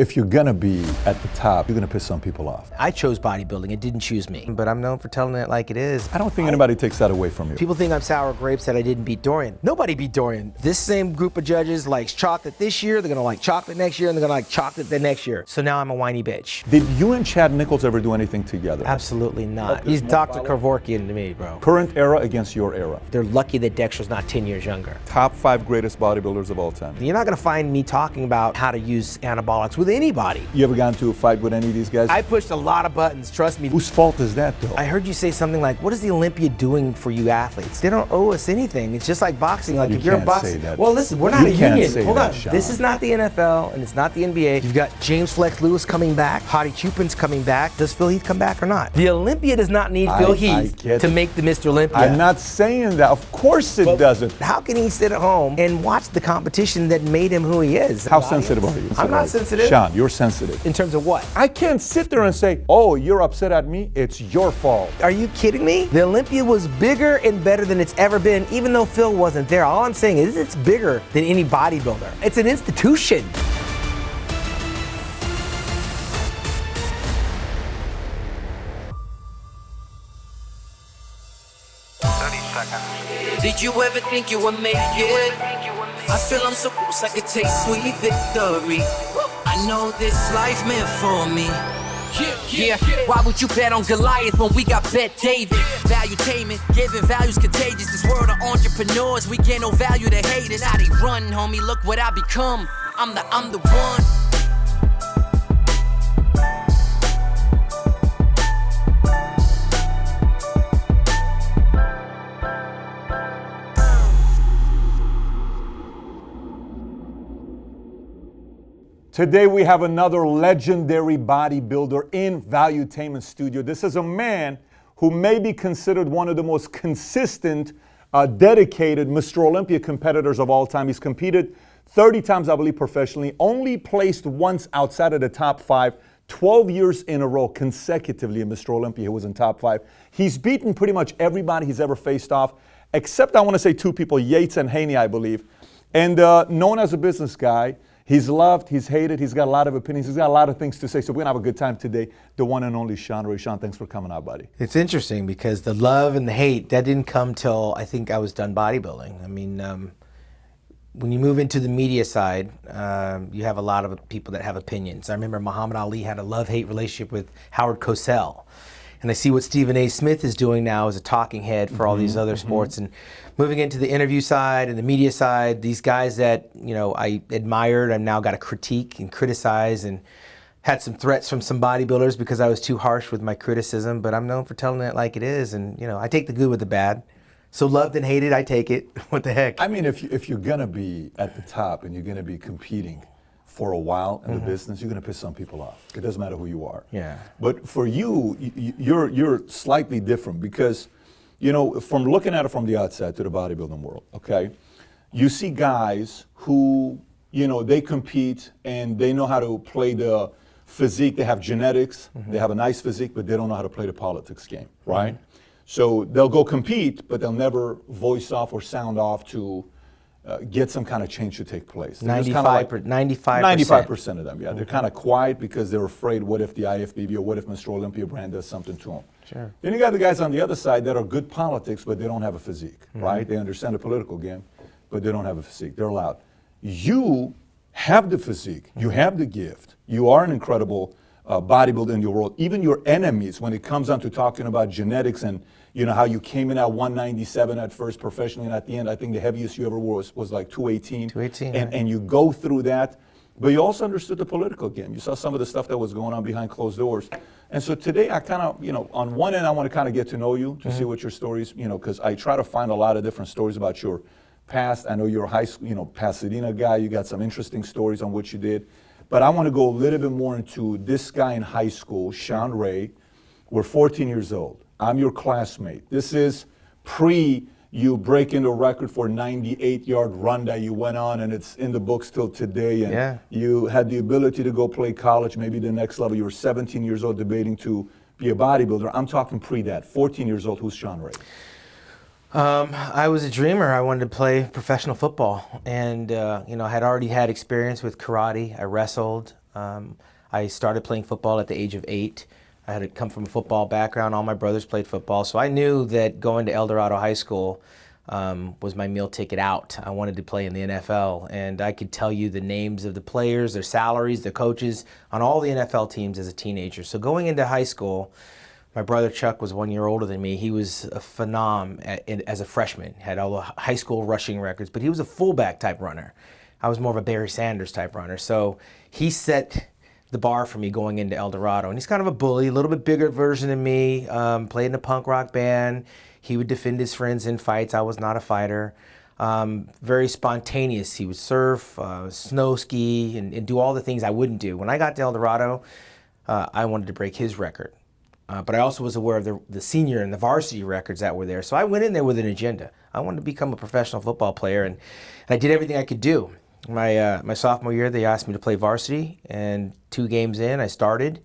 If you're gonna be at the top, you're gonna piss some people off. I chose bodybuilding, it didn't choose me. But I'm known for telling it like it is. I don't think anybody takes that away from you. People think I'm sour grapes that I didn't beat Dorian. Nobody beat Dorian. This same group of judges likes chocolate this year, they're gonna like chocolate next year, and they're gonna like chocolate the next year. So now I'm a whiny bitch. Did you and Chad Nichols ever do anything together? Absolutely not. He's Dr. Kevorkian to me, bro. Current era against your era. They're lucky that Dexter's not 10 years younger. Top 5 greatest bodybuilders of all time. You're not gonna find me talking about how to use anabolics with anybody. You ever gotten to a fight with any of these guys? I pushed a lot of buttons, trust me. Whose fault is that, though? I heard you say something like, what is the Olympia doing for you athletes? They don't owe us anything. It's just like boxing. Like if you're a boxer. Well, listen, we're not a union. Hold on. This is not the NFL and it's not the NBA. You've got James Flex Lewis coming back. Hottie Chupin's coming back. Does Phil Heath come back or not? The Olympia does not need Phil Heath to make the Mr. Olympia. I'm not saying that. Of course it doesn't. How can he sit at home and watch the competition that made him who he is? How sensitive are you? I'm not sensitive. Shawn, you're sensitive. In terms of what? I can't sit there and say, oh, you're upset at me. It's your fault. Are you kidding me? The Olympia was bigger and better than it's ever been, even though Phil wasn't there. All I'm saying is it's bigger than any bodybuilder. It's an institution. Did you ever think you would make it? I feel I'm so close I could taste sweet victory. I know this life meant for me. Yeah, why would you bet on Goliath when we got Bet David? Valuetainment, giving values contagious. This world of entrepreneurs, we get no value to haters. How they run, homie, look what I become. I'm the one. Today we have another legendary bodybuilder in Valuetainment studio. This is a man who may be considered one of the most consistent, dedicated Mr. Olympia competitors of all time. He's competed 30 times, I believe, professionally, only placed once outside of the top 5, 12 years in a row consecutively in Mr. Olympia. He was in top 5. He's beaten pretty much everybody he's ever faced off, except I want to say 2 people, Yates and Haney, I believe. And known as a business guy. He's loved, he's hated, he's got a lot of opinions, he's got a lot of things to say. So we're gonna have a good time today. The one and only Shawn Ray. Shawn, thanks for coming out, buddy. It's interesting because the love and the hate, that didn't come till I think I was done bodybuilding. I mean, when you move into the media side, you have a lot of people that have opinions. I remember Muhammad Ali had a love-hate relationship with Howard Cosell. And I see what Stephen A. Smith is doing now as a talking head for all these other sports. And moving into the interview side and the media side, these guys that, you know, I admired, I've now got to critique and criticize, and had some threats from some bodybuilders because I was too harsh with my criticism, but I'm known for telling it like it is. And, you know, I take the good with the bad. So loved and hated, I take it. What the heck? I mean, if you're gonna be at the top and you're gonna be competing for a while in the business, you're gonna piss some people off. It doesn't matter who you are. Yeah. But for you, you're slightly different because, you know, from looking at it from the outside to the bodybuilding world, okay, you see guys who, you know, they compete and they know how to play the physique. They have genetics, they have a nice physique, but they don't know how to play the politics game, right? So they'll go compete, but they'll never voice off or sound off to get some kind of change to take place. 95% of them, yeah. They're kind of quiet because they're afraid, what if the IFBB or what if Mr. Olympia brand does something to them? Sure. Then you got the guys on the other side that are good politics, but they don't have a physique, right? They understand the political game, but they don't have a physique. They're loud. You have the physique. You have the gift. You are an incredible bodybuilder in your world. Even your enemies, when it comes down to talking about genetics and, you know, how you came in at 197 at first professionally, and at the end, I think the heaviest you ever was like 218. 218, and you go through that, but you also understood the political game. You saw some of the stuff that was going on behind closed doors. And so today I kind of, you know, on one end, I want to kind of get to know you, to see what your stories, you know, because I try to find a lot of different stories about your past. I know you're a high school, you know, Pasadena guy. You got some interesting stories on what you did. But I want to go a little bit more into this guy in high school, Shawn Ray. We're 14 years old. I'm your classmate. This is pre you breaking the record for 98-yard run that you went on, and it's in the books till today. And you had the ability to go play college, maybe the next level. You were 17 years old debating to be a bodybuilder. I'm talking pre that. 14 years old. Who's Shawn Ray? I was a dreamer. I wanted to play professional football, and you know, I had already had experience with karate. I wrestled. I started playing football at the age of 8. I had come from a football background. All my brothers played football. So I knew that going to El Dorado High School was my meal ticket out. I wanted to play in the NFL. And I could tell you the names of the players, their salaries, the coaches on all the NFL teams as a teenager. So going into high school, my brother Chuck was 1 year older than me. He was a phenom as a freshman, had all the high school rushing records, but he was a fullback type runner. I was more of a Barry Sanders type runner. So he set the bar for me going into El Dorado. And he's kind of a bully, a little bit bigger version than me, played in a punk rock band. He would defend his friends in fights. I was not a fighter. Very spontaneous. He would surf, snow ski, and do all the things I wouldn't do. When I got to El Dorado, I wanted to break his record. But I also was aware of the senior and the varsity records that were there. So I went in there with an agenda. I wanted to become a professional football player, and I did everything I could do. My sophomore year, they asked me to play varsity, and 2 games in, I started.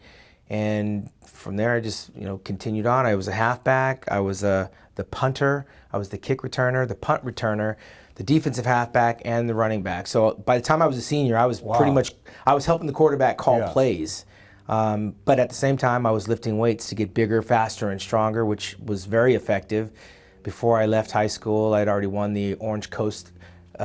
And from there, I just continued on. I was a halfback. I was the punter. I was the kick returner, the punt returner, the defensive halfback, and the running back. So by the time I was a senior, I was pretty much helping the quarterback call plays. But at the same time, I was lifting weights to get bigger, faster, and stronger, which was very effective. Before I left high school, I'd already won the Orange Coast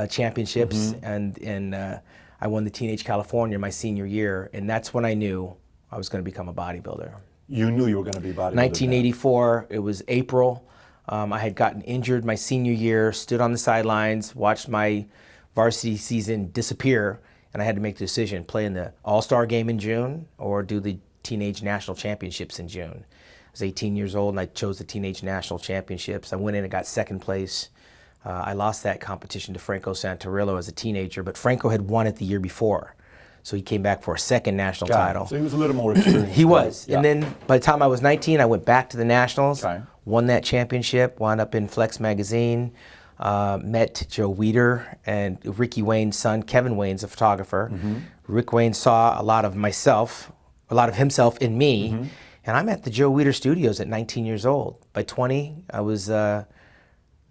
championships, and I won the Teenage California my senior year, and that's when I knew I was going to become a bodybuilder. You knew you were going to be a bodybuilder. 1984, it was April. I had gotten injured my senior year, stood on the sidelines, watched my varsity season disappear, and I had to make the decision, play in the All-Star game in June or do the Teenage National Championships in June. I was 18 years old, and I chose the Teenage National Championships. I went in and got second place. I lost that competition to Franco Santarillo as a teenager, but Franco had won it the year before. So he came back for a second national title. So he was a little more experienced. He was. Yeah. And then by the time I was 19, I went back to the Nationals, won that championship, wound up in Flex magazine, met Joe Weider and Ricky Wayne's son. Kevin Wayne's a photographer. Rick Wayne saw a lot of himself in me. And I'm at the Joe Weider studios at 19 years old. By 20, I was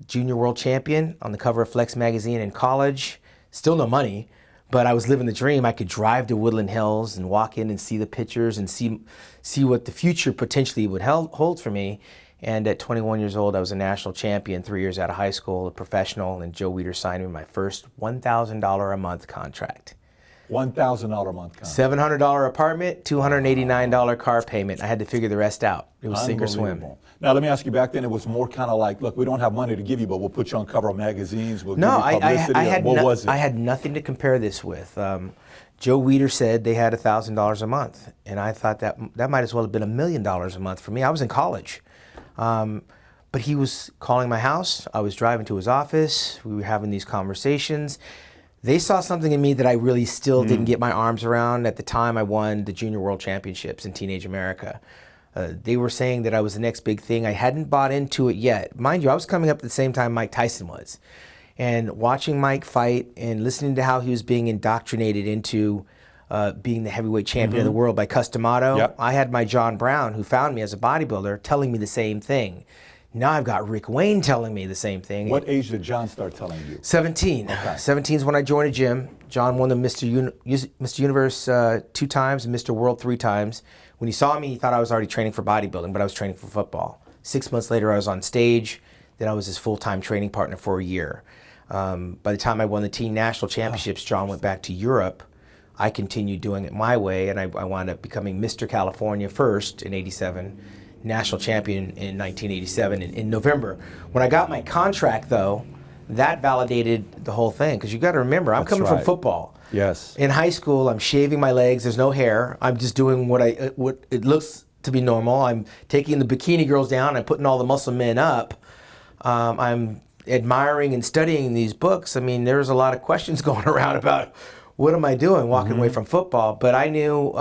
junior world champion on the cover of Flex magazine in college. Still no money, but I was living the dream. I could drive to Woodland Hills and walk in and see the pictures and see what the future potentially would hold for me. And at 21 years old, I was a national champion, 3 years out of high school, a professional, and Joe Weider signed me my first $1,000 a month contract. $1,000 a month contract. $700 apartment, $289 car payment. I had to figure the rest out. It was sink or swim. Now, let me ask you, back then it was more kind of like, look, we don't have money to give you, but we'll put you on cover of magazines, we'll give you publicity. What was it? I had nothing to compare this with. Joe Weider said they had $1,000 a month, and I thought that might as well have been $1 million a month for me. I was in college. But he was calling my house. I was driving to his office. We were having these conversations. They saw something in me that I really still didn't get my arms around. At the time, I won the Junior World Championships in Teenage America. They were saying that I was the next big thing. I hadn't bought into it yet. Mind you, I was coming up at the same time Mike Tyson was. And watching Mike fight and listening to how he was being indoctrinated into being the heavyweight champion of the world by Cus D'Amato, I had my John Brown, who found me as a bodybuilder, telling me the same thing. Now I've got Rick Wayne telling me the same thing. What age did John start telling you? 17. Okay. 17 is when I joined a gym. John won the Mr. Universe 2 times and Mr. World 3 times. When he saw me, he thought I was already training for bodybuilding, but I was training for football. 6 months later, I was on stage. Then I was his full-time training partner for a year. By the time I won the Teen National Championships, John went back to Europe. I continued doing it my way, and I wound up becoming Mr. California first in '87, national champion in 1987 in November. When I got my contract, though, that validated the whole thing, because you got to remember, I'm coming from football. Yes. In high school, I'm shaving my legs. There's no hair. I'm just doing what it looks to be normal. I'm taking the bikini girls down. I'm putting all the muscle men up. I'm admiring and studying these books. I mean, there's a lot of questions going around about what am I doing walking away from football? But I knew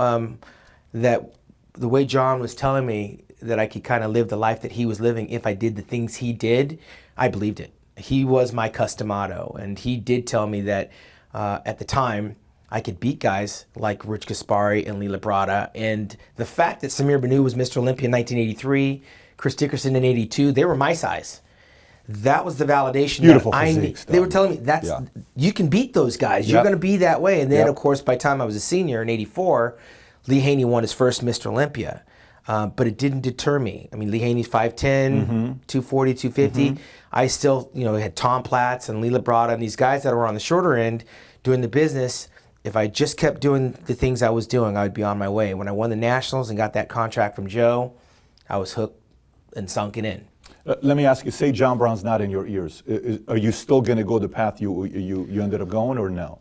that the way John was telling me that I could kind of live the life that he was living if I did the things he did, I believed it. He was my Cus D'Amato, and he did tell me that at the time I could beat guys like Rich Gaspari and Lee Labrada, and the fact that Samir Banu was Mr. Olympia in 1983, Chris Dickerson in '82, they were my size. that was the validation. Beautiful that I physiques, They were though. telling me that's Yeah. you can beat those guys. You're Yep. going to be that way. And then, Yep. of course, by the time I was a senior in '84, Lee Haney won his first Mr. Olympia. But it didn't deter me. I mean, Lee Haney's 5'10", 240, 250. I still, had Tom Platz and Lee Labrada and these guys that were on the shorter end doing the business. If I just kept doing the things I was doing, I would be on my way. When I won the Nationals and got that contract from Joe, I was hooked and sunken in. Let me ask you, say John Brown's not in your ears. Are you still going to go the path you ended up going, or no?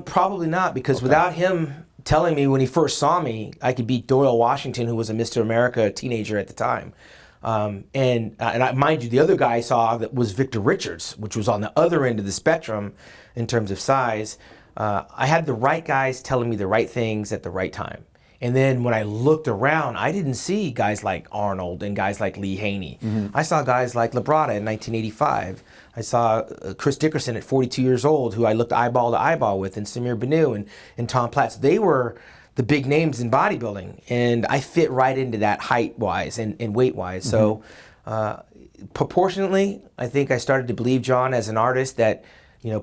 Probably not, because without him telling me when he first saw me, I could beat Doyle Washington, who was a Mr. America teenager at the time. Mind you, the other guy I saw that was Victor Richards, which was on the other end of the spectrum in terms of size. I had the right guys telling me the right things at the right time. And then when I looked around, I didn't see guys like Arnold and guys like Lee Haney. I saw guys like Labrada in 1985. I saw Chris Dickerson at 42 years old, who I looked eyeball to eyeball with, and Samir Banu and Tom Platz. They were the big names in bodybuilding, and I fit right into that height-wise and weight-wise. So proportionately, I think I started to believe, John, as an artist, that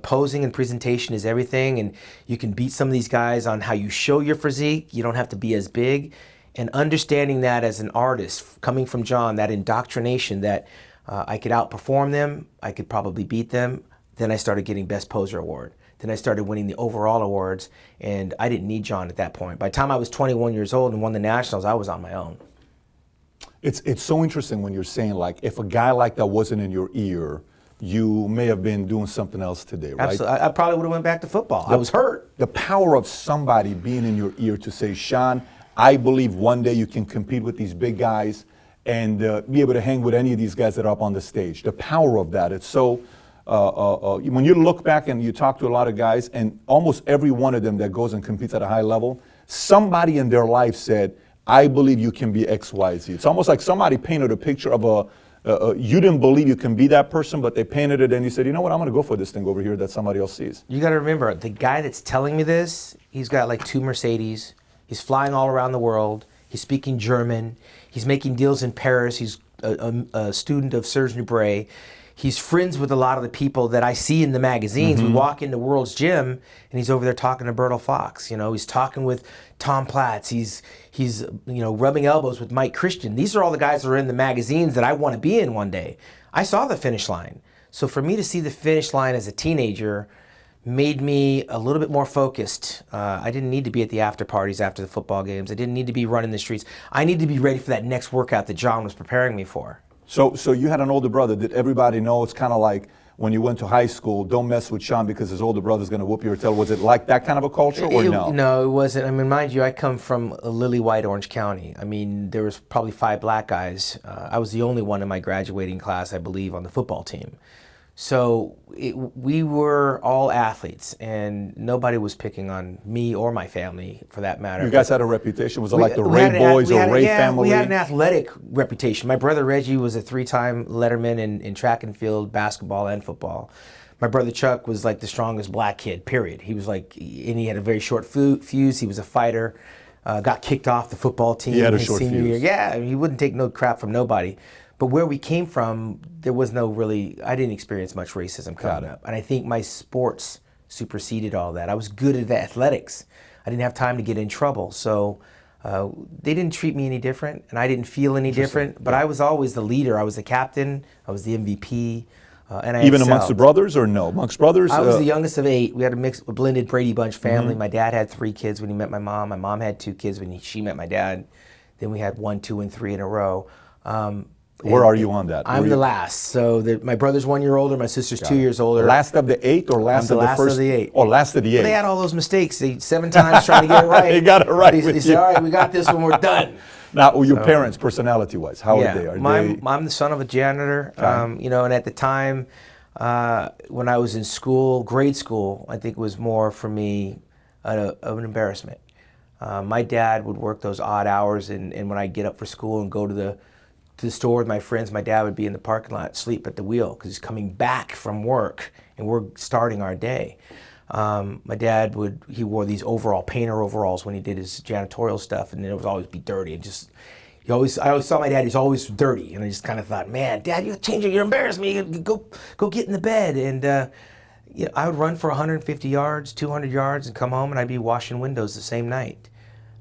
posing and presentation is everything, and you can beat some of these guys on how you show your physique. You don't have to be as big. And understanding that as an artist, coming from John, that indoctrination that I could outperform them, I could probably beat them. Then I started getting Best Poser Award. Then I started winning the overall awards, and I didn't need John at that point. By the time I was 21 years old and won the Nationals, I was on my own. It's so interesting when you're saying, like, if a guy like that wasn't in your ear, you may have been doing something else today, right? Absolutely. I probably would have went back to football. I was hurt. The power of somebody being in your ear to say, Shawn, I believe one day you can compete with these big guys and be able to hang with any of these guys that are up on the stage. The power of that, it's so, when you look back and you talk to a lot of guys, and almost every one of them that goes and competes at a high level, somebody in their life said, I believe you can be X, Y, Z. It's almost like somebody painted a picture of you didn't believe you can be that person, but they painted it and you said, you know what, I'm going to go for this thing over here that somebody else sees. You got to remember, the guy that's telling me this, he's got like 2 Mercedes. He's flying all around the world. He's speaking German. He's making deals in Paris. He's a student of Serge Nubret. He's friends with a lot of the people that I see in the magazines. We walk into World's Gym, and he's over there talking to Bertil Fox. He's talking with Tom Platz. He's rubbing elbows with Mike Christian. These are all the guys that are in the magazines that I want to be in one day. I saw the finish line. So for me to see the finish line as a teenager made me a little bit more focused. I didn't need to be at the after parties after the football games. I didn't need to be running the streets. I needed to be ready for that next workout that John was preparing me for. So you had an older brother. Did everybody know? It's kind of like when you went to high school, don't mess with Shawn because his older brother's going to whoop your tail. Was it like that kind of a culture, or no? No, it wasn't. I mean, mind you, I come from a lily white Orange County. I mean, there was probably 5 black guys. I was the only one in my graduating class, I believe, on the football team. So we were all athletes, and nobody was picking on me or my family, for that matter. You guys had a reputation. Was it like the Ray boys or Ray family? We had an athletic reputation. My brother Reggie was a 3-time letterman in track and field, basketball, and football. My brother Chuck was like the strongest black kid, period. He was like, and he had a very short fuse. He was a fighter. Got kicked off the football team his senior year. Yeah, he wouldn't take no crap from nobody. But where we came from, there was I didn't experience much racism coming up. And I think my sports superseded all that. I was good at athletics. I didn't have time to get in trouble. So they didn't treat me any different, and I didn't feel any different. But I was always the leader. I was the captain. I was the MVP. And I even amongst the brothers, or no? Amongst brothers? I was the youngest of 8. We had a blended Brady Bunch family. My dad had 3 kids when he met my mom. My mom had 2 kids when she met my dad. Then we had 1, 2, and 3 in a row. Where are you on that? I'm the last. So my brother's 1 year older, my sister's 2 years older. Last of the 8 or last of the first? Last of the 8. Oh, last of the 8. They had all those mistakes. 7 times trying to get it right. They got it right. They said, all right, we got this when we're done. Now, your parents, personality-wise, how are they? I'm the son of a janitor. And at the time, when I was in school, grade school, I think was more for me of an embarrassment. My dad would work those odd hours, and when I'd get up for school and go to the store with my friends, my dad would be in the parking lot, sleep at the wheel, because he's coming back from work, and we're starting our day. My dad he wore these painter overalls when he did his janitorial stuff, and it would always be dirty. And I always saw my dad, he's always dirty. And I just kind of thought, man, Dad, you change it, you embarrass me, go get in the bed. And I would run for 150 yards, 200 yards and come home and I'd be washing windows the same night.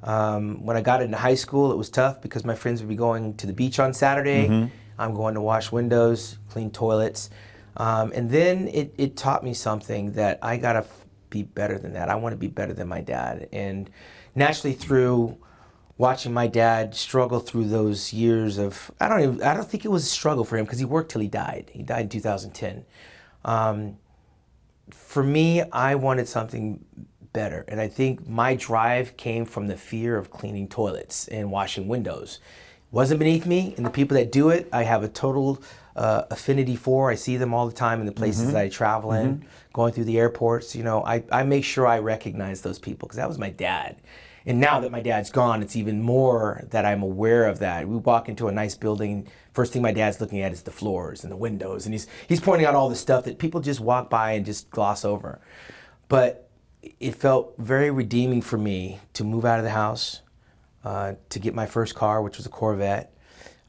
When I got into high school, it was tough because my friends would be going to the beach on Saturday. I'm going to wash windows, clean toilets. And then it taught me something that I gotta be better than that. I want to be better than my dad. And naturally through watching my dad struggle through those years of, I don't think it was a struggle for him because he worked till he died. He died in 2010. For me, I wanted something better. And I think my drive came from the fear of cleaning toilets and washing windows. It wasn't beneath me, and the people that do it, I have a total affinity for. I see them all the time in the places that I travel in, going through the airports. You know, I make sure I recognize those people because that was my dad. And now that my dad's gone, it's even more that I'm aware of that. We walk into a nice building, first thing my dad's looking at is the floors and the windows, and he's pointing out all the stuff that people just walk by and just gloss over. But it felt very redeeming for me to move out of the house, to get my first car, which was a Corvette,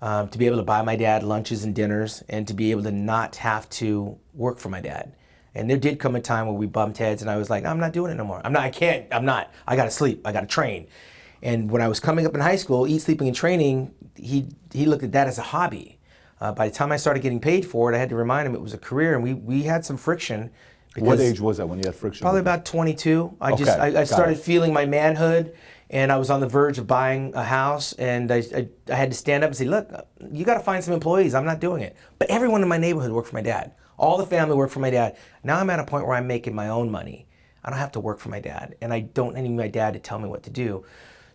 to be able to buy my dad lunches and dinners, and to be able to not have to work for my dad. And there did come a time where we bumped heads and I was like, I'm not doing it no more. I gotta sleep, I gotta train. And when I was coming up in high school, eat, sleeping, and training, he looked at that as a hobby. By the time I started getting paid for it, I had to remind him it was a career, and we had some friction. What age was that when you had friction? Probably about 22. I started feeling my manhood, and I was on the verge of buying a house, and I had to stand up and say, look, you gotta find some employees, I'm not doing it. But everyone in my neighborhood worked for my dad. All the family worked for my dad. Now I'm at a point where I'm making my own money. I don't have to work for my dad, and I don't need my dad to tell me what to do.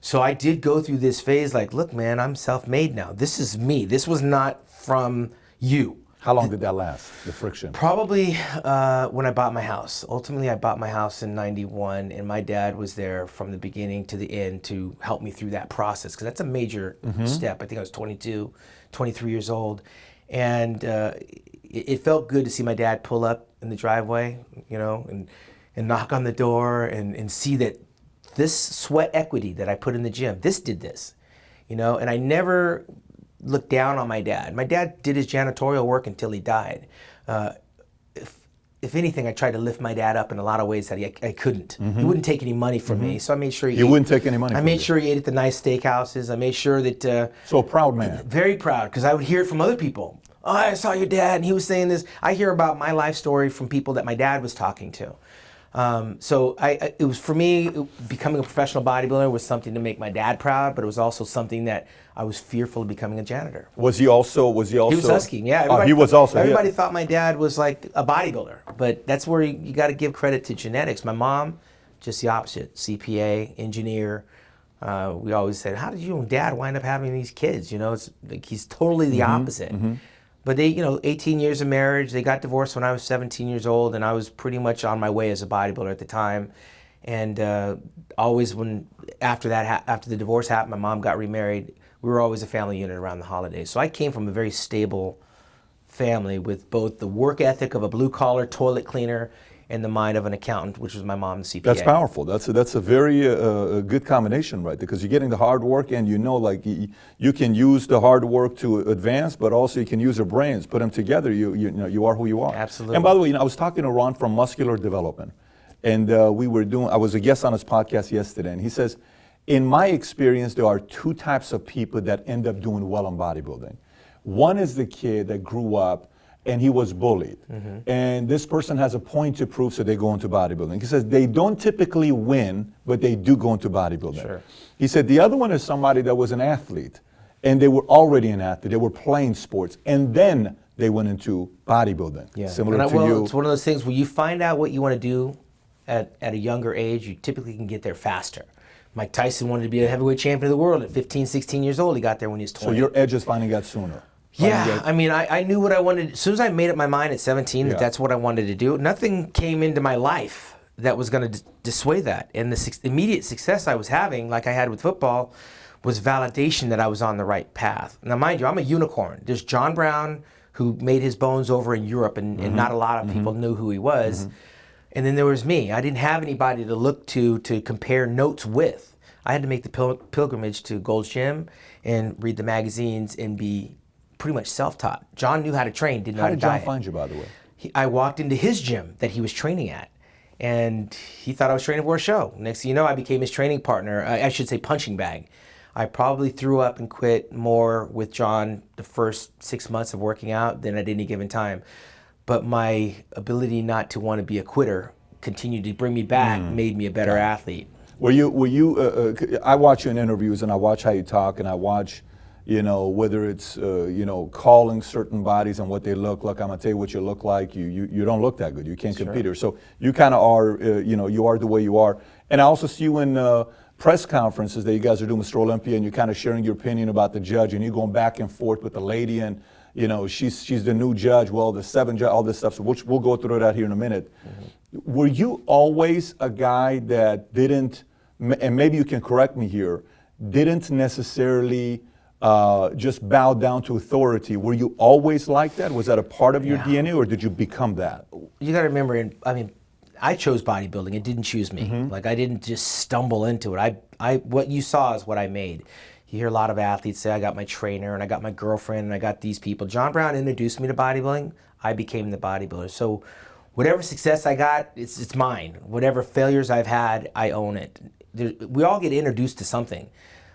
So I did go through this phase like, look, man, I'm self-made now. This is me. This was not from you. How long did that last, the friction? Probably when I bought my house. Ultimately, I bought my house in '91, and my dad was there from the beginning to the end to help me through that process, because that's a major step. I think I was 22, 23 years old. And it felt good to see my dad pull up in the driveway, you know, and knock on the door and see that this sweat equity that I put in the gym, this did this, you know. And I never looked down on my dad. My dad did his janitorial work until he died. If anything, I tried to lift my dad up in a lot of ways that I couldn't. He wouldn't take any money from me, so I made sure he wouldn't take any money from you. I made sure he ate at the nice steakhouses. I made sure that... So a proud man. Very proud, because I would hear it from other people. Oh, I saw your dad, and he was saying this. I hear about my life story from people that my dad was talking to. So it was, for me, becoming a professional bodybuilder was something to make my dad proud, but it was also something that I was fearful of becoming a janitor. Was he also? He was husky, yeah. Oh, he was also. Everybody thought my dad was like a bodybuilder, but that's where you got to give credit to genetics. My mom, just the opposite, CPA, engineer. We always said, how did you and dad wind up having these kids? You know, it's like he's totally the opposite. But they, 18 years of marriage, they got divorced when I was 17 years old, and I was pretty much on my way as a bodybuilder at the time. And always after the divorce happened, my mom got remarried, we were always a family unit around the holidays. So I came from a very stable family with both the work ethic of a blue-collar toilet cleaner and the mind of an accountant, which was my mom, the CPA. That's powerful. That's a very good combination, right? Because you're getting the hard work, and like you can use the hard work to advance, but also you can use your brains, put them together. You are who you are. Absolutely. And by the way, I was talking to Ron from Muscular Development, and I was a guest on his podcast yesterday, and he says, in my experience, there are two types of people that end up doing well in bodybuilding. One is the kid that grew up and he was bullied. And this person has a point to prove, so they go into bodybuilding. He says they don't typically win, but they do go into bodybuilding. Sure. He said the other one is somebody that was an athlete, and they were already an athlete. They were playing sports, and then they went into bodybuilding. Yeah. Similar to you. It's one of those things where you find out what you want to do at a younger age, you typically can get there faster. Mike Tyson wanted to be a heavyweight champion of the world at 15, 16 years old. He got there when he was 20. So your edge is finding out sooner. Yeah, I mean, I knew what I wanted. As soon as I made up my mind at 17 that that's what I wanted to do, nothing came into my life that was going to dissuade that. And the immediate success I was having, like I had with football, was validation that I was on the right path. Now, mind you, I'm a unicorn. There's John Brown, who made his bones over in Europe, and not a lot of people knew who he was. And then there was me. I didn't have anybody to look to compare notes with. I had to make the pilgrimage to Gold's Gym and read the magazines and be pretty much self-taught. John knew how to train, didn't know how to diet. How did John find you, by the way? I walked into his gym that he was training at, and he thought I was training for a show. Next thing you know, I became his training partner. I should say punching bag. I probably threw up and quit more with John the first 6 months of working out than at any given time. But my ability not to want to be a quitter continued to bring me back, made me a better athlete. I watch you in interviews, and I watch how you talk, and I watch, whether it's, calling certain bodies and what they look like. I'm gonna tell you what you look like. You don't look that good. You can't compete here. So you kind of are, you are the way you are. And I also see you in press conferences that you guys are doing with Olympia, and you're kind of sharing your opinion about the judge, and you're going back and forth with the lady, and she's the new judge. Well, the 7 judge, all this stuff. So we'll go through that here in a minute. Were you always a guy that didn't, and maybe you can correct me here, didn't necessarily just bow down to authority? Were you always like that? Was that a part of your DNA, or did you become that? You got to remember, I chose bodybuilding. It didn't choose me. Like, I didn't just stumble into it. What you saw is what I made. You hear a lot of athletes say, I got my trainer, and I got my girlfriend, and I got these people. John Brown introduced me to bodybuilding. I became the bodybuilder. So whatever success I got, it's mine. Whatever failures I've had, I own it. We all get introduced to something,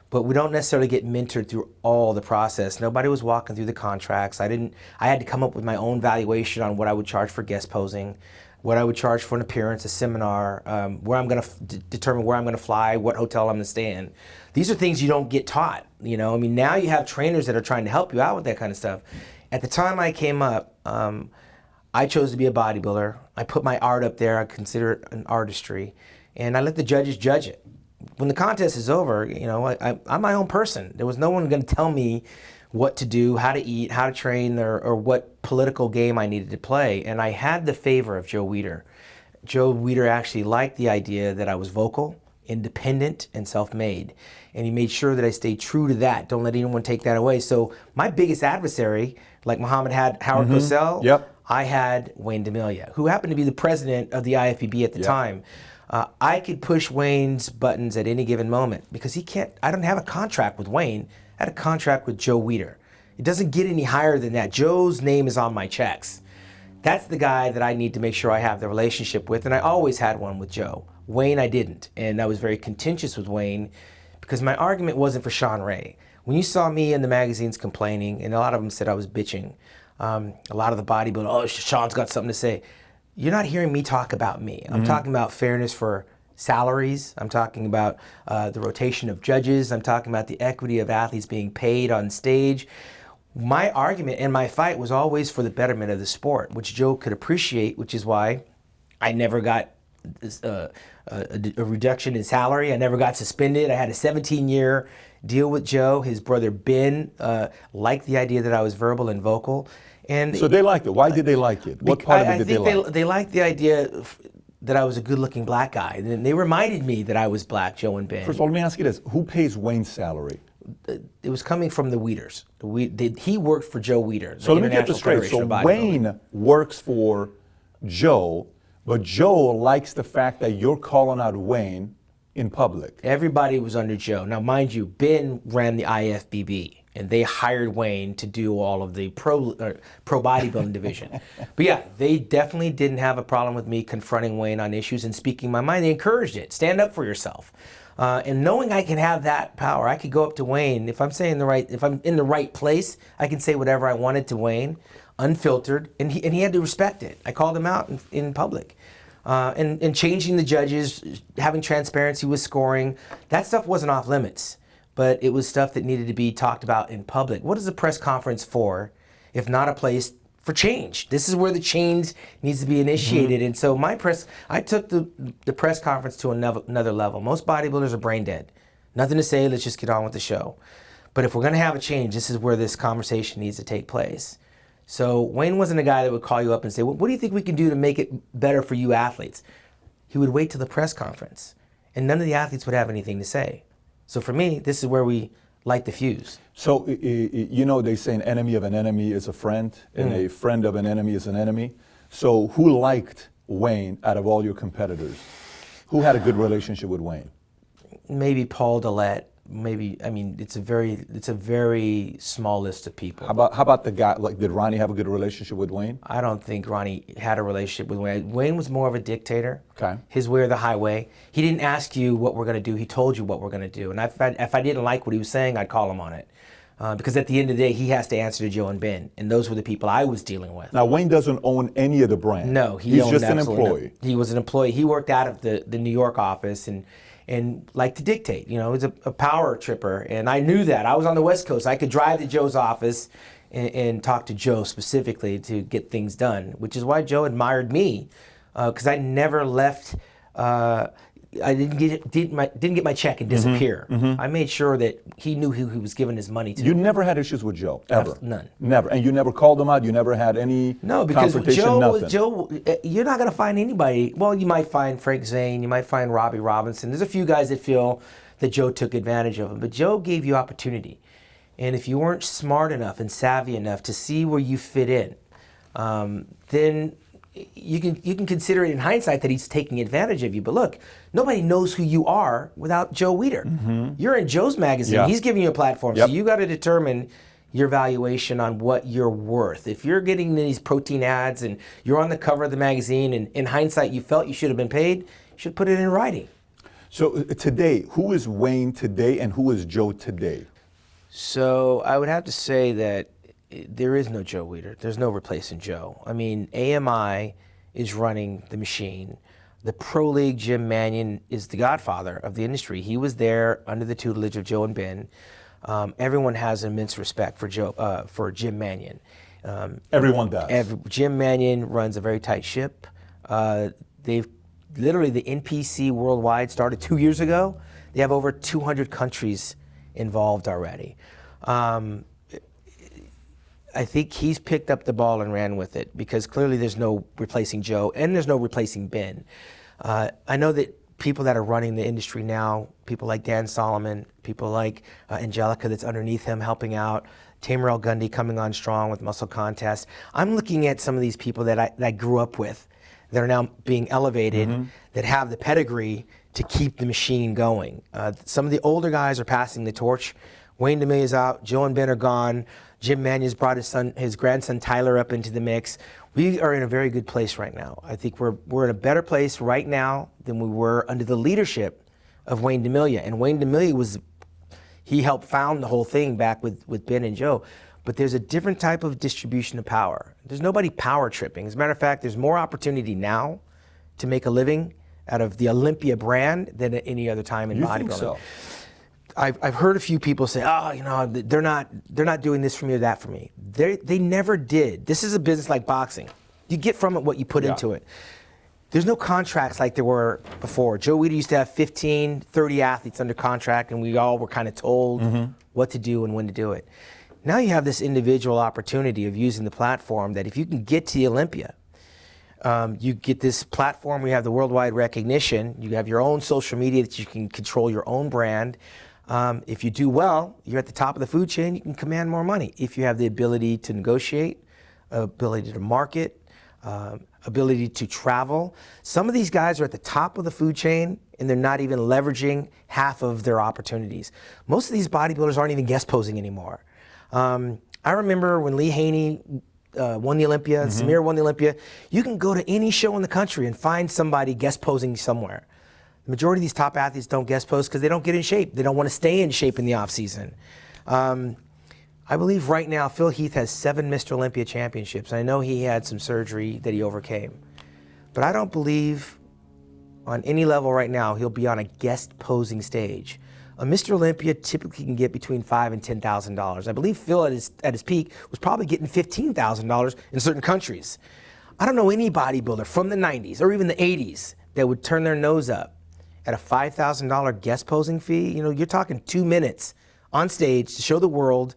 but we don't necessarily get mentored through all the process. Nobody was walking through the contracts. I had to come up with my own valuation on what I would charge for guest posing, what I would charge for an appearance, a seminar, where I'm going to determine where I'm going to fly, what hotel I'm going to stay in. These are things you don't get taught. Now you have trainers that are trying to help you out with that kind of stuff. At the time I came up, I chose to be a bodybuilder. I put my art up there. I consider it an artistry, and I let the judges judge it. When the contest is over, I'm my own person. There was no one going to tell me what to do, how to eat, how to train, or what political game I needed to play. And I had the favor of Joe Weider. Joe Weider actually liked the idea that I was vocal, independent, and self-made. And he made sure that I stayed true to that. Don't let anyone take that away. So my biggest adversary, like Muhammad had Howard Cosell, I had Wayne DeMilia, who happened to be the president of the IFBB at the time. I could push Wayne's buttons at any given moment because I don't have a contract with Wayne. I had a contract with Joe Weider. It doesn't get any higher than that. Joe's name is on my checks. That's the guy that I need to make sure I have the relationship with, and I always had one with Joe. Wayne, I didn't, and I was very contentious with Wayne because my argument wasn't for Shawn Ray. When you saw me in the magazines complaining, and a lot of them said I was bitching, a lot of the bodybuilders, oh, Shawn's got something to say. You're not hearing me talk about me. I'm talking about fairness for salaries. I'm talking about the rotation of judges. I'm talking about the equity of athletes being paid on stage. My argument and my fight was always for the betterment of the sport, which Joe could appreciate, which is why I never got a reduction in salary. I never got suspended. I had a 17-year deal with Joe. His brother Ben liked the idea that I was verbal and vocal. And so they liked it. Why did they like it? What part of it did they like? They liked the idea that I was a good-looking black guy. And they reminded me that I was black, Joe and Ben. First of all, let me ask you this. Who pays Wayne's salary? It was coming from the Weiders. He worked for Joe Weider. So let me get this straight. So Wayne works for Joe, but Joe likes the fact that you're calling out Wayne in public. Everybody was under Joe. Now, mind you, Ben ran the IFBB, and they hired Wayne to do all of the pro bodybuilding division. But yeah, they definitely didn't have a problem with me confronting Wayne on issues and speaking my mind. They encouraged it. Stand up for yourself. And knowing I can have that power, I could go up to Wayne. If I'm in the right place, I can say whatever I wanted to Wayne, unfiltered, and he had to respect it. I called him out in public. And changing the judges, having transparency with scoring, that stuff wasn't off limits. But it was stuff that needed to be talked about in public. What is a press conference for, if not a place for change? This is where the change needs to be initiated. And so I took the press conference to another level. Most bodybuilders are brain dead. Nothing to say, let's just get on with the show. But if we're gonna have a change, this is where this conversation needs to take place. So Wayne wasn't a guy that would call you up and say, well, what do you think we can do to make it better for you athletes? He would wait till the press conference, and none of the athletes would have anything to say. So for me, this is where we light the fuse. So, they say an enemy of an enemy is a friend, and a friend of an enemy is an enemy. So who liked Wayne out of all your competitors? Who had a good relationship with Wayne? Maybe Paul Dillette. Maybe, I mean, it's a very small list of people. How about the guy? Like, did Ronnie have a good relationship with Wayne? I don't think Ronnie had a relationship with Wayne. Wayne was more of a dictator. Okay. His way or the highway. He didn't ask you what we're going to do. He told you what we're going to do. And if I didn't like what he was saying, I'd call him on it. Because at the end of the day, he has to answer to Joe and Ben. And those were the people I was dealing with. Now, Wayne doesn't own any of the brand. No, he's just an employee. He was an employee. He worked out of the New York office and liked to dictate. You know, he was a power tripper. And I knew that. I was on the West Coast. I could drive to Joe's office and talk to Joe specifically to get things done, which is why Joe admired me, because I never left. I didn't get my check and disappear. I made sure that he knew who he was giving his money to. You never had issues with Joe, ever? None. Never. And you never called him out? You never had any confrontation, nothing? Joe, you're not going to find anybody. Well, you might find Frank Zane, you might find Robbie Robinson. There's a few guys that feel that Joe took advantage of him, but Joe gave you opportunity. And if you weren't smart enough and savvy enough to see where you fit in, then you can consider it in hindsight that he's taking advantage of you. But look, nobody knows who you are without Joe Weider. You're in Joe's magazine. Yeah. He's giving you a platform. Yep. So you got to determine your valuation on what you're worth. If you're getting these protein ads and you're on the cover of the magazine and in hindsight you felt you should have been paid, you should put it in writing. So today, who is Wayne today and who is Joe today? So I would have to say that there is no Joe Weider. There's no replacing Joe. I mean, AMI is running the machine. The Pro League, Jim Mannion, is the godfather of the industry. He was there under the tutelage of Joe and Ben. Everyone has immense respect for Jim Mannion. Everyone does. Jim Mannion runs a very tight ship. They've literally, the NPC worldwide started 2 years ago. They have over 200 countries involved already. I think he's picked up the ball and ran with it because clearly there's no replacing Joe and there's no replacing Ben. I know that people that are running the industry now, people like Dan Solomon, people like Angelica that's underneath him helping out, Tamer El Gundy coming on strong with Muscle Contest. I'm looking at some of these people that I grew up with that are now being elevated, that have the pedigree to keep the machine going. Some of the older guys are passing the torch. Wayne DeMillio's out, Joe and Ben are gone. Jim Mannion's brought his grandson Tyler up into the mix. We are in a very good place right now. I think we're in a better place right now than we were under the leadership of Wayne DeMillio. And Wayne DeMillio he helped found the whole thing back with Ben and Joe. But there's a different type of distribution of power. There's nobody power tripping. As a matter of fact, there's more opportunity now to make a living out of the Olympia brand than at any other time in bodybuilding. You think so? I've heard a few people say, oh, you know, they're not doing this for me or that for me. They never did. This is a business like boxing. You get from it what you put into it. There's no contracts like there were before. Joe Weider used to have 15, 30 athletes under contract, and we all were kind of told what to do and when to do it. Now you have this individual opportunity of using the platform that if you can get to the Olympia, you get this platform where you have the worldwide recognition, you have your own social media that you can control your own brand. If you do well, you're at the top of the food chain, you can command more money. If you have the ability to negotiate, ability to market, ability to travel. Some of these guys are at the top of the food chain and they're not even leveraging half of their opportunities. Most of these bodybuilders aren't even guest posing anymore. I remember when Lee Haney won the Olympia, Samir won the Olympia, you can go to any show in the country and find somebody guest posing somewhere. The majority of these top athletes don't guest post because they don't get in shape. They don't want to stay in shape in the off season. I believe right now Phil Heath has 7 Mr. Olympia championships. I know he had some surgery that he overcame. But I don't believe on any level right now he'll be on a guest posing stage. A Mr. Olympia typically can get between $5,000 and $10,000. I believe Phil at his peak was probably getting $15,000 in certain countries. I don't know any bodybuilder from the 90s or even the 80s that would turn their nose up at a $5,000 guest posing fee. You know, you're talking 2 minutes on stage to show the world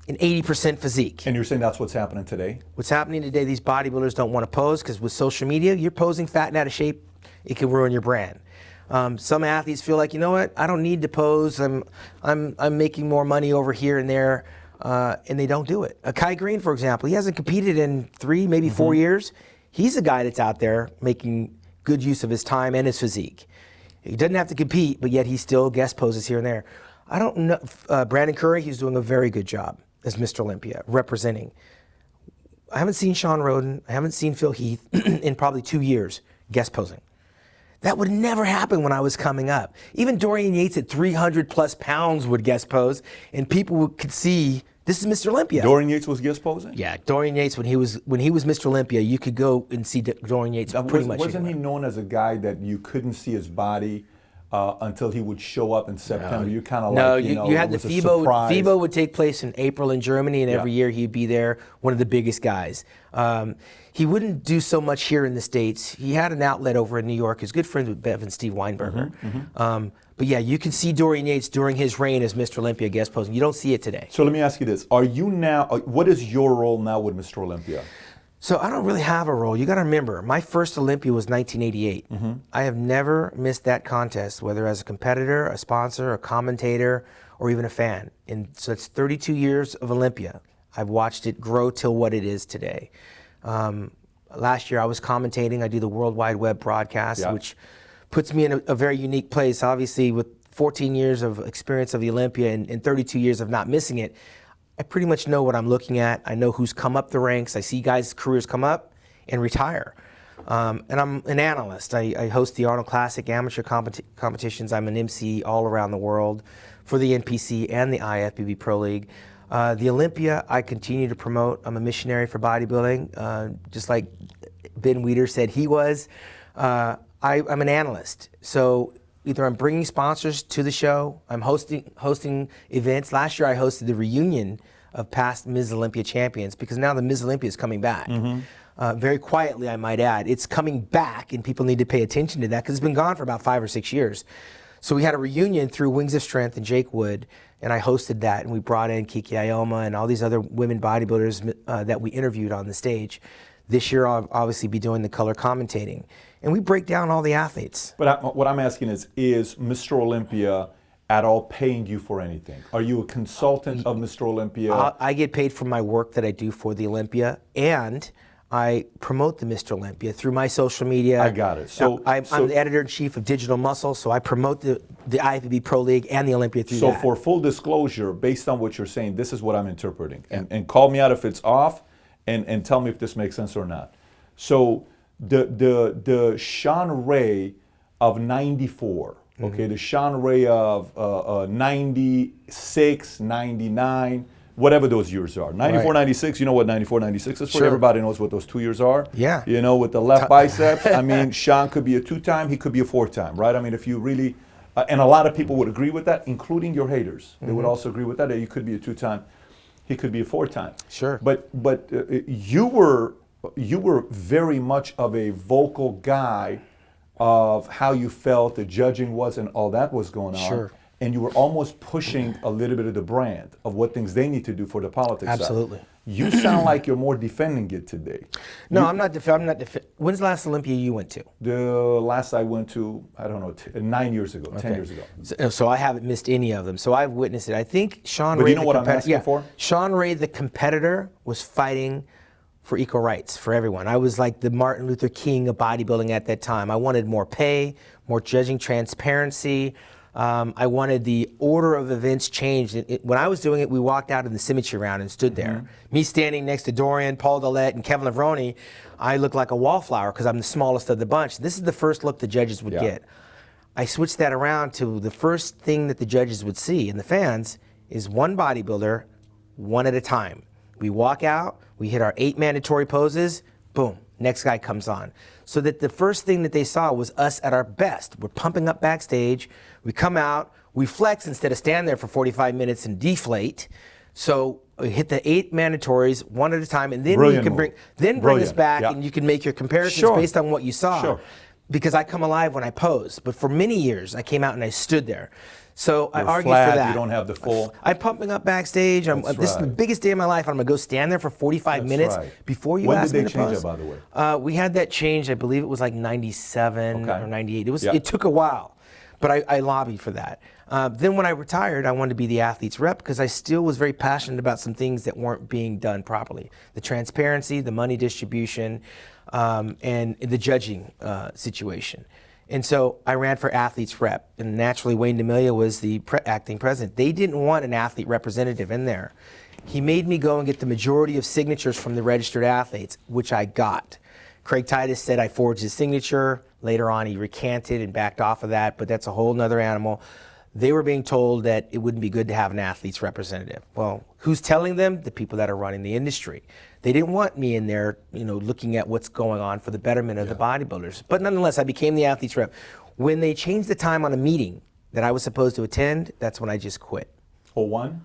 an 80% physique. And you're saying that's what's happening today? What's happening today, these bodybuilders don't want to pose because with social media, you're posing fat and out of shape, it can ruin your brand. Some athletes feel like, you know what, I don't need to pose. I'm making more money over here and there, and they don't do it. Kai Green, for example, he hasn't competed in 3, maybe 4 years. He's a guy that's out there making good use of his time and his physique. He doesn't have to compete, but yet he still guest poses here and there. I don't know. Brandon Curry, he's doing a very good job as Mr. Olympia, representing. I haven't seen Shawn Ray. I haven't seen Phil Heath in probably 2 years guest posing. That would never happen when I was coming up. Even Dorian Yates at 300 plus pounds would guest pose, and people could see this is Mr. Olympia. Dorian Yates was guest posing? Yeah, Dorian Yates, when he was Mr. Olympia, you could go and see Dorian Yates pretty much. Wasn't he known as a guy that you couldn't see his body until he would show up in September? You kind of you had the FIBO would take place in April in Germany, and every year he'd be there, one of the biggest guys. He wouldn't do so much here in the States. He had an outlet over in New York. He's good friends with Bev and Steve Weinberger. But yeah, you can see Dorian Yates during his reign as Mr. Olympia guest posing. You don't see it today. So let me ask you this. Are you now, what is your role now with Mr. Olympia? So I don't really have a role. You got to remember, my first Olympia was 1988. I have never missed that contest, whether as a competitor, a sponsor, a commentator, or even a fan. And so it's 32 years of Olympia. I've watched it grow till what it is today. Last year I was commentating. I do the World Wide Web broadcast, which puts me in a very unique place. Obviously, with 14 years of experience of the Olympia and 32 years of not missing it, I pretty much know what I'm looking at. I know who's come up the ranks. I see guys' careers come up and retire. And I'm an analyst. I host the Arnold Classic amateur competitions. I'm an MC all around the world for the NPC and the IFBB Pro League. The Olympia, I continue to promote. I'm a missionary for bodybuilding, just like Ben Weider said he was. I'm an analyst. So either I'm bringing sponsors to the show, I'm hosting events. Last year I hosted the reunion of past Ms. Olympia champions because now the Ms. Olympia is coming back. Very quietly, I might add. It's coming back and people need to pay attention to that because it's been gone for about 5 or 6 years. So we had a reunion through Wings of Strength and Jake Wood, and I hosted that, and we brought in Kiki Ioma and all these other women bodybuilders that we interviewed on the stage. This year I'll obviously be doing the color commentating. And we break down all the athletes. But what I'm asking is Mr. Olympia at all paying you for anything? Are you a consultant of Mr. Olympia? I get paid for my work that I do for the Olympia, and I promote the Mr. Olympia through my social media. I got it. So I'm the editor-in-chief of Digital Muscle, so I promote the IFBB Pro League and the Olympia through that. So for full disclosure, based on what you're saying, this is what I'm interpreting. And call me out if it's off, and tell me if this makes sense or not. So the Shawn Ray of 94, okay, the Shawn Ray of 96, 99, whatever those years are. 94, 96, you know what 94, 96 is for? Sure. Everybody knows what those 2 years are. Yeah. You know, with the left biceps, I mean, Shawn could be a 2-time, he could be a 4-time, right? I mean, if you really, and a lot of people would agree with that, including your haters. They would also agree with that you could be a 2-time, he could be a 4-time. Sure. But you were very much of a vocal guy of how you felt the judging was and all that was going on. Sure. And you were almost pushing a little bit of the brand of what things they need to do for the politics side. Absolutely. You sound like you're more defending it today. No, I'm not defending. When's the last Olympia you went to? The last I went to, I don't know, 9 years ago, 10 years ago. So I haven't missed any of them. So I've witnessed it. I think Shawn But Ray, you know what I'm asking for? Shawn Ray, the competitor, was fighting for equal rights for everyone. I was like the Martin Luther King of bodybuilding at that time. I wanted more pay, more judging transparency. I wanted the order of events changed. When I was doing it, we walked out in the symmetry round and stood there. Me standing next to Dorian, Paul Dillette, and Kevin Levrone, I looked like a wallflower because I'm the smallest of the bunch. This is the first look the judges would get. I switched that around to the first thing that the judges would see and the fans is one bodybuilder, one at a time. We walk out, we hit our 8 mandatory poses, boom, next guy comes on. So that the first thing that they saw was us at our best. We're pumping up backstage, we come out, we flex instead of stand there for 45 minutes and deflate. So we hit the 8 mandatories one at a time, and then you can bring us back and you can make your comparisons based on what you saw. Because I come alive when I pose. But for many years, I came out and I stood there. So I argued for that. You don't have the full. I'm pumping up backstage. This is the biggest day of my life. I'm going to go stand there for 45 minutes before you ask me to pose. When did they change that, by the way? We had that changed. I believe it was like 97 or 98. It took a while, but I lobbied for that. Then when I retired, I wanted to be the athlete's rep because I still was very passionate about some things that weren't being done properly. The transparency, the money distribution, and the judging situation. And so I ran for athletes rep, and naturally Wayne DeMilia was the acting president. They didn't want an athlete representative in there. He made me go and get the majority of signatures from the registered athletes, which I got. Craig Titus said I forged his signature. Later on, he recanted and backed off of that, but that's a whole nother animal. They were being told that it wouldn't be good to have an athlete's representative. Well, who's telling them? The people that are running the industry. They didn't want me in there, looking at what's going on for the betterment of the bodybuilders. But nonetheless, I became the athlete's rep. When they changed the time on a meeting that I was supposed to attend, that's when I just quit. 01?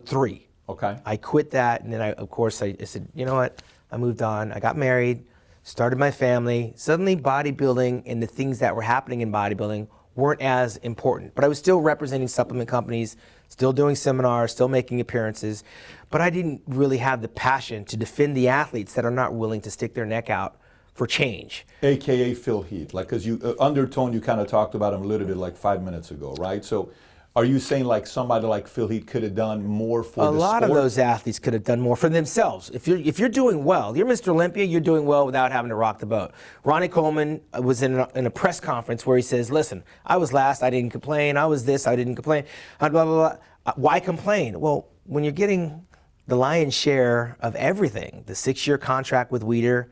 03. Okay. I quit that, and then I said, you know what? I moved on. I got married, started my family. Suddenly, bodybuilding and the things that were happening in bodybuilding weren't as important. But I was still representing supplement companies, still doing seminars, still making appearances. But I didn't really have the passion to defend the athletes that are not willing to stick their neck out for change. AKA Phil Heath, like, because you undertone, you kind of talked about him a little bit like 5 minutes ago, right? So are you saying like somebody like Phil Heath could have done more for the sport? A lot of those athletes could have done more for themselves. If you're doing well, you're Mr. Olympia, you're doing well without having to rock the boat. Ronnie Coleman was in a press conference where he says, listen, I was last, I didn't complain. I was this, I didn't complain. Blah, blah, blah. Why complain? Well, when you're getting the lion's share of everything, the 6-year contract with Weider,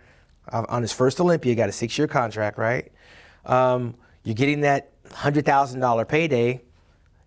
on his first Olympia, got a 6-year contract, right? You're getting that $100,000 payday,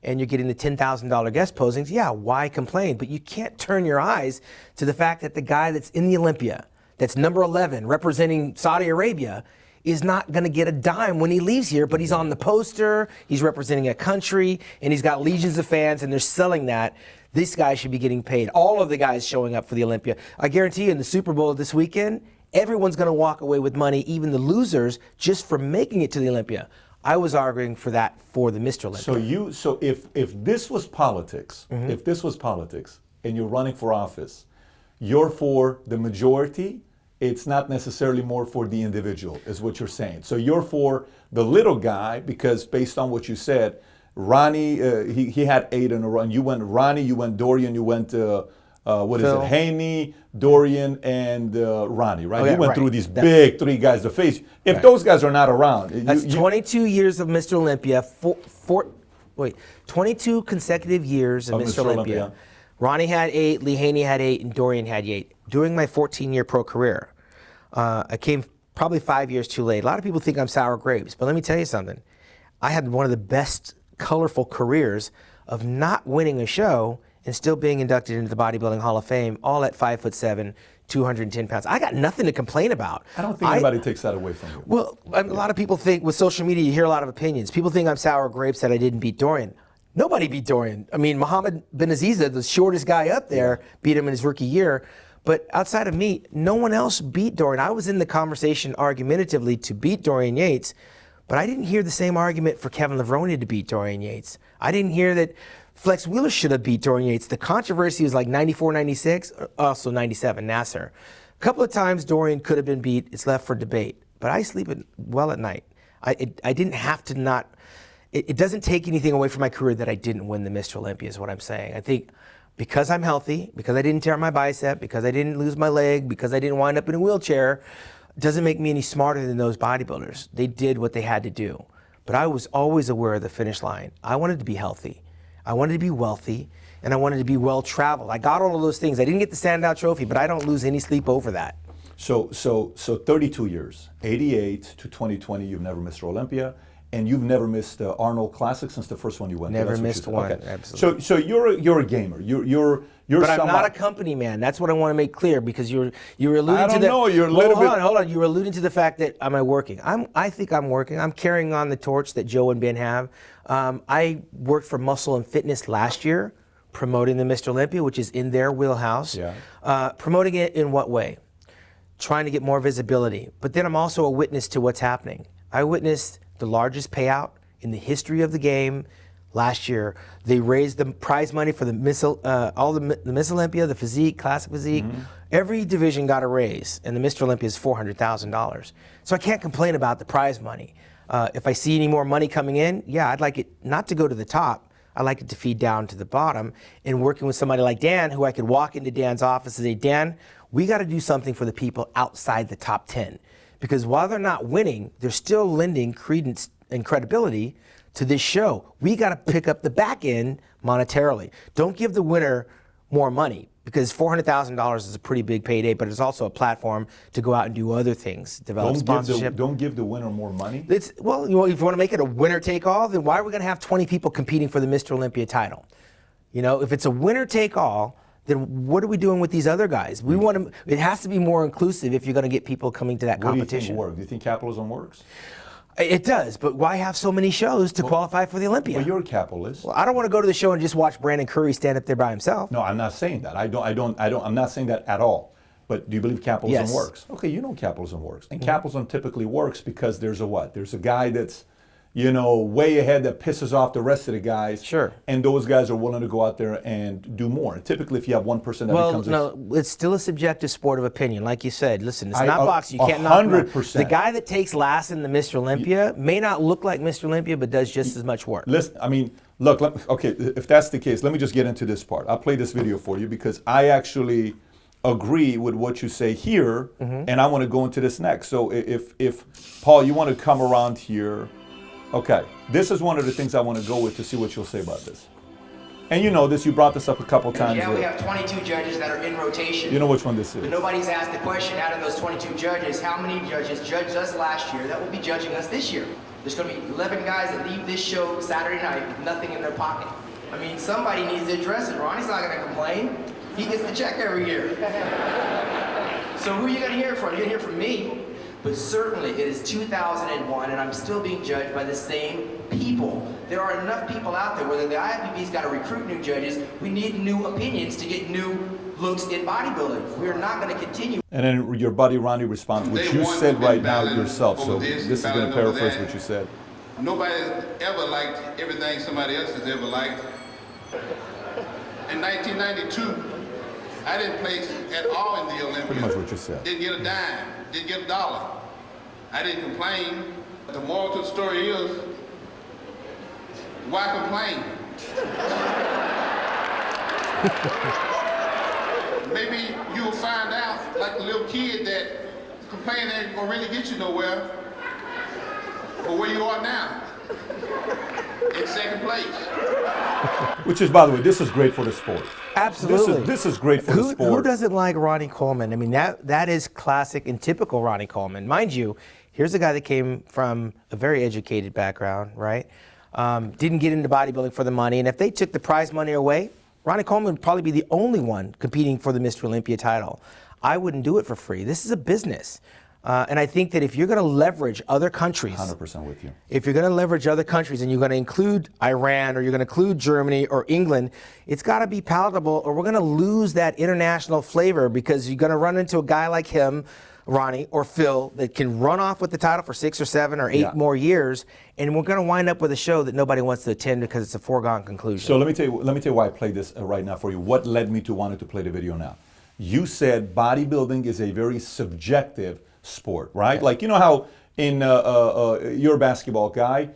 and you're getting the $10,000 guest postings. Yeah, why complain? But you can't turn your eyes to the fact that the guy that's in the Olympia, that's number 11, representing Saudi Arabia, is not going to get a dime when he leaves here, but he's on the poster, he's representing a country, and he's got legions of fans, and they're selling that. This guy should be getting paid. All of the guys showing up for the Olympia. I guarantee you, in the Super Bowl this weekend, everyone's going to walk away with money, even the losers, just for making it to the Olympia. I was arguing for that for the Mr. Olympia. So if this was politics, if this was politics, and you're running for office, you're for the majority. It's not necessarily more for the individual, is what you're saying. So you're for the little guy because based on what you said, Ronnie, he had 8 in a row. And you went Ronnie, you went Dorian, you went Phil. Haney, Dorian, and Ronnie, right? Oh, yeah, you went right. through these big 3 guys to face. If those guys are not around, That's 22 years of Mr. Olympia. 22 consecutive years of Mr. Olympia. Ronnie had 8, Lee Haney had 8, and Dorian had 8. During my 14-year pro career, I came probably 5 years too late. A lot of people think I'm sour grapes, but let me tell you something. I had one of the best colorful careers of not winning a show and still being inducted into the Bodybuilding Hall of Fame, all at 5'7", 210 pounds. I got nothing to complain about. I don't think anybody takes that away from you. Well, a lot of people think with social media, you hear a lot of opinions. People think I'm sour grapes that I didn't beat Dorian. Nobody beat Dorian. I mean, Muhammad Ben Aziza, the shortest guy up there, beat him in his rookie year. But outside of me, no one else beat Dorian. I was in the conversation argumentatively to beat Dorian Yates, but I didn't hear the same argument for Kevin Levrone to beat Dorian Yates. I didn't hear that Flex Wheeler should have beat Dorian Yates. The controversy was like 94, 96, also 97, Nasser. A couple of times Dorian could have been beat. It's left for debate. But I sleep well at night. I didn't have to not. It doesn't take anything away from my career that I didn't win the Mr. Olympia is what I'm saying. I think because I'm healthy, because I didn't tear my bicep, because I didn't lose my leg, because I didn't wind up in a wheelchair, doesn't make me any smarter than those bodybuilders. They did what they had to do. But I was always aware of the finish line. I wanted to be healthy. I wanted to be wealthy, and I wanted to be well-traveled. I got all of those things. I didn't get the standout trophy, but I don't lose any sleep over that. So 32 years, 88 to 2020, you've never missed Olympia, and you've never missed Arnold Classic since the first one you went to. Never missed one, okay. absolutely. So you're a gamer. You're but I'm not a company man. That's what I want to make clear because you were alluding to I don't know. You're a well, little bit. Hold on. You were alluding to the fact that am I working? I think I'm working. I'm carrying on the torch that Joe and Ben have. I worked for Muscle and Fitness last year, promoting the Mr. Olympia, which is in their wheelhouse. Yeah. Promoting it in what way? Trying to get more visibility. But then I'm also a witness to what's happening. I witnessed the largest payout in the history of the game last year. They raised the prize money for the Miss Olympia, the physique, classic physique. Mm-hmm. Every division got a raise, and the Mr. Olympia is $400,000. So I can't complain about the prize money. If I see any more money coming in, yeah, I'd like it not to go to the top. I'd like it to feed down to the bottom. And working with somebody like Dan, who I could walk into Dan's office and say, Dan, we got to do something for the people outside the top 10. because while they're not winning, they're still lending credence and credibility to this show. We got to pick up the back end monetarily. Don't give the winner more money, because $400,000 is a pretty big payday, but it's also a platform to go out and do other things, develop sponsorship. Don't give the winner more money? Well, if you want to make it a winner take all, then why are we going to have 20 people competing for the Mr. Olympia title? You know, if it's a winner take all, then what are we doing with these other guys? We want to. It has to be more inclusive if you're going to get people coming to that competition. What do you think works? Do you think capitalism works? It does, but why have so many shows to qualify for the Olympia? Well, you're a capitalist. Well, I don't want to go to the show and just watch Brandon Curry stand up there by himself. No, I'm not saying that. I'm not saying that at all. But do you believe capitalism works? Okay, you know capitalism works. And capitalism typically works because there's a what? There's a guy that's, you know, way ahead that pisses off the rest of the guys. Sure. And those guys are willing to go out there and do more. And typically, if you have one person that becomes... Well, no, it's still a subjective sport of opinion. Like you said, listen, it's not boxing. You can't knock 100%. The guy that takes last in the Mr. Olympia may not look like Mr. Olympia, but does just as much work. Listen, I mean, look, okay, if that's the case, let me just get into this part. I'll play this video for you because I actually agree with what you say here, and I want to go into this next. So if Paul, you want to come around here... Okay, this is one of the things I want to go with to see what you'll say about this. And you know this, you brought this up a couple times. Yeah, we have 22 judges that are in rotation. You know which one this is. But nobody's asked the question, out of those 22 judges, how many judges judged us last year that will be judging us this year? There's going to be 11 guys that leave this show Saturday night with nothing in their pocket. I mean, somebody needs to address it. Ronnie's not going to complain. He gets the check every year. So who are you going to hear from? You're going to hear from me. But certainly it is 2001 and I'm still being judged by the same people. There are enough people out there, whether the IFBB's got to recruit new judges, we need new opinions to get new looks in bodybuilding. We're not going to continue. And then your buddy Ronnie responds, which you said right now yourself, so this is going to paraphrase what you said. Nobody's ever liked everything somebody else has ever liked. In 1992, I didn't place at all in the Olympia. Pretty much what you said. Didn't get a dime, didn't get a dollar. I didn't complain. The moral to the story is, why complain? Maybe you'll find out, like the little kid, that complaining ain't gonna really get you nowhere. But where you are now, in second place. Which is, by the way, this is great for the sport. Absolutely. This is great for the sport. Who doesn't like Ronnie Coleman? I mean, that is classic and typical Ronnie Coleman. Mind you, here's a guy that came from a very educated background, right? Didn't get into bodybuilding for the money. And if they took the prize money away, Ronnie Coleman would probably be the only one competing for the Mr. Olympia title. I wouldn't do it for free. This is a business. And I think that if you're going to leverage other countries, 100% with you. If you're going to leverage other countries and you're going to include Iran or you're going to include Germany or England, it's got to be palatable or we're going to lose that international flavor because you're going to run into a guy like him, Ronnie or Phil, that can run off with the title for 6 or 7 or 8 more years, and we're going to wind up with a show that nobody wants to attend because it's a foregone conclusion. So let me tell you why I played this right now for you. What led me to wanting to play the video now? You said bodybuilding is a very subjective sport, right? Like, you know how in you're a basketball guy,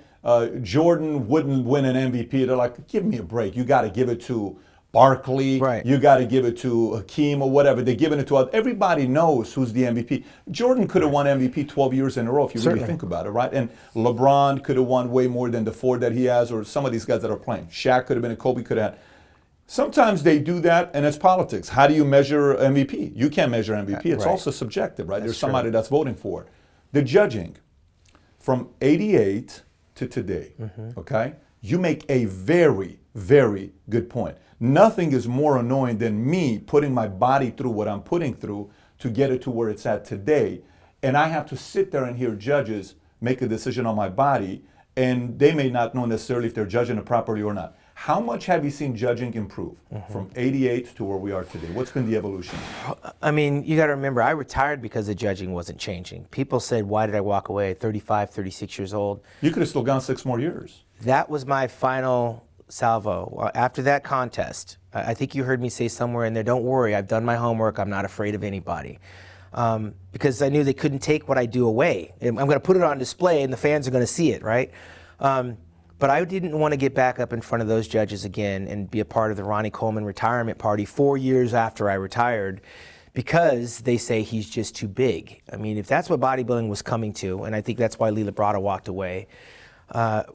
Jordan wouldn't win an MVP. They're like, give me a break. You got to give it to Barkley. Right. You got to give it to Hakeem or whatever. They're giving it to others. Everybody knows who's the MVP. Jordan could have won MVP 12 years in a row if you really think about it, right? And LeBron could have won way more than the 4 that he has, or some of these guys that are playing. Shaq could have been, and Kobe could have had. Sometimes they do that, and it's politics. How do you measure MVP? You can't measure MVP. It's also subjective, right? There's somebody that's voting for it. The judging, from 88 to today, okay? You make a very, very good point. Nothing is more annoying than me putting my body through what I'm putting through to get it to where it's at today. And I have to sit there and hear judges make a decision on my body, and they may not know necessarily if they're judging it properly or not. How much have you seen judging improve from 88 to where we are today? What's been the evolution? I mean, you got to remember, I retired because the judging wasn't changing. People said, why did I walk away at 35, 36 years old? You could have still gone 6 more years. That was my final salvo. After that contest, I think you heard me say somewhere in there, don't worry, I've done my homework, I'm not afraid of anybody. Because I knew they couldn't take what I do away. I'm going to put it on display and the fans are going to see it, right? But I didn't want to get back up in front of those judges again and be a part of the Ronnie Coleman retirement party 4 years after I retired, because they say he's just too big. I mean, if that's what bodybuilding was coming to, and I think that's why Lee Labrada walked away,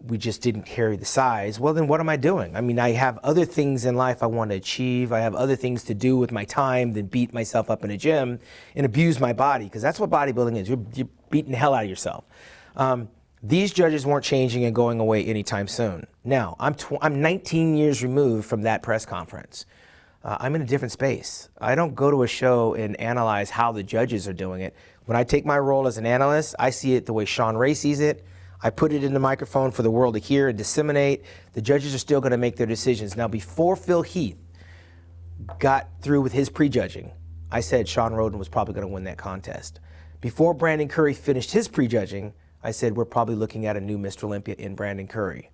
we just didn't carry the size, well, then what am I doing? I mean, I have other things in life I want to achieve. I have other things to do with my time than beat myself up in a gym and abuse my body, because that's what bodybuilding is. You're beating the hell out of yourself. These judges weren't changing and going away anytime soon. Now, I'm 19 years removed from that press conference. I'm in a different space. I don't go to a show and analyze how the judges are doing it. When I take my role as an analyst, I see it the way Shawn Ray sees it. I put it in the microphone for the world to hear and disseminate. The judges are still going to make their decisions. Now, before Phil Heath got through with his prejudging, I said Shawn Rhoden was probably going to win that contest. Before Brandon Curry finished his prejudging, I said we're probably looking at a new Mr. Olympia in Brandon Curry.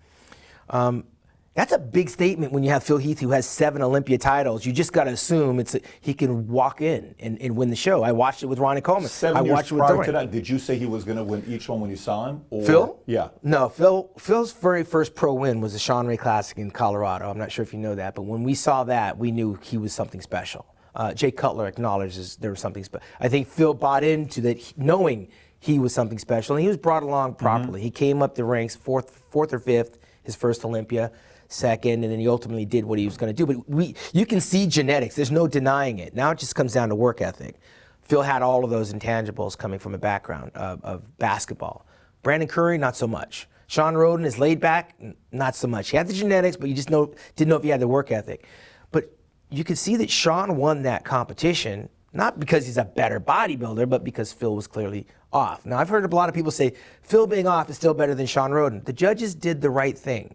That's a big statement when you have Phil Heath, who has 7 Olympia titles. You just got to assume he can walk in and win the show. I watched it with Ronnie Coleman. 7 years prior to that, did you say he was going to win each one when you saw him? Or? Phil? Yeah. No, Phil's very first pro win was the Shawn Ray Classic in Colorado. I'm not sure if you know that, but when we saw that, we knew he was something special. Jay Cutler acknowledges there was something special. I think Phil bought into that, knowing he was something special, and he was brought along properly. He came up the ranks, fourth or fifth, his first Olympia, second, and then he ultimately did what he was going to do. But you can see genetics. There's no denying it. Now it just comes down to work ethic. Phil had all of those intangibles coming from a background of basketball. Brandon Curry, not so much. Shawn Rhoden is laid back, not so much. He had the genetics, but you just didn't know if he had the work ethic. But you could see that Shawn won that competition, not because he's a better bodybuilder, but because Phil was clearly off. Now, I've heard a lot of people say Phil being off is still better than Shawn Rhoden. The judges did the right thing,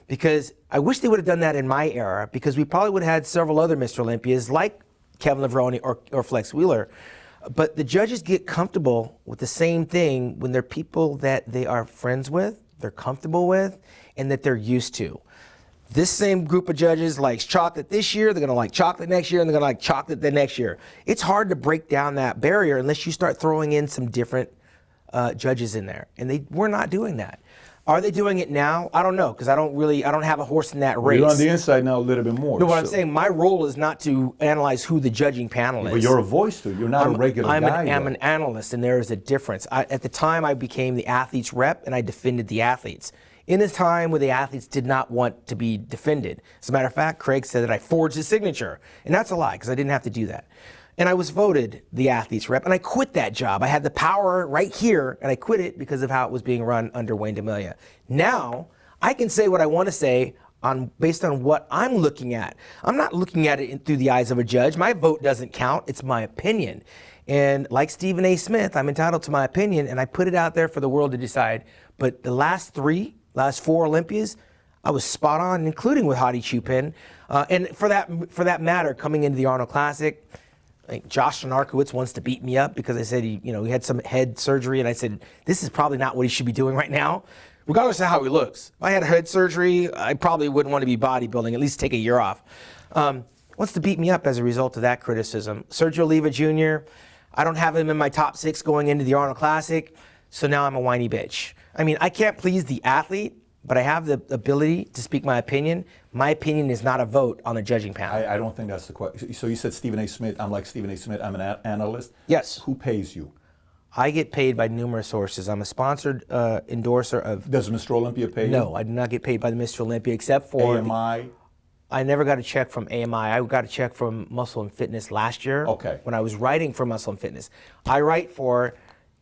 because I wish they would have done that in my era, because we probably would have had several other Mr. Olympias like Kevin Levrone or Flex Wheeler. But the judges get comfortable with the same thing when they're people that they are friends with, they're comfortable with, and that they're used to. This same group of judges likes chocolate this year, they're going to like chocolate next year, and they're going to like chocolate the next year. It's hard to break down that barrier unless you start throwing in some different judges in there. And we're not doing that. Are they doing it now? I don't know, because I don't have a horse in that race. You're on the inside now a little bit more. No, what I'm saying, my role is not to analyze who the judging panel is. But you're a voice to it. You're not a regular guy. I'm an analyst, and there is a difference. At the time, I became the athlete's rep, and I defended the athletes. In a time where the athletes did not want to be defended. As a matter of fact, Craig said that I forged his signature. And that's a lie, because I didn't have to do that. And I was voted the athlete's rep, and I quit that job. I had the power right here, and I quit it because of how it was being run under Wayne D'Amelia. Now, I can say what I want to say based on what I'm looking at. I'm not looking at it through the eyes of a judge. My vote doesn't count. It's my opinion. And like Stephen A. Smith, I'm entitled to my opinion, and I put it out there for the world to decide. But the last 4 Olympias, I was spot on, including with Hadi Chupin. And for that matter, coming into the Arnold Classic, like Josh Narkowitz wants to beat me up because I said he had some head surgery, and I said this is probably not what he should be doing right now, regardless of how he looks. If I had head surgery, I probably wouldn't want to be bodybuilding. At least take a year off. Wants to beat me up as a result of that criticism. Sergio Oliva Jr., I don't have him in my top 6 going into the Arnold Classic, so now I'm a whiny bitch. I mean, I can't please the athlete, but I have the ability to speak my opinion. My opinion is not a vote on the judging panel. I don't think that's the question. So you said Stephen A. Smith. I'm like Stephen A. Smith. I'm an analyst. Yes. Who pays you? I get paid by numerous sources. I'm a sponsored endorser of... Does Mr. Olympia pay you? No, I do not get paid by the Mr. Olympia except for... AMI? I never got a check from AMI. I got a check from Muscle and Fitness last year. Okay. When I was writing for Muscle and Fitness. I write for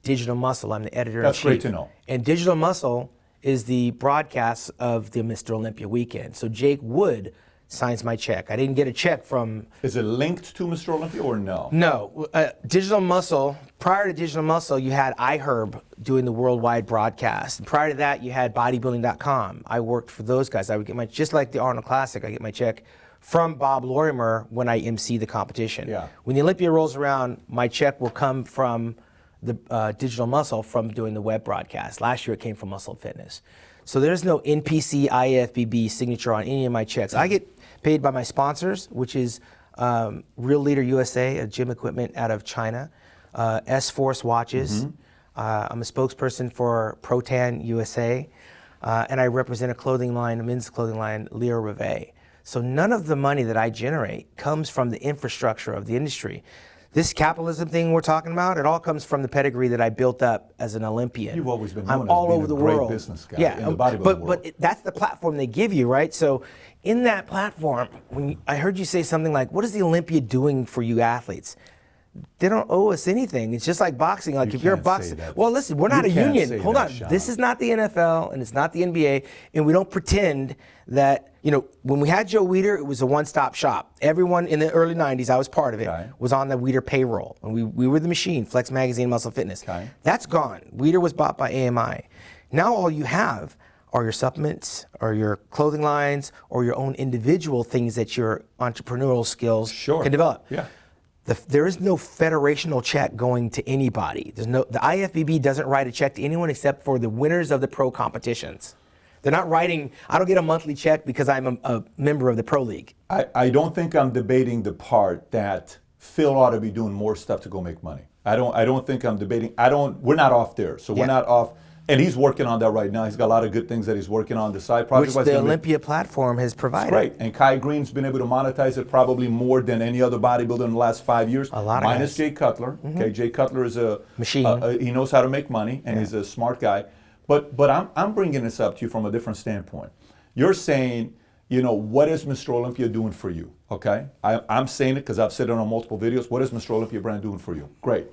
Digital Muscle. I'm the editor-in-chief. That's great to know. And Digital Muscle is the broadcast of the Mr. Olympia weekend. So Jake Wood signs my check. I didn't get a check from... Is it linked to Mr. Olympia or no? No. Digital Muscle, prior to Digital Muscle, you had iHerb doing the worldwide broadcast. And prior to that, you had bodybuilding.com. I worked for those guys. I would get just like the Arnold Classic, I get my check from Bob Lorimer when I MC the competition. Yeah. When the Olympia rolls around, my check will come from the Digital Muscle from doing the web broadcast. Last year it came from Muscle Fitness. So there's no NPC, IFBB signature on any of my checks. I get paid by my sponsors, which is Real Leader USA, a gym equipment out of China, S-Force watches. I'm a spokesperson for Protan USA, and I represent a clothing line, a men's clothing line, Leo Rivet. So none of the money that I generate comes from the infrastructure of the industry. this capitalism thing we're talking about, it all comes from the pedigree that I built up as an Olympian. You've always been known I'm as all being over a the great world. business guy Yeah, in the bodybuilding but world. that's the platform they give you, right? So in that platform, I heard you say something like, "What is the Olympia doing for you athletes?" They don't owe us anything. It's just like boxing. Like if you're a can't say boxer, that. well, listen, we're You not a can't union. say Hold that, on, Shawn. this is not the NFL and it's not the NBA, and we don't pretend that when we had Joe Weider, it was a one-stop shop. Everyone in the early '90s, I was part of it, Okay. was on the Weider payroll, and we were the machine, Flex Magazine, Muscle Fitness. Okay. That's gone. Weider was bought by AMI. Now all you have are your supplements, or your clothing lines, or your own individual things that your entrepreneurial skills can develop. Yeah. There is no federational check going to anybody. The IFBB doesn't write a check to anyone except for the winners of the pro competitions. They're not writing, I don't get a monthly check because I'm a member of the pro league. I don't think I'm debating the part that Phil ought to be doing more stuff to go make money. I don't think I'm debating. We're not off there. So we're not off. And he's working on that right now. He's got a lot of good things that he's working on. The side project. Which the Olympia platform has provided. Great. And Kai Green's been able to monetize it probably more than any other bodybuilder in the last 5 years. A lot of minus guys. Jay Cutler. Okay, Jay Cutler is a machine. He knows how to make money, and he's a smart guy. But I'm bringing this up to you from a different standpoint. You're saying, what is Mr. Olympia doing for you? Okay, I'm saying it because I've said it on multiple videos. What is Mr. Olympia brand doing for you? Great.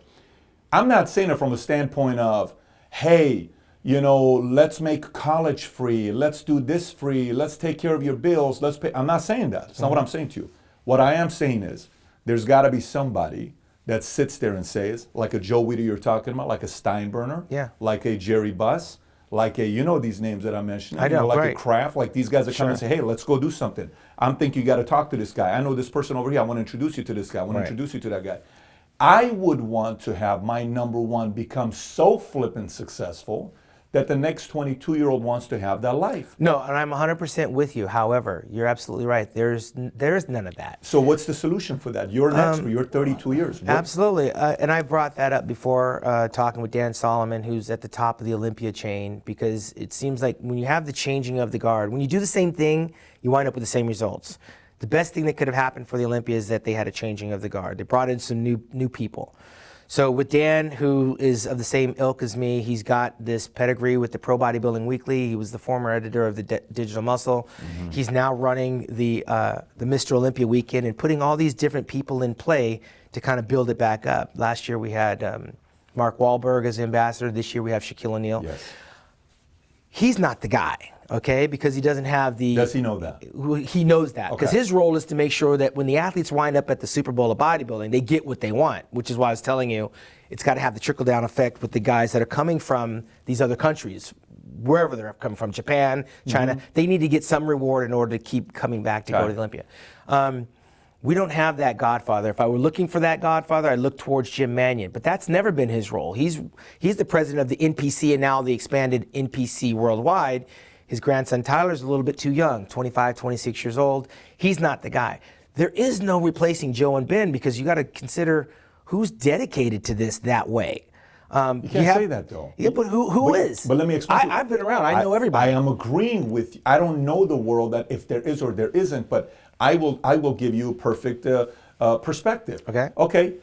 I'm not saying it from a standpoint of, hey, let's make college free. Let's do this free. Let's take care of your bills. Let's pay. I'm not saying that. It's not what I'm saying to you. What I am saying is there's got to be somebody that sits there and says, like a Joe Weider you're talking about, like a Steinbrenner, like a Jerry Buss, like a, these names that I'm mentioning. I know, like right. a Kraft, like these guys that come and say, hey, let's go do something. I'm thinking you got to talk to this guy. I know this person over here. I want to introduce you to this guy. I want to introduce you to that guy. I would want to have my number one become so flippin' successful that the next 22-year-old wants to have that life. No, and I'm 100% with you. However, you're absolutely right. There's none of that. So what's the solution for that? You're an expert. You're 32 years. Absolutely. And I brought that up before talking with Dan Solomon, who's at the top of the Olympia chain, because it seems like when you have the changing of the guard, when you do the same thing, you wind up with the same results. The best thing that could have happened for the Olympia is that they had a changing of the guard. They brought in some new people. So with Dan, who is of the same ilk as me, he's got this pedigree with the Pro Bodybuilding Weekly. He was the former editor of the Digital Muscle. Mm-hmm. He's now running the Mr. Olympia weekend and putting all these different people in play to kind of build it back up. Last year we had Mark Wahlberg as ambassador. This year we have Shaquille O'Neal. Yes. He's not the guy, okay, because he doesn't have the... Does he know that? He knows that, because his role is to make sure that when the athletes wind up at the Super Bowl of bodybuilding, they get what they want, which is why I was telling you, it's got to have the trickle-down effect with the guys that are coming from these other countries, wherever they're coming from, Japan, China. Mm-hmm. They need to get some reward in order to keep coming back to go to the Olympia. We don't have that godfather. If I were looking for that godfather, I'd look towards Jim Mannion, but that's never been his role. He's the president of the NPC and now the expanded NPC worldwide. His grandson Tyler's a little bit too young, 25, 26 years old. He's not the guy. There is no replacing Joe and Ben, because you got to consider who's dedicated to this that way. You can't say that, though. Yeah, but who is? But let me explain. I've been around. I know everybody. I am agreeing with you. I don't know the world that if there is or there isn't, but I will give you a perfect perspective. Okay. Okay.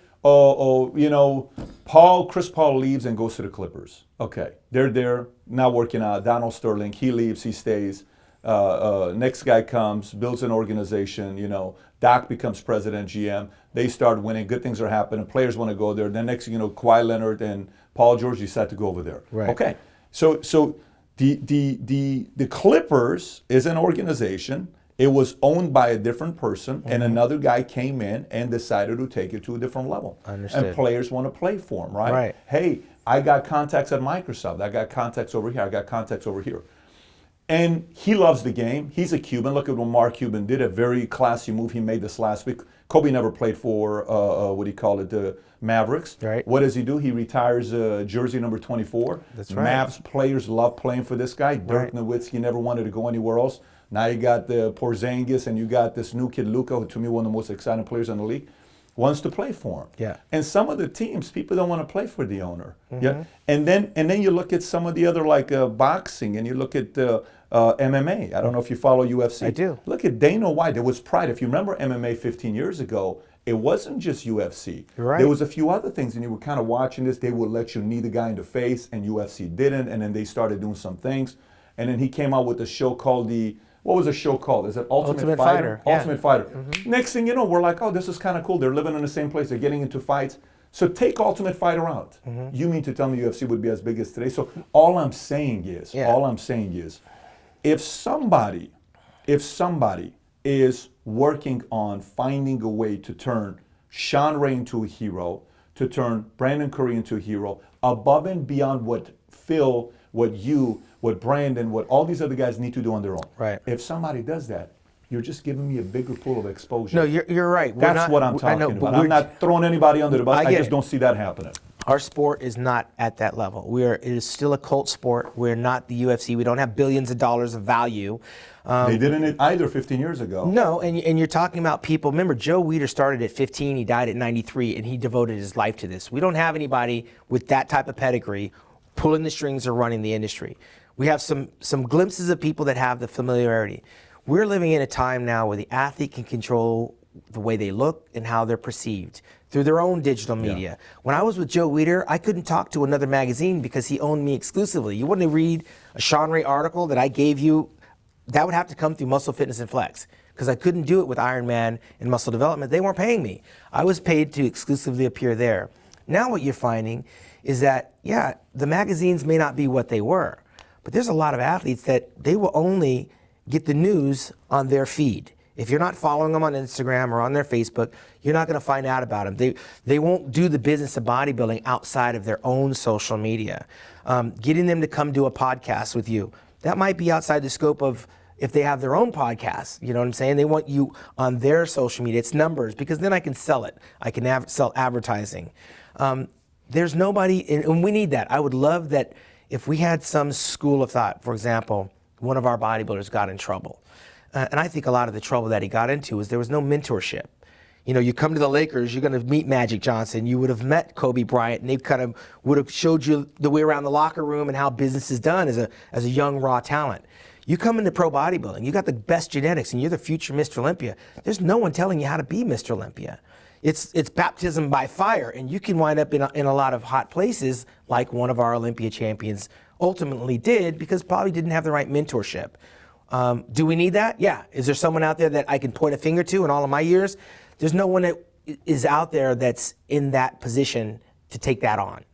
Chris Paul leaves and goes to the Clippers. Okay. They're there, not working out. Donald Sterling, he leaves, he stays. Next guy comes, builds an organization, Doc becomes president, GM. They start winning, good things are happening, players want to go there. Then next, Kawhi Leonard and Paul George decide to go over there. Right. Okay. So the Clippers is an organization. It was owned by a different person, and another guy came in and decided to take it to a different level. Understood. And players want to play for him, right? Right. Hey, I got contacts at Microsoft. I got contacts over here. I got contacts over here. And he loves the game. He's a Cuban. Look at what Mark Cuban did, a very classy move he made this last week. Kobe never played for, the Mavericks. Right. What does he do? He retires jersey number 24. That's right. Mavs players love playing for this guy. Dirk Nowitzki never wanted to go anywhere else. Now you got the Porzingis and you got this new kid, Luka, who to me one of the most exciting players in the league. wants to play for him. Yeah. And some of the teams, people don't want to play for the owner. Yeah. And then you look at some of the other like boxing, and you look at MMA. I don't know if you follow UFC. I do. Look at Dana White. There was pride. If you remember MMA 15 years ago, it wasn't just UFC. You're right. There was a few other things, and you were kind of watching this. They would let you knee the guy in the face, and UFC didn't. And then they started doing some things. And then he came out with a show called what was the show called? Is it Ultimate Fighter? Yeah. Ultimate Fighter. Next thing you know, we're like, oh, this is kind of cool. They're living in the same place. They're getting into fights. So take Ultimate Fighter out. You mean to tell me UFC would be as big as today? So all I'm saying is, if somebody is working on finding a way to turn Shawn Ray into a hero, to turn Brandon Curry into a hero, above and beyond what Phil, what you, what Brandon, what all these other guys need to do on their own. Right. If somebody does that, you're just giving me a bigger pool of exposure. No, you're right. That's what I'm talking about. I'm not throwing anybody under the bus. I just don't see that happening. Our sport is not at that level. It is still a cult sport. We're not the UFC. We don't have billions of dollars of value. They didn't either 15 years ago. No, and you're talking about people. Remember, Joe Weider started at 15. He died at 93, and he devoted his life to this. We don't have anybody with that type of pedigree pulling the strings or running the industry. We have some glimpses of people that have the familiarity. We're living in a time now where the athlete can control the way they look and how they're perceived through their own digital media. When I was with Joe Weider, I couldn't talk to another magazine because he owned me exclusively. You wouldn't read a Shawn Ray article that I gave you. That would have to come through Muscle Fitness and Flex because I couldn't do it with Iron Man and Muscle Development. They weren't paying me. I was paid to exclusively appear there. Now what you're finding is that, the magazines may not be what they were, but there's a lot of athletes that they will only get the news on their feed. If you're not following them on Instagram or on their Facebook, you're not going to find out about them. They won't do the business of bodybuilding outside of their own social media. Getting them to come do a podcast with you, that might be outside the scope of if they have their own podcast. You know what I'm saying? They want you on their social media. It's numbers, because then I can sell it. I can sell advertising. There's nobody, and we need that. I would love that if we had some school of thought. For example, one of our bodybuilders got in trouble. And I think a lot of the trouble that he got into is there was no mentorship. You know, you come to the Lakers, you're going to meet Magic Johnson. You would have met Kobe Bryant, and they kind of would have showed you the way around the locker room and how business is done as a young, raw talent. You come into pro bodybuilding, you got the best genetics, and you're the future Mr. Olympia. There's no one telling you how to be Mr. Olympia. It's baptism by fire, and you can wind up in a lot of hot places like one of our Olympia champions ultimately did, because probably didn't have the right mentorship. Do we need that? Yeah. Is there someone out there that I can point a finger to in all of my years? There's no one that is out there that's in that position to take that on.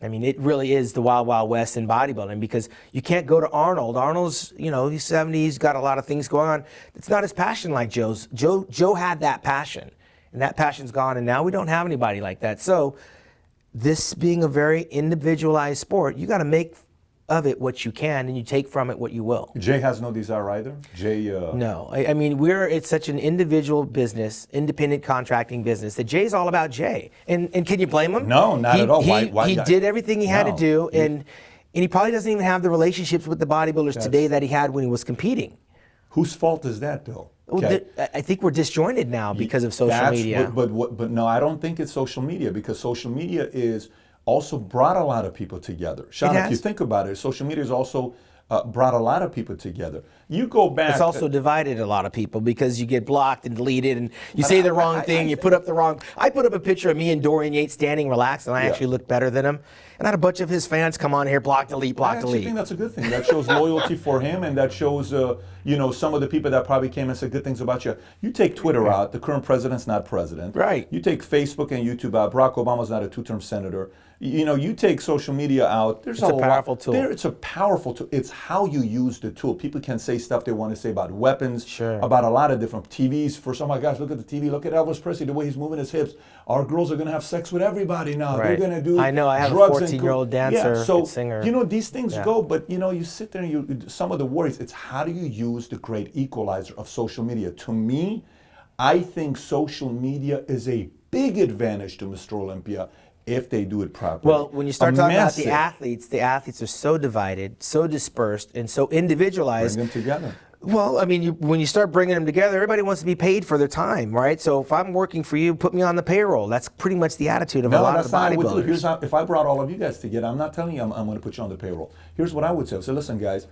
I mean, it really is the wild, wild west in bodybuilding, because you can't go to Arnold. Arnold's, he's 70, he's got a lot of things going on. It's not his passion like Joe's. Joe had that passion, and that passion's gone, and now we don't have anybody like that. So this being a very individualized sport, you got to make of it what you can, and you take from it what you will. Jay has no desire either? No. I mean, it's such an individual business, independent contracting business, that Jay's all about Jay. And can you blame him? No, not at all. He did everything he had to do, and he probably doesn't even have the relationships with the bodybuilders today that he had when he was competing. Whose fault is that, though? Okay. I think we're disjointed now because of social media. But no, I don't think it's social media, because social media is also brought a lot of people together. Shawn, if you think about it, social media has also brought a lot of people together. You go back. It's also divided a lot of people, because you get blocked and deleted, and you say the wrong thing, you put up the wrong. I put up a picture of me and Dorian Yates standing relaxed, and I actually looked better than him. And I had a bunch of his fans come on here, block, delete, block, delete. I think that's a good thing. That shows loyalty for him, and that shows, some of the people that probably came and said good things about you. You take Twitter out, the current president's not president. Right. You take Facebook and YouTube out, Barack Obama's not a two-term senator. You take social media out. It's a powerful tool. It's a powerful tool. It's how you use the tool. People can say stuff they want to say about weapons, about a lot of different TVs. For some, my gosh, look at the TV. Look at Elvis Presley, the way he's moving his hips. Our girls are going to have sex with everybody now. Right. They're going to do I know. I have drugs a 14-year-old dancer, singer. These things go, but you sit there and some of the worries. It's how do you use the great equalizer of social media? To me, I think social media is a big advantage to Mr. Olympia if they do it properly. Well, when you start talking about the athletes are so divided, so dispersed, and so individualized. Bring them together. Well, I mean, when you start bringing them together, everybody wants to be paid for their time, right? So if I'm working for you, put me on the payroll. That's pretty much the attitude of a lot of the bodybuilders. Here's how, if I brought all of you guys together, I'm not telling you I'm going to put you on the payroll. Here's what I would say. I would say, listen, guys,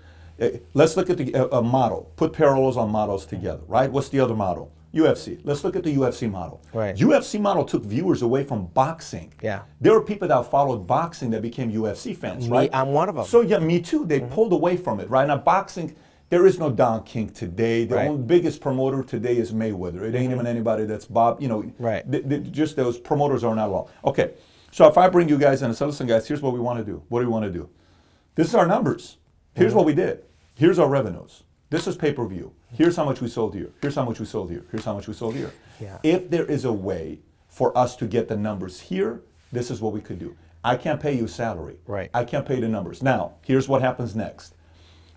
let's look at a model. Put parallels on models together, right? What's the other model? UFC. Let's look at the UFC model. Right. UFC model took viewers away from boxing. Yeah. There were people that followed boxing that became UFC fans, right? I'm one of them. So yeah, me too. They pulled away from it, right? Now boxing, there is no Don King today. The only biggest promoter today is Mayweather. It ain't even anybody that's Bob, you know. Right. Just those promoters are not long. Okay, so if I bring you guys in and say, listen guys, here's what we want to do. What do we want to do? This is our numbers. Here's what we did. Here's our revenues. This is pay-per-view. Here's how much we sold here. Here's how much we sold here. Here's how much we sold here. Yeah. If there is a way for us to get the numbers here, this is what we could do. I can't pay you a salary. Right. I can't pay the numbers. Now, here's what happens next.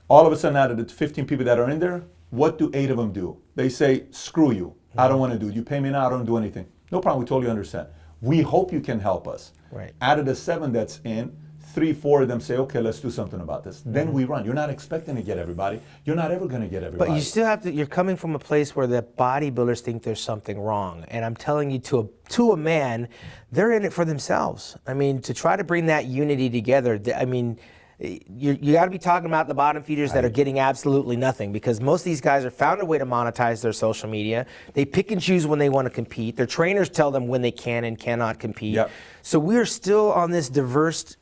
All of a sudden, out of the 15 people that are in there, what do 8 of them do? They say, screw you. I don't want to do it. You pay me now, I don't do anything. No problem, we totally understand. We hope you can help us. Right. Out of the 7 that's in, 3, 4 of them say, okay, let's do something about this. Then we run. You're not expecting to get everybody. You're not ever going to get everybody. But you still have to, you're coming from a place where the bodybuilders think there's something wrong. And I'm telling you, to a man, they're in it for themselves. I mean, to try to bring that unity together, I mean, you got to be talking about the bottom feeders that are getting absolutely nothing, because most of these guys have found a way to monetize their social media. They pick and choose when they want to compete. Their trainers tell them when they can and cannot compete. Yep. So we're still on this diverse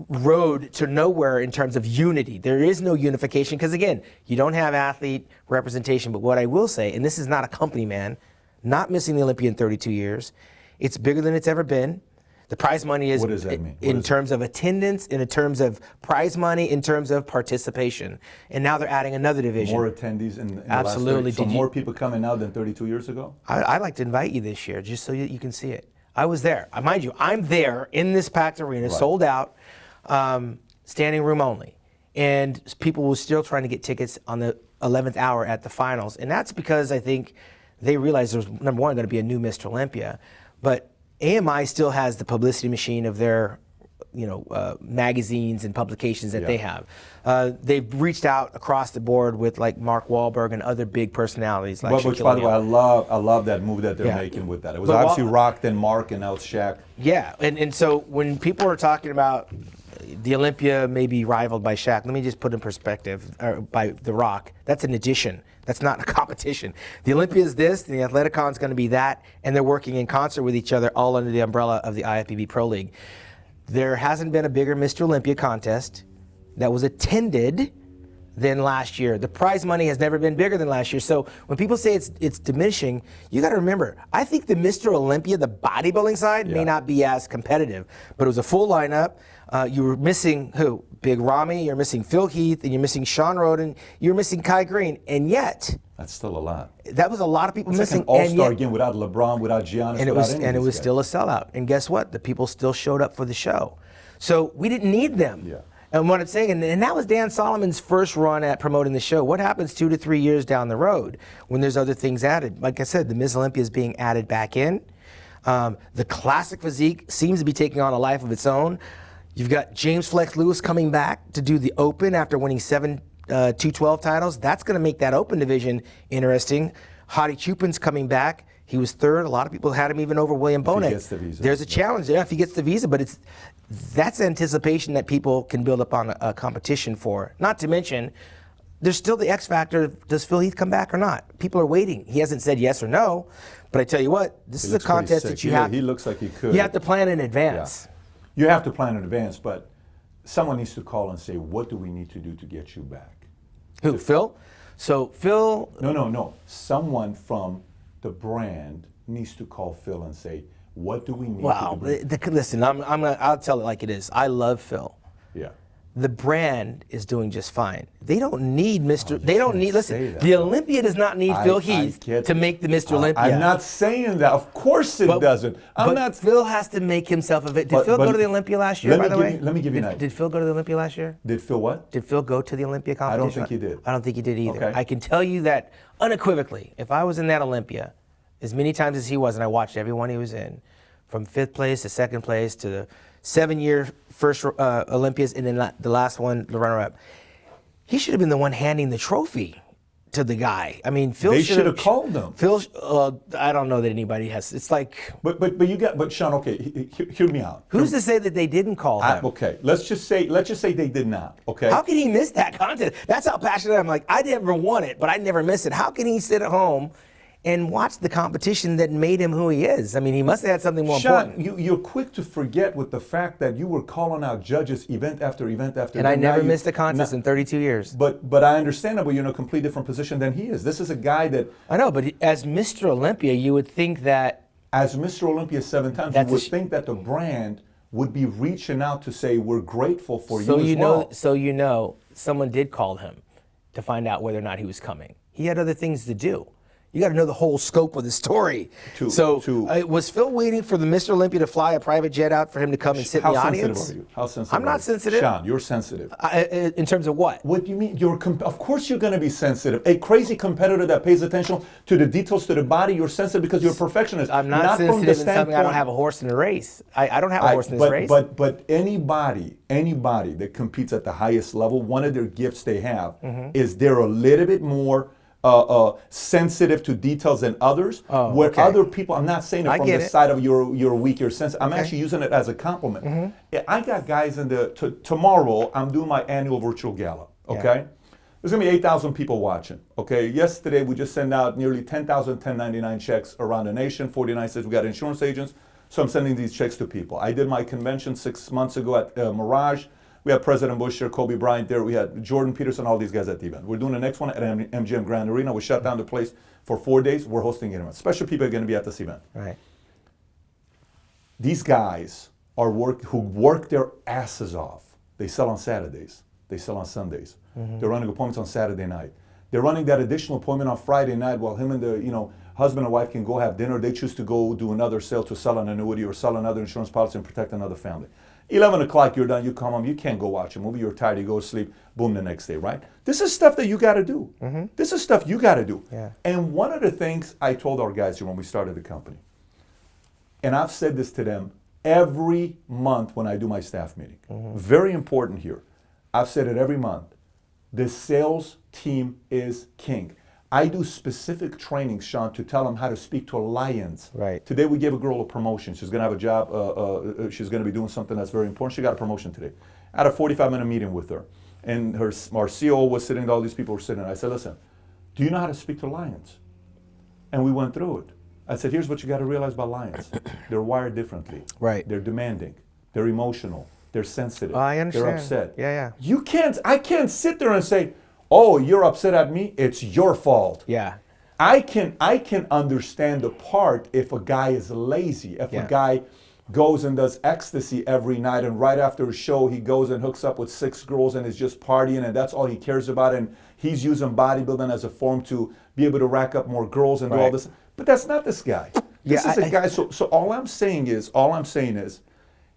road to nowhere in terms of unity. There is no unification because, again, you don't have athlete representation. But what I will say, and this is not a company, man, not missing the Olympia in 32 years. It's bigger than it's ever been. The prize money is, what does that mean? in terms of attendance, in terms of prize money, in terms of participation. And now they're adding another division. More attendees in the Absolutely. last 30. So more people coming now than 32 years ago? I'd like to invite you this year just so you can see it. I was there. Mind you, I'm there in this packed arena, sold out, standing room only. And people were still trying to get tickets on the 11th hour at the finals. And that's because I think they realized there's, number one, going to be a new Mr. Olympia. But AMI still has the publicity machine of their, magazines and publications that they have. They've reached out across the board with like Mark Wahlberg and other big personalities like Which, by the way, I love that move that they're making with that. It was obviously Rock, then Mark, and now it's Shaq. Yeah, and so when people are talking about the Olympia may be rivaled by Shaq, let me just put in perspective, by The Rock, that's an addition. That's not a competition. The Olympia is this, the Athleticon is going to be that, and they're working in concert with each other all under the umbrella of the IFBB Pro League. There hasn't been a bigger Mr. Olympia contest that was attended than last year. The prize money has never been bigger than last year. So when people say it's diminishing, you got to remember, I think the Mr. Olympia, the bodybuilding side, may not be as competitive, but it was a full lineup. You were missing who? Big Ramy, you're missing Phil Heath, and you're missing Shawn Ray, you're missing Kai Green, and yet that's still a lot. That was a lot of people missing. Like an all-star game without LeBron, without Giannis, and it was still a sellout. And guess what? The people still showed up for the show. So we didn't need them. Yeah. And what I'm saying, and that was Dan Solomon's first run at promoting the show. What happens 2 to 3 years down the road when there's other things added? Like I said, the Ms. Olympia is being added back in. The classic physique seems to be taking on a life of its own. You've got James Flex Lewis coming back to do the Open after winning 7 212 titles. That's going to make that Open division interesting. Hadi Chupin's coming back. He was third. A lot of people had him even over William Bonet. If he gets the visa. There's a challenge there if he gets the visa, but that's anticipation that people can build up on a competition for. Not to mention, there's still the X factor. Does Phil Heath come back or not? People are waiting. He hasn't said yes or no, but I tell you what, this is a contest that you have. He looks like he could. You have to plan in advance. Yeah. You have to plan in advance, but someone needs to call and say, what do we need to do to get you back? Who, Phil? So Phil... No. Someone from the brand needs to call Phil and say, what do we need to do? Listen, I'll tell it like it is. I love Phil. Yeah. The brand is doing just fine. They don't need Mr. They don't need. Listen, that, the Olympia does not need Phil Heath to make the Mr. Olympia. I'm not saying that. Of course it doesn't. But Phil has to make himself available. Did Phil go to the Olympia last year, by the way? Let me give you an idea. Did Phil go to the Olympia last year? Did Phil what? Did Phil go to the Olympia competition? I don't think he did. I don't think he did either. Okay. I can tell you that unequivocally, if I was in that Olympia, as many times as he was, and I watched every one he was in, from 5th place to 2nd place to the 7-year first Olympias, and then the last one, the runner-up. He should have been the one handing the trophy to the guy. I mean, Phil They should have called them. Phil, I don't know that anybody has. It's like, But Shawn, okay, hear me out. who's to say that they didn't call him? Okay, let's just say they did not. Okay. How can he miss that contest? That's how passionate I'm. Like, I never won it, but I never miss it. How can he sit at home and watch the competition that made him who he is? I mean, he must have had something more Shawn, important. you're quick to forget with the fact that you were calling out judges event after event after And event. I never missed a contest in 32 years. But I understand that, but you're in a completely different position than he is. This is a guy that, I know, but as Mr. Olympia, you would think that as Mr. Olympia 7 times, That's you a would think that the brand would be reaching out to say, we're grateful for so you you as know well. so you know someone did call him to find out whether or not he was coming. He had other things to do. You got to know the whole scope of the story. Was Phil waiting for the Mr. Olympia to fly a private jet out for him to come and sit in the audience? How sensitive are you? How sensitive I'm not are you? sensitive. Shawn, you're sensitive. In terms of what? What do you mean? Of course you're going to be sensitive. A crazy competitor that pays attention to the details to the body, you're sensitive because you're a perfectionist. I'm not from the sensitive in something. I don't standpoint- have a horse in the race. I don't have a horse in this race. But anybody that competes at the highest level, one of their gifts they have is they're a little bit more sensitive to details than others. Where okay. other people, I'm not saying it I from get the it. side of you're weak, you're sensitive. I'm actually using it as a compliment. Yeah, I got guys in tomorrow. I'm doing my annual virtual gala. Okay. There's gonna be 8,000 people watching. Okay. Yesterday we just sent out nearly 10,000 1099 checks around the nation. 49 states. We got insurance agents. So I'm sending these checks to people. I did my convention 6 months ago at Mirage. We had President Bush there, Kobe Bryant there. We had Jordan Peterson, all these guys at the event. We're doing the next one at MGM Grand Arena. We shut down the place for 4 days. We're hosting it. Special people are going to be at this event. Right. These guys who work their asses off. They sell on Saturdays. They sell on Sundays. They're running appointments on Saturday night. They're running that additional appointment on Friday night while him and the husband and wife can go have dinner. They choose to go do another sale to sell an annuity or sell another insurance policy and protect another family. 11 o'clock, you're done, you come home, you can't go watch a movie, you're tired, you go to sleep, boom, the next day, right? This is stuff that you got to do. This is stuff you got to do. Yeah. And one of the things I told our guys here when we started the company, and I've said this to them every month when I do my staff meeting, very important here. I've said it every month. The sales team is king. I do specific training, Shawn, to tell them how to speak to lions. Right. Today we gave a girl a promotion. She's going to have a job. She's going to be doing something that's very important. She got a promotion today. I had a 45-minute meeting with her. And our CEO was sitting, all these people were sitting. I said, listen, do you know how to speak to lions? And we went through it. I said, here's what you got to realize about lions. They're wired differently. Right. They're demanding. They're emotional. They're sensitive. I understand. They're upset. Yeah. I can't sit there and say, oh, you're upset at me, it's your fault. Yeah. I can understand the part if a guy is lazy, if a guy goes and does ecstasy every night and right after a show he goes and hooks up with 6 girls and is just partying and that's all he cares about and he's using bodybuilding as a form to be able to rack up more girls and do all this. But that's not this guy. This is a guy, so all I'm saying is,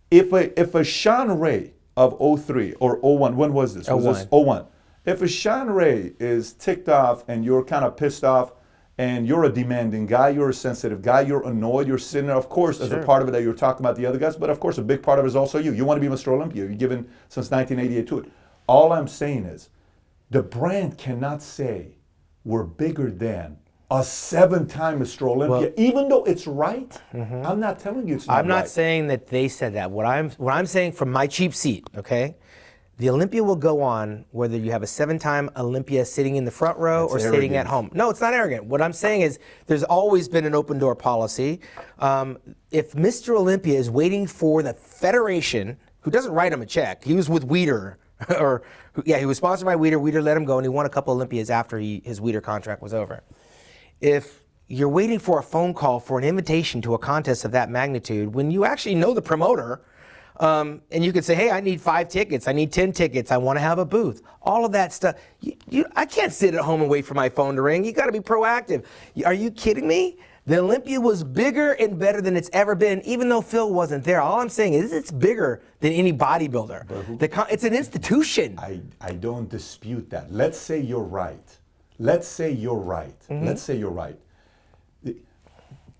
if a Shawn Ray of 03 or 01, when was this? 01. If a Shawn Ray is ticked off and you're kind of pissed off and you're a demanding guy, you're a sensitive guy, you're annoyed, you're sitting there, of course, as a part of it that you're talking about the other guys, but of course a big part of it is also you. You want to be Mr. Olympia. You've given since 1988 to it. All I'm saying is the brand cannot say we're bigger than a 7-time Mr. Olympia, even though it's right. I'm not telling you it's not right. I'm not saying that they said that. What I'm saying from my cheap seat, okay? The Olympia will go on whether you have a 7-time Olympia sitting in the front row or sitting at home. No, it's not arrogant. What I'm saying is there's always been an open door policy. If Mr. Olympia is waiting for the federation, who doesn't write him a check, he was with Weider, he was sponsored by Weider. Weider let him go, and he won a couple Olympias after his Weider contract was over. If you're waiting for a phone call for an invitation to a contest of that magnitude, when you actually know the promoter, and you could say, hey, I need 5 tickets, I need 10 tickets, I want to have a booth. All of that stuff. I can't sit at home and wait for my phone to ring. You got to be proactive. Are you kidding me? The Olympia was bigger and better than it's ever been, even though Phil wasn't there. All I'm saying is it's bigger than any bodybuilder. It's an institution. I don't dispute that. Let's say you're right. Let's say you're right.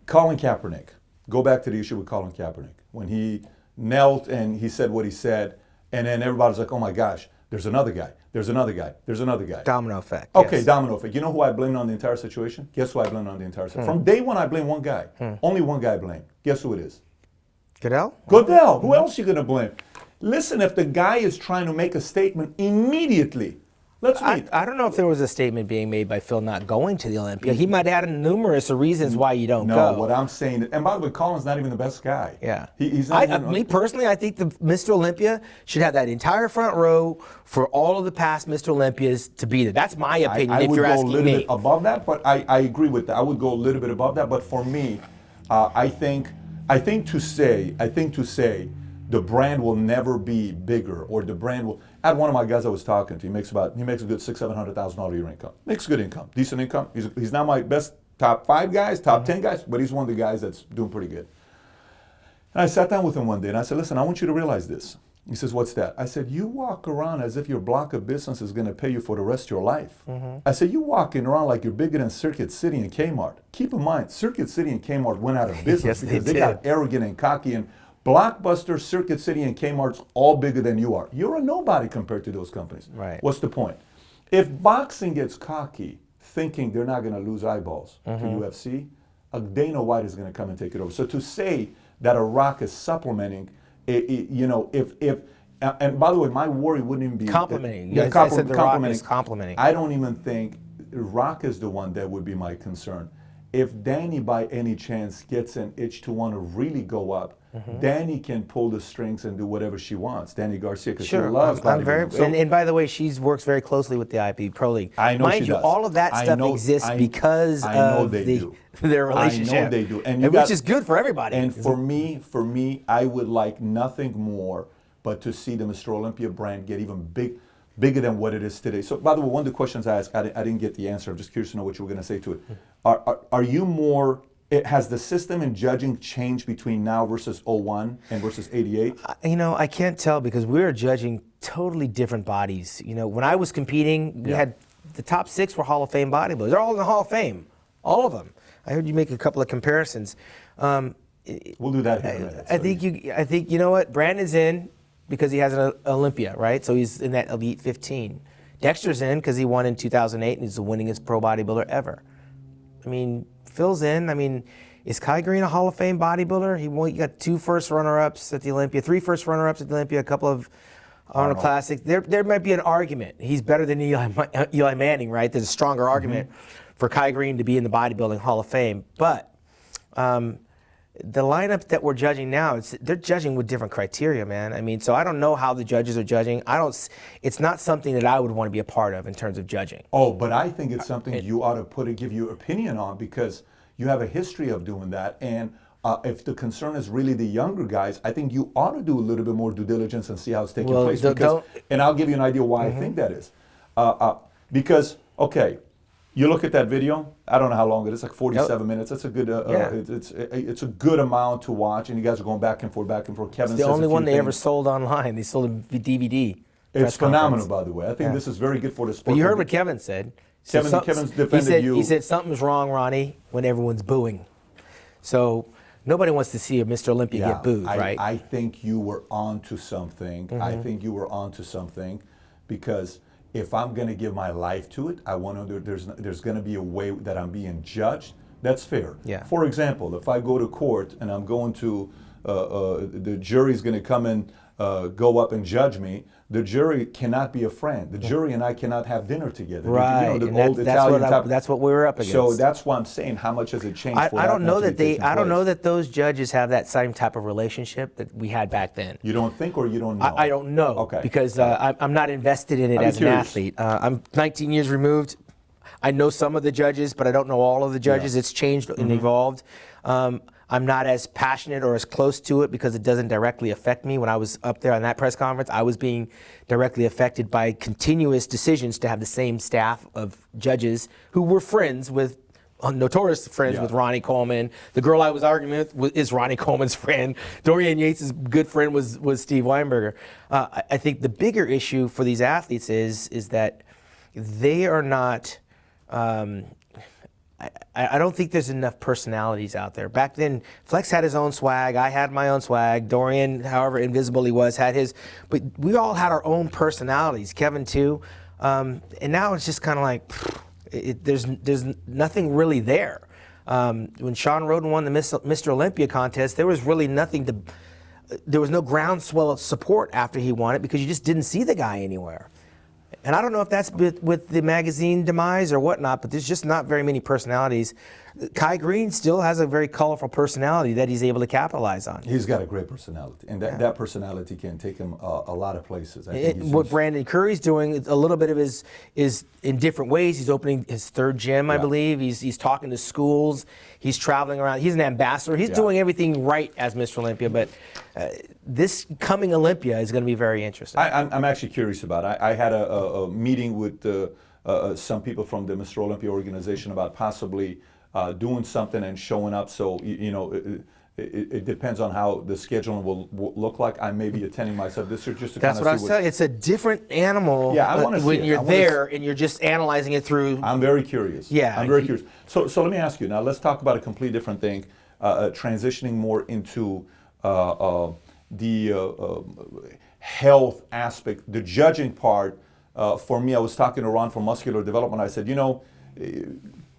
Colin Kaepernick. Go back to the issue with Colin Kaepernick. When he knelt and he said what he said, and then everybody's like, oh my gosh, There's another guy. There's another guy. There's another guy. Domino effect. Okay, yes. domino effect. You know who I blame on the entire situation? Guess who I blame on the entire situation? From day one, I blame one guy. Only one guy I blame. Guess who it is? Goodell? Goodell. Who else you gonna blame? Listen, if the guy is trying to make a statement immediately, let's meet. I don't know if there was a statement being made by Phil not going to the Olympia. He might have had numerous reasons why you don't go. No, what I'm saying, and by the way, Colin's not even the best guy. Yeah. He's not even, me personally, I think the Mr. Olympia should have that entire front row for all of the past Mr. Olympias to be there. That's my opinion, I if would you're go a asking little me. bit above that, but I agree with that. I would go a little bit above that, but for me, I think to say the brand will never be bigger, or the brand will. I had one of my guys I was talking to. He makes a good $600,000-$700,000 a year income. Makes good income, decent income. He's not my best top 5 guys, top 10 guys, but he's one of the guys that's doing pretty good. And I sat down with him one day and I said, listen, I want you to realize this. He says, what's that? I said, you walk around as if your block of business is going to pay you for the rest of your life. I said, you walking around like you're bigger than Circuit City and Kmart. Keep in mind, Circuit City and Kmart went out of business Yes, they because they did. got arrogant and cocky, and Blockbuster, Circuit City, and Kmart's all bigger than you are. You're a nobody compared to those companies. Right. What's the point? If boxing gets cocky, thinking they're not going to lose eyeballs to UFC, Dana White is going to come and take it over. So to say that a Rock is supplementing, and by the way, my worry wouldn't even be Complimenting. Yeah, I said the Rock is complimenting. I don't even think Rock is the one that would be my concern. If Danny by any chance gets an itch to want to really go up, Danny can pull the strings and do whatever she wants. Danny Garcia, because she loves bodybuilding. So, and by the way, she works very closely with the IP Pro League. I know Mind she you, does. all of that I stuff know- exists I- because I know of they do. their relationship. I know they do. And which is good for everybody. And for me, I would like nothing more but to see the Mr. Olympia brand get even bigger than what it is today. So, by the way, one of the questions I asked, I didn't get the answer. I'm just curious to know what you were going to say to it. Are you more? Has the system in judging changed between now versus 01 and versus 88? I can't tell because we're judging totally different bodies. When I was competing, we had the top 6 were Hall of Fame bodybuilders. They're all in the Hall of Fame, all of them. I heard you make a couple of comparisons. We'll do that here in a minute. I think you know what? Brandon's in because he has an Olympia, right? So he's in that elite 15. Dexter's in because he won in 2008 and he's the winningest pro bodybuilder ever. Phil's in. Is Kai Green a Hall of Fame bodybuilder? He got 2 first runner-ups at the Olympia, 3 first runner-ups at the Olympia, a couple of Arnold Classics. There might be an argument. He's better than Eli Manning, right? There's a stronger argument for Kai Green to be in the bodybuilding Hall of Fame. But the lineup that we're judging now, they're judging with different criteria, man. So I don't know how the judges are judging. It's not something that I would want to be a part of in terms of judging. Oh, but I think it's something you ought to give your opinion on because you have a history of doing that. And if the concern is really the younger guys, I think you ought to do a little bit more due diligence and see how it's taking place. And I'll give you an idea why I think that is. Because, okay, you look at that video. I don't know how long it is, like 47 minutes. That's a good. It's a good amount to watch, and you guys are going back and forth, back and forth. Kevin It's the says only a few one they ever things. sold online. They sold a DVD. It's phenomenal, by the way. I think this is very good for the sport. But you heard what Kevin said. Kevin's defended you. He said something's wrong, Ronnie, when everyone's booing. So nobody wants to see a Mr. Olympia get booed, right? I think you were onto something. I think you were onto something because if I'm going to give my life to it, I want to. There's going to be a way that I'm being judged. That's fair. Yeah. For example, if I go to court and I'm going to, the jury's going to come and go up and judge me. The jury cannot be a friend. The jury and I cannot have dinner together. Right. The And old Italian type. that's what we were up against. So that's why I'm saying how much has it changed? I don't know that I don't know place? that those judges have that same type of relationship that we had back then. You don't think, or you don't know? I don't know. Okay. Because I'm not invested in it as an athlete. I'm 19 years removed. I know some of the judges, but I don't know all of the judges. It's changed and evolved. I'm not as passionate or as close to it because it doesn't directly affect me. When I was up there on that press conference, I was being directly affected by continuous decisions to have the same staff of judges who were friends with, notorious friends with Ronnie Coleman. The girl I was arguing with is Ronnie Coleman's friend. Dorian Yates' good friend was Steve Weinberger. I think the bigger issue for these athletes is that they are not I don't think there's enough personalities out there. Back then, Flex had his own swag. I had my own swag. Dorian, however invisible he was, had his. But we all had our own personalities. Kevin too. And now it's just kind of like there's nothing really there. When Shawn Ray won the Mr. Olympia contest, there was really nothing to. There was no groundswell of support after he won it because you just didn't see the guy anywhere. And I don't know if that's with the magazine demise or whatnot, but there's just not very many personalities. Kai Green still has a very colorful personality that he's able to capitalize on. He's got a great personality, and that personality can take him a lot of places. I think What Brandon Curry's doing, a little bit of his is in different ways. He's opening his third gym, I believe. He's talking to schools. He's traveling around. He's an ambassador. He's doing everything right as Mr. Olympia, but this coming Olympia is going to be very interesting. I'm actually curious about it. I had a meeting with some people from the Mr. Olympia organization about possibly doing something and showing up. So, it depends on how the scheduling will look like. I may be attending myself this year just to That's kind what I of see was telling you. It's a different animal when you're there and you're just analyzing it through. I'm very curious. Yeah. I'm very curious. So let me ask you, now let's talk about a completely different thing, transitioning more into the health aspect, the judging part. For me, I was talking to Ron from Muscular Development. I said,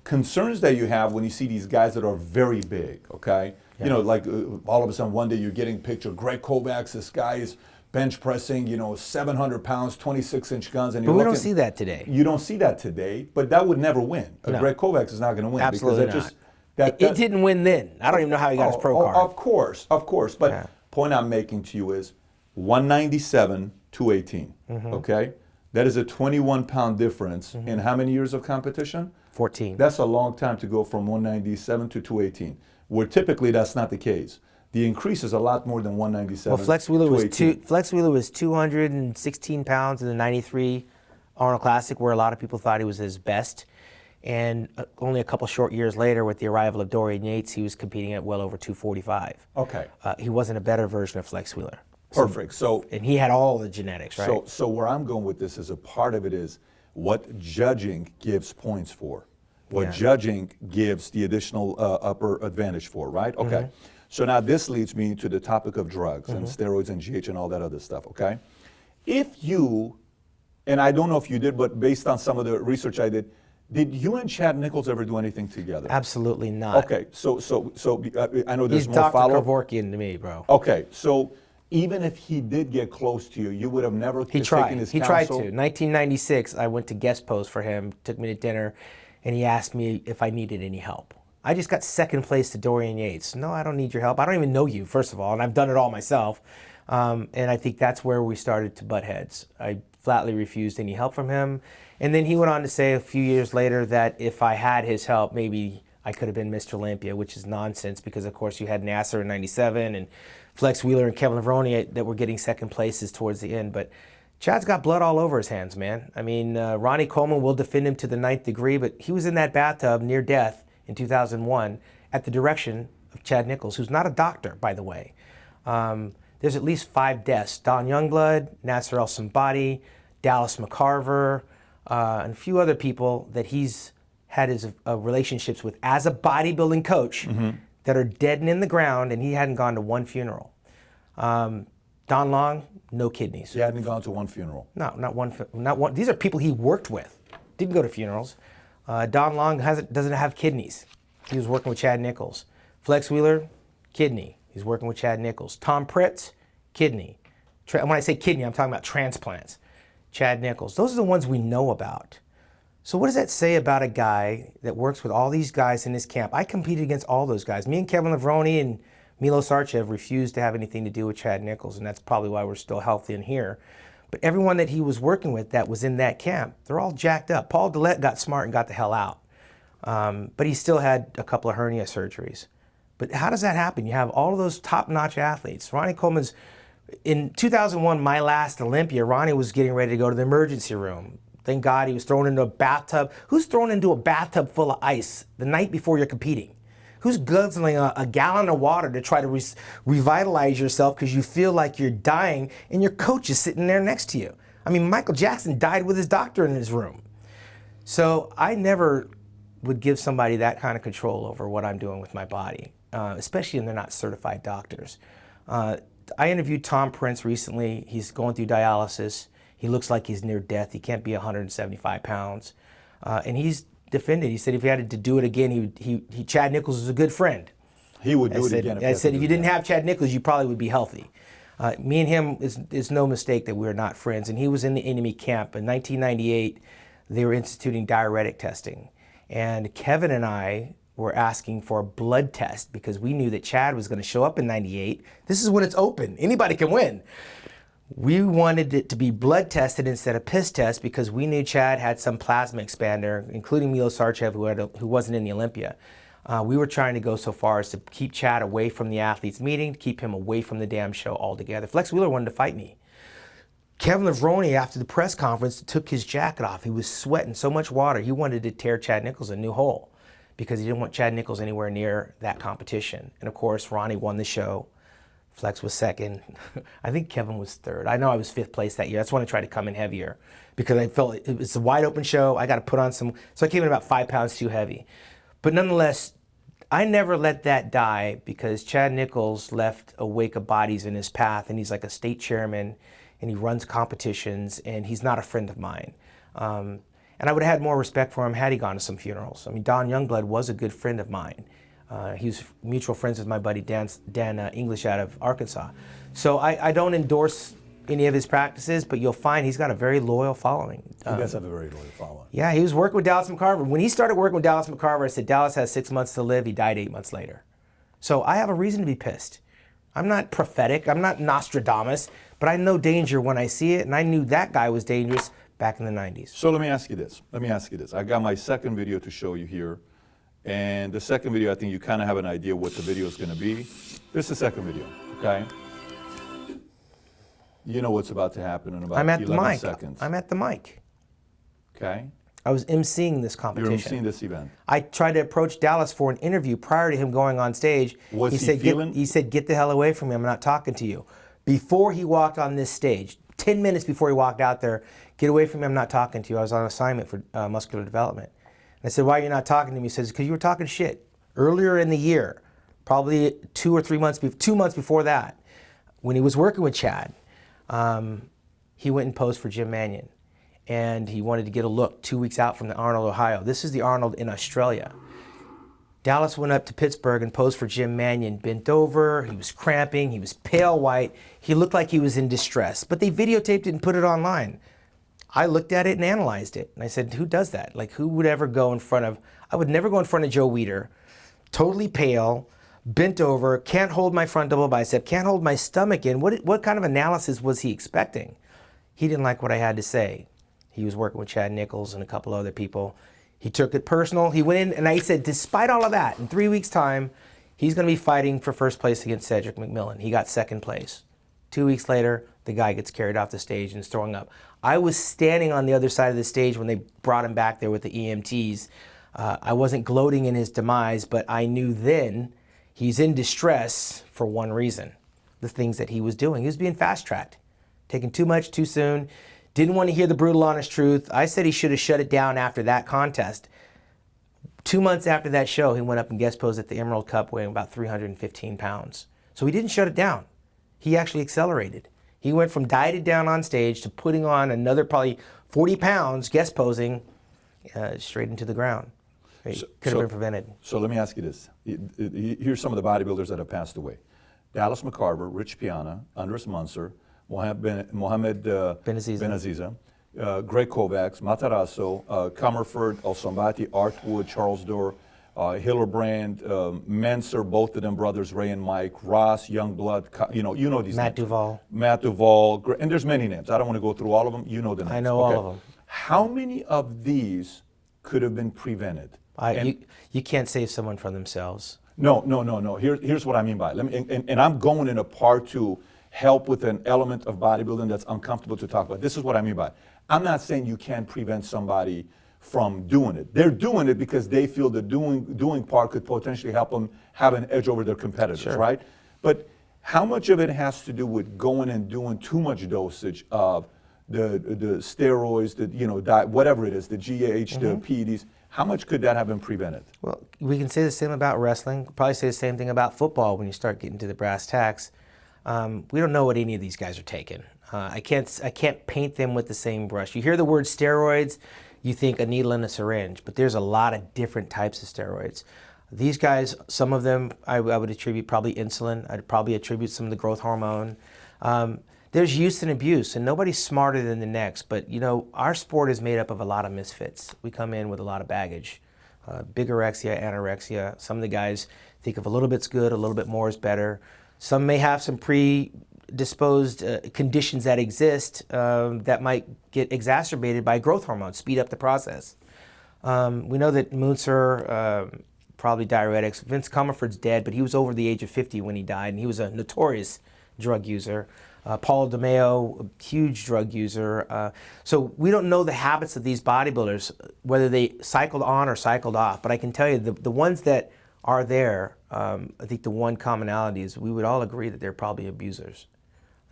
concerns that you have when you see these guys that are very big, okay? Yeah. Like all of a sudden one day you're getting a picture, Greg Kovacs, this guy is bench pressing, 700 pounds, 26-inch guns. And but we don't see that today. You don't see that today, but that would never win. No. Greg Kovacs is not going to win. Absolutely because not. It didn't win then. I don't even know how he got his pro card. Of course. But point I'm making to you is 197, 218, okay? That is a 21-pound difference in how many years of competition? 14. That's a long time to go from 197 to 218, where typically that's not the case. The increase is a lot more than 197. Well, Flex Wheeler was 216 pounds in the 93 Arnold Classic, where a lot of people thought he was his best. And only a couple short years later, with the arrival of Dorian Yates, he was competing at well over 245. Okay. He wasn't a better version of Flex Wheeler. Perfect. And he had all the genetics, right? So where I'm going with this is a part of it is what judging gives points for, what judging gives the additional upper advantage for, right? Okay. So now this leads me to the topic of drugs and steroids and GH and all that other stuff, okay? If you, and I don't know if you did, but based on some of the research I did you and Chad Nichols ever do anything together? Absolutely not. Okay, so I know there's He's more follow-up. Dr. Kevorkian to me, bro. Okay, so even if he did get close to you, you would have never taken his counsel? He tried to. 1996, I went to guest post for him, took me to dinner, and he asked me if I needed any help. I just got second place to Dorian Yates. No, I don't need your help. I don't even know you, first of all, and I've done it all myself. And I think that's where we started to butt heads. I flatly refused any help from him. And then he went on to say a few years later that if I had his help, maybe I could have been Mr. Olympia, which is nonsense because, of course, you had Nasser in 97 and Flex Wheeler and Kevin Levrone that were getting second places towards the end. But Chad's got blood all over his hands, man. I mean, Ronnie Coleman will defend him to the 9th degree, but he was in that bathtub near death in 2001 at the direction of Chad Nichols, who's not a doctor, by the way. There's at least 5 deaths. Don Youngblood, Nasser El-Sambadi, Dallas McCarver, and a few other people that he's had his relationships with as a bodybuilding coach that are dead and in the ground, and he hadn't gone to one funeral. Don Long, no kidneys. He hadn't gone to one funeral. No, not one. These are people he worked with. Didn't go to funerals. Don Long doesn't have kidneys. He was working with Chad Nichols. Flex Wheeler, kidney. He's working with Chad Nichols. Tom Pritz, kidney. When I say kidney, I'm talking about transplants. Chad Nichols. Those are the ones we know about. So what does that say about a guy that works with all these guys in his camp? I competed against all those guys. Me and Kevin Levrone and Milo Sarchev refused to have anything to do with Chad Nichols, and that's probably why we're still healthy in here. But everyone that he was working with that was in that camp, they're all jacked up. Paul Dillette got smart and got the hell out. But he still had a couple of hernia surgeries. But how does that happen? You have all of those top-notch athletes. Ronnie Coleman's, in 2001, my last Olympia, Ronnie was getting ready to go to the emergency room. Thank God he was thrown into a bathtub. Who's thrown into a bathtub full of ice the night before you're competing? Who's guzzling a gallon of water to try to revitalize yourself because you feel like you're dying and your coach is sitting there next to you? I mean, Michael Jackson died with his doctor in his room. So I never would give somebody that kind of control over what I'm doing with my body, especially when they're not certified doctors. I interviewed Tom Prince recently. He's going through dialysis. He looks like he's near death. He can't be 175 pounds. And he's defended. He said if he had to do it again, Chad Nichols is a good friend. He would do it again. I said if you didn't have Chad Nichols, you probably would be healthy. Me and him, is no mistake that we're not friends. And he was in the enemy camp. In 1998, they were instituting diuretic testing. And Kevin and I were asking for a blood test because we knew that Chad was going to show up in 98. This is when it's open. Anybody can win. We wanted it to be blood tested instead of piss test because we knew Chad had some plasma expander, including Milo Sarchev, who wasn't in the Olympia. We were trying to go so far as to keep Chad away from the athletes meeting, to keep him away from the damn show altogether. Flex Wheeler wanted to fight me. Kevin Levrone, after the press conference, took his jacket off. He was sweating so much water. He wanted to tear Chad Nichols a new hole because he didn't want Chad Nichols anywhere near that competition. And of course, Ronnie won the show. Flex was second. I think Kevin was third. I know I was 5th place that year. That's when I tried to come in heavier because I felt it was a wide open show. I got to put on some, so I came in about 5 pounds too heavy. But nonetheless, I never let that die because Chad Nichols left a wake of bodies in his path, and he's like a state chairman, and he runs competitions, and he's not a friend of mine. And I would have had more respect for him had he gone to some funerals. I mean, Don Youngblood was a good friend of mine. He was mutual friends with my buddy Dan English out of Arkansas. So I don't endorse any of his practices, but you'll find he's got a very loyal following. He does have a very loyal following. Yeah, he was working with Dallas McCarver. When he started working with Dallas McCarver, I said, Dallas has 6 months to live. He died 8 months later. So I have a reason to be pissed. I'm not prophetic. I'm not Nostradamus, but I know danger when I see it, and I knew that guy was dangerous back in the 90s. So let me ask you this. I got my second video to show you here. And the second video, I think you kind of have an idea what the video is going to be. This is the second video, okay? You know what's about to happen in about 11 seconds. I'm at the mic. Okay? I was emceeing this competition. You're emceeing this event. I tried to approach Dallas for an interview prior to him going on stage. Was he said, feeling? He said, get the hell away from me. I'm not talking to you. Before he walked on this stage, 10 minutes before he walked out there, get away from me. I'm not talking to you. I was on assignment for muscular development. I said, why are you not talking to me? He says, because you were talking shit earlier in the year, probably 2 months before that, when he was working with Chad. He went and posed for Jim Mannion, and he wanted to get a look 2 weeks out from the Arnold, Ohio. This is the Arnold in Australia. Dallas went up to Pittsburgh and posed for Jim Mannion, bent over, he was cramping, he was pale white, he looked like he was in distress, but they videotaped it and put it online. I looked at it and analyzed it, and I said, who does that? Like, who would ever go in front of, I would never go in front of Joe Weider, totally pale, bent over, can't hold my front double bicep, can't hold my stomach in. What kind of analysis was he expecting? He didn't like what I had to say. He was working with Chad Nichols and a couple other people. He took it personal. He went in, and I said, despite all of that, in 3 weeks' time, he's going to be fighting for first place against Cedric McMillan. He got second place. 2 weeks later, the guy gets carried off the stage and is throwing up. I was standing on the other side of the stage when they brought him back there with the EMTs. I wasn't gloating in his demise, but I knew then he's in distress for one reason, the things that he was doing. He was being fast-tracked, taking too much too soon, didn't want to hear the brutal, honest truth. I said he should have shut it down after that contest. 2 months after that show, he went up and guest posed at the Emerald Cup weighing about 315 pounds. So he didn't shut it down. He actually accelerated. He went from dieted down on stage to putting on another probably 40 pounds, guest posing, straight into the ground. Could have been prevented. So let me ask you this. Here's some of the bodybuilders that have passed away. Dallas McCarver, Rich Piana, Andres Munzer, Mohamed Benaziza, Greg Kovacs, Matarazzo, Comerford, Alsambati, Artwood, Charles Dorr, Hillerbrand, Menser, both of them brothers, Ray and Mike, Ross, Youngblood, you know these Matt names. Duvall. Matt Duvall, and there's many names. I don't want to go through all of them. You know the names. I know all of them. How many of these could have been prevented? You can't save someone from themselves. No. Here's what I mean by it. And I'm going in a part to help with an element of bodybuilding that's uncomfortable to talk about. This is what I mean by it. I'm not saying you can't prevent somebody from doing it. They're doing it because they feel the doing part could potentially help them have an edge over their competitors, Sure. right? But how much of it has to do with going and doing too much dosage of the steroids, whatever it is, the GH, the PEDs? How much could that have been prevented? Well, we can say the same about wrestling. Probably say the same thing about football when you start getting to the brass tacks. We don't know what any of these guys are taking. I can't paint them with the same brush. You hear the word steroids, you think a needle and a syringe, but there's a lot of different types of steroids. These guys, some of them I would attribute probably insulin. I'd probably attribute some of the growth hormone. There's use and abuse, and nobody's smarter than the next. But you know, our sport is made up of a lot of misfits. We come in with a lot of baggage, bigorexia, anorexia. Some of the guys think if a little bit's good, a little bit more is better. Some may have some predisposed conditions that exist that might get exacerbated by growth hormone, speed up the process. We know that Munzer, probably diuretics. Vince Comerford's dead, but he was over the age of 50 when he died, and he was a notorious drug user. Paul DeMeo, a huge drug user. So we don't know the habits of these bodybuilders, whether they cycled on or cycled off. But I can tell you, the ones that are there, I think the one commonality is we would all agree that they're probably abusers,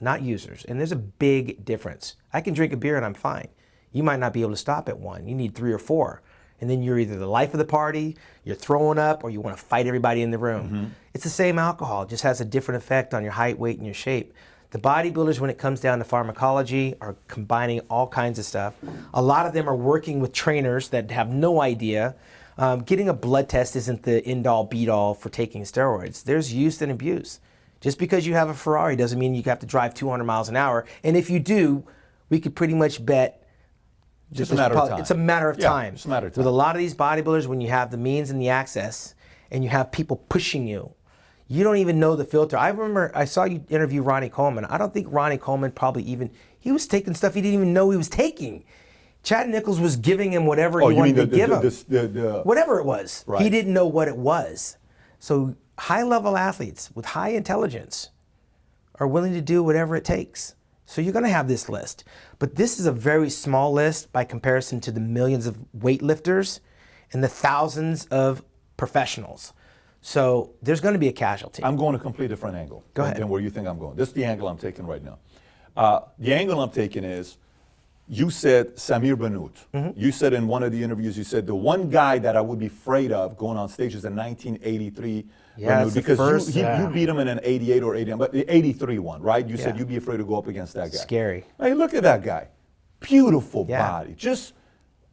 not users. And there's a big difference. I can drink a beer and I'm fine. You might not be able to stop at one. You need 3 or 4. And then you're either the life of the party, you're throwing up, or you want to fight everybody in the room. Mm-hmm. It's the same alcohol, it just has a different effect on your height, weight, and your shape. The bodybuilders, when it comes down to pharmacology, are combining all kinds of stuff. A lot of them are working with trainers that have no idea. Getting a blood test isn't the end-all, be-all for taking steroids. There's use and abuse. Just because you have a Ferrari doesn't mean you have to drive 200 miles an hour. And if you do, we could pretty much bet Just a matter of time. It's a matter of time. It's a matter of time. With a lot of these bodybuilders, when you have the means and the access, and you have people pushing you, you don't even know the filter. I remember I saw you interview Ronnie Coleman. I don't think Ronnie Coleman probably even, he was taking stuff he didn't even know he was taking. Chad Nichols was giving him whatever he wanted to give him. Whatever it was. Right. He didn't know what it was. So high-level athletes with high intelligence are willing to do whatever it takes. So you're going to have this list. But this is a very small list by comparison to the millions of weightlifters and the thousands of professionals. So there's going to be a casualty. I'm going a completely different angle than where you think I'm going. This is the angle I'm taking right now. The angle I'm taking is, you said Samir Bannout. Mm-hmm. You said in one of the interviews, you said the one guy that I would be afraid of going on stage is a 1983 Bannout, because you beat him in an 88 or 89, but the 83 one, right? You said you'd be afraid to go up against that guy. Scary. Hey, look at that guy. Beautiful body. Just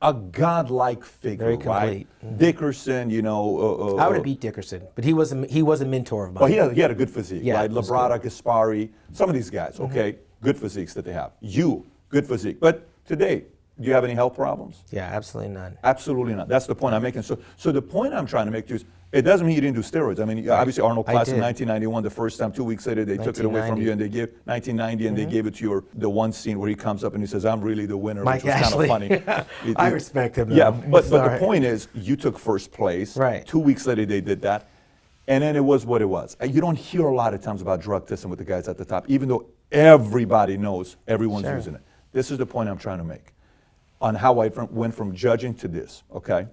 a godlike figure, very complete. Right? Mm-hmm. Dickerson, you know. I would have beat Dickerson, but he was a mentor of mine. Well, he had a good physique, right? Labrada, Gaspari, some of these guys, okay? Good physiques that they have. Good physique. But today, do you have any health problems? Yeah, absolutely none. Absolutely not. That's the point I'm making. So the point I'm trying to make is, it doesn't mean you didn't do steroids. I mean, obviously Arnold Classic in 1991, the first time, 2 weeks later, they took it away from you, and they gave 1990, and they gave it to the one scene where he comes up and he says, "I'm really the winner," Mike which was Ashley. kind of funny. I respect him. Yeah, but the point is, you took first place. Right. 2 weeks later, they did that, and then it was what it was. You don't hear a lot of times about drug testing with the guys at the top, even though everybody knows everyone's using it. This is the point I'm trying to make on how I went from judging to this, okay?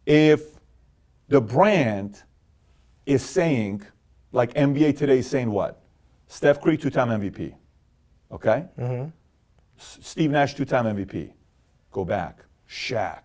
If the brand is saying, like NBA today is saying what? Steph Curry, 2-time MVP, okay? Mm-hmm. Steve Nash, 2-time MVP. Go back. Shaq,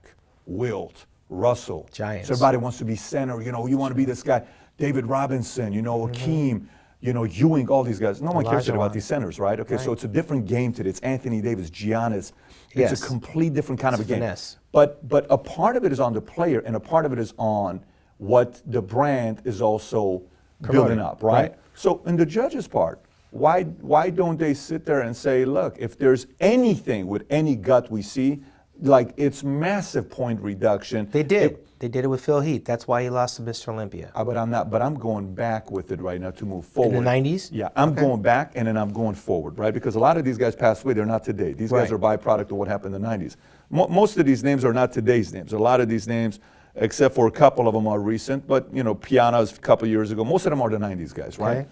Wilt, Russell. Giants. So everybody wants to be center, you know, you want to be this guy. David Robinson, you know, Hakeem, you know, Ewing, all these guys. No one cares about these centers, right? Okay, so it's a different game today. It's Anthony Davis, Giannis. It's a complete different kind of a game. Finesse. But a part of it is on the player, and a part of it is on what the brand is also building up, right? So in the judges' part, why don't they sit there and say, look, if there's anything with any gut we see, like it's massive point reduction. They did. They did it with Phil Heath. That's why he lost to Mr. Olympia. But I'm going back with it right now to move forward. In the 90s? Yeah, I'm going back and then I'm going forward, right? Because a lot of these guys passed away. They're not today. These guys are a byproduct of what happened in the 90s. Most of these names are not today's names. A lot of these names, except for a couple of them, are recent. But, you know, Piana's a couple years ago. Most of them are the 90s guys, right? Okay.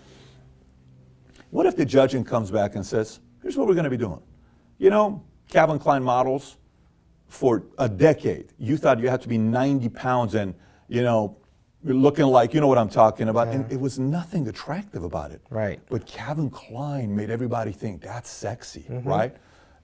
What if the judging comes back and says, here's what we're going to be doing. You know, Calvin Klein models, for a decade, you thought you had to be 90 pounds and, you know, looking like, you know what I'm talking about. Yeah. And it was nothing attractive about it. Right. But Calvin Klein made everybody think that's sexy, right?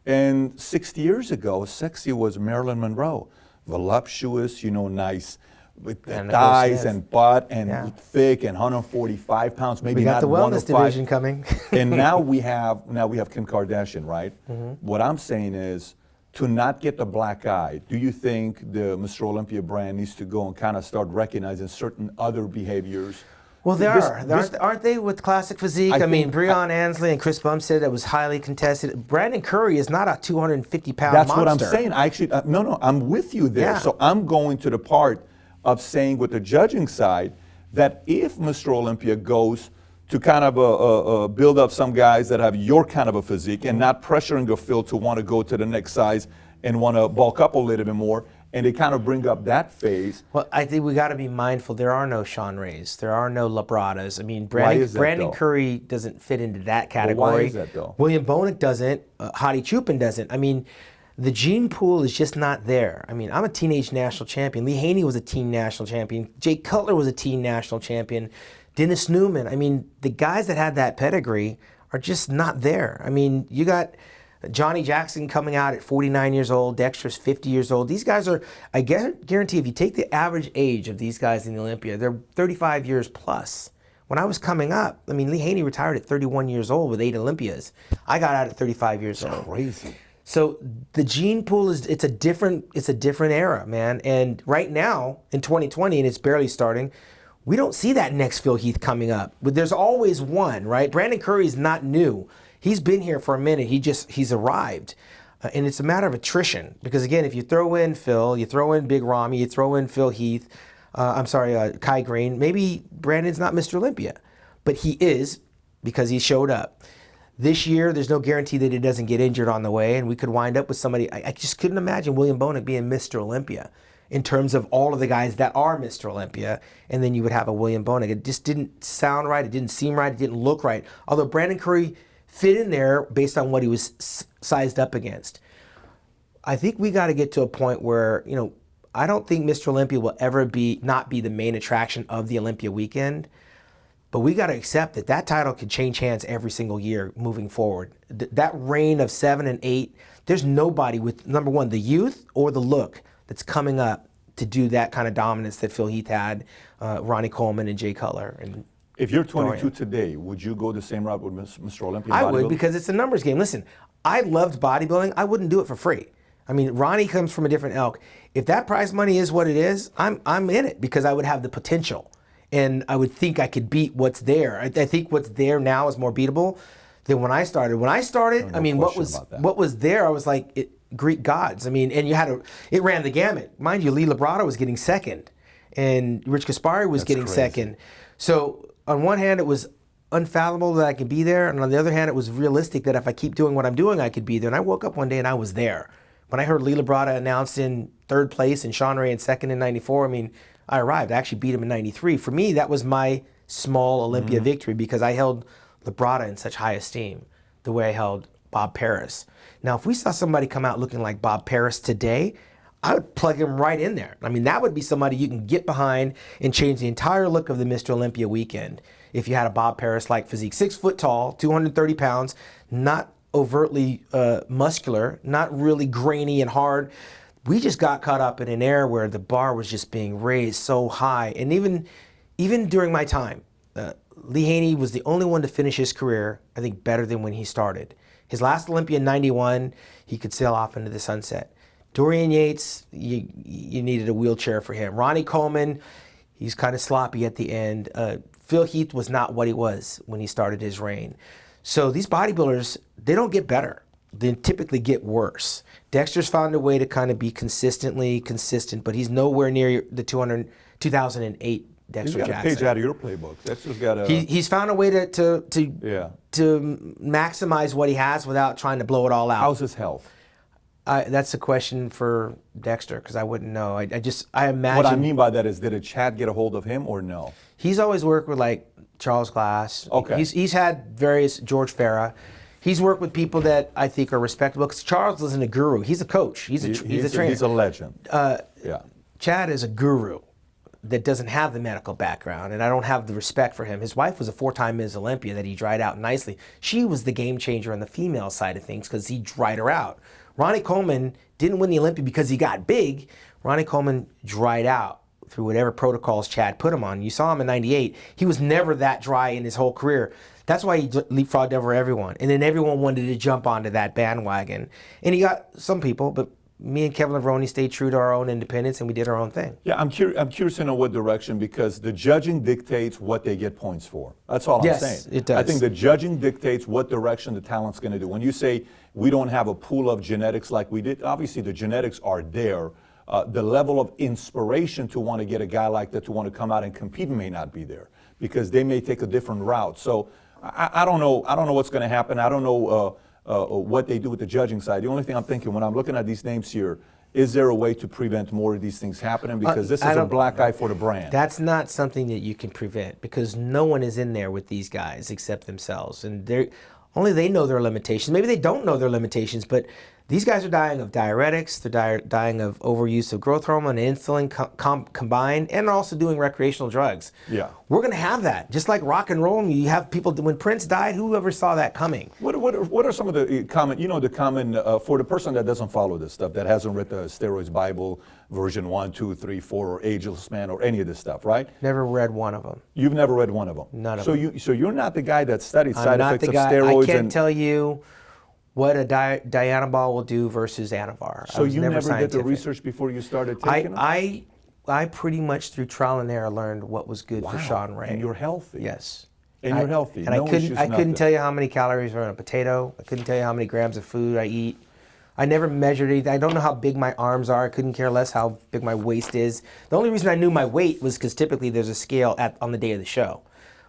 And 60 years ago, sexy was Marilyn Monroe. voluptuous, nice with the And thighs Smith. and butt and Yeah. thick and 145 pounds, maybe We got not the wellness 105. division coming. And now we have Kim Kardashian, right? What I'm saying is, to not get the black eye, do you think the Mr. Olympia brand needs to go and kind of start recognizing certain other behaviors? Well, This- aren't they with classic physique? I I mean, think- Breon Ansley and Chris Bumstead, that was highly contested. Brandon Curry is not a 250-pound That's monster. what I'm saying. I actually, no, I'm with you there. Yeah. So I'm going to the part of saying with the judging side that if Mr. Olympia goes to kind of build up some guys that have your kind of a physique and not pressuring a Phil to want to go to the next size and want to bulk up a little bit more, and they kind of bring up that phase. Well, I think we got to be mindful. There are no Shawn Rays. There are no Labradas. I mean, Why is that, Brandon though? Curry doesn't fit into that why category. is that, though? William Bonek doesn't. Hadi Chupin doesn't. I mean, the gene pool is just not there. I mean, I'm a teenage national champion. Lee Haney was a teen national champion. Jake Cutler was a teen national champion. Dennis Newman. I mean, the guys that had that pedigree are just not there. I mean, you got Johnny Jackson coming out at 49 years old. Dexter's 50 years old. These guys are, I guarantee if you take the average age of these guys in the Olympia, they're 35 years plus. When I was coming up, I mean, Lee Haney retired at 31 years old with 8 Olympias. I got out at 35 years old. Crazy. So the gene pool it's a different era, man. And right now in 2020, and it's barely starting, we don't see that next Phil Heath coming up. But there's always one, right? Brandon Curry's not new. He's been here for a minute. He's arrived. And it's a matter of attrition. Because again, if you throw in Phil, you throw in Big Ramy, you throw in Phil Heath, Kai Green, maybe Brandon's not Mr. Olympia. But he is, because he showed up. This year, there's no guarantee that he doesn't get injured on the way, and we could wind up with somebody. I just couldn't imagine William Bonek being Mr. Olympia in terms of all of the guys that are Mr. Olympia, and then you would have a William Bonek. It just didn't sound right. It didn't seem right. It didn't look right. Although Brandon Curry fit in there based on what he was sized up against. I think we got to get to a point where, I don't think Mr. Olympia will ever not be the main attraction of the Olympia weekend. But we got to accept that title could change hands every single year moving forward. That reign of 7 and 8, there's nobody with, number one, the youth or the look that's coming up to do that kind of dominance that Phil Heath had, Ronnie Coleman and Jay Cutler. And If you're 22 Dorian. today, would you go the same route with Mr. Olympia? I would, bodybuilding? because it's a numbers game. Listen, I loved bodybuilding. I wouldn't do it for free. I mean, Ronnie comes from a different ilk. If that prize money is what it is, I'm in it because I would have the potential. And I would think I could beat what's there. I think what's there now is more beatable than when I started. When I started, I mean, what was there? I was like Greek gods. I mean, and it ran the gamut. Mind you, Lee Labrada was getting second, and Rich Gaspari was getting crazy. second. So on one hand, it was unfathomable that I could be there, and on the other hand, it was realistic that if I keep doing what I'm doing, I could be there. And I woke up one day and I was there. When I heard Lee Labrada announced in 3rd place and Shawn Ray in 2nd in '94, I mean, I arrived. I actually beat him in '93. For me, that was my small Olympia victory because I held Labrada in such high esteem the way I held Bob Paris. Now, if we saw somebody come out looking like Bob Paris today, I would plug him right in there. I mean, that would be somebody you can get behind and change the entire look of the Mr. Olympia weekend if you had a Bob Paris-like physique. 6 foot tall, 230 pounds, not overtly muscular, not really grainy and hard. We just got caught up in an era where the bar was just being raised so high. And even during my time, Lee Haney was the only one to finish his career, I think, better than when he started. His last Olympia in '91, he could sail off into the sunset. Dorian Yates, you needed a wheelchair for him. Ronnie Coleman, he's kind of sloppy at the end. Phil Heath was not what he was when he started his reign. So these bodybuilders, they don't get better. They typically get worse. Dexter's found a way to kind of be consistently consistent, but he's nowhere near the 2008 Dexter He's got a Jackson. page out of your playbook. Dexter's got a... He's found a way to maximize what he has without trying to blow it all out. How's his health? That's a question for Dexter because I wouldn't know. I imagine. What I mean by that is, did a Chad get a hold of him or no? He's always worked with like Charles Glass. Okay. He's had various George Farah. He's worked with people that I think are respectable because Charles isn't a guru. He's a coach. He's a trainer. He's a legend. Yeah. Chad is a guru that doesn't have the medical background, and I don't have the respect for him. His wife was a 4-time Ms. Olympia that he dried out nicely. She was the game changer on the female side of things because he dried her out. Ronnie Coleman didn't win the Olympia because he got big. Ronnie Coleman dried out through whatever protocols Chad put him on. You saw him in '98. He was never that dry in his whole career. That's why he leapfrogged over everyone. And then everyone wanted to jump onto that bandwagon. And he got some people, but me and Kevin Levrone stayed true to our own independence, and we did our own thing. Yeah, I'm curious to know what direction, because the judging dictates what they get points for. That's all I'm saying. Yes, it does. I think the judging dictates what direction the talent's going to do. When you say we don't have a pool of genetics like we did, obviously the genetics are there. The level of inspiration to want to get a guy like that to want to come out and compete may not be there, because they may take a different route. So I don't know. I don't know what's going to happen. I don't know what they do with the judging side. The only thing I'm thinking when I'm looking at these names here, is there a way to prevent more of these things happening? Because this is a black eye for the brand. That's not something that you can prevent, because no one is in there with these guys except themselves. And only they know their limitations. Maybe they don't know their limitations, but these guys are dying of diuretics, they're dying of overuse of growth hormone and insulin combined, and also doing recreational drugs. Yeah. We're going to have that. Just like rock and roll, you have people, when Prince died, whoever saw that coming? What are some of the common, for the person that doesn't follow this stuff, that hasn't read the Steroids Bible, version 1, 2, 3, 4, or Ageless Man, or any of this stuff, right? Never read one of them. You've never read one of them? None of them. So you're not the guy that studied side effects of I steroids? can't tell you what a Dianabol will do versus Anavar. So you never did the research before you started taking them? I pretty much through trial and error learned what was good for Shawn Ray. And you're healthy. Yes. And you're healthy. And I couldn't tell you how many calories are in a potato. I couldn't tell you how many grams of food I eat. I never measured anything. I don't know how big my arms are. I couldn't care less how big my waist is. The only reason I knew my weight was because typically there's a scale on the day of the show.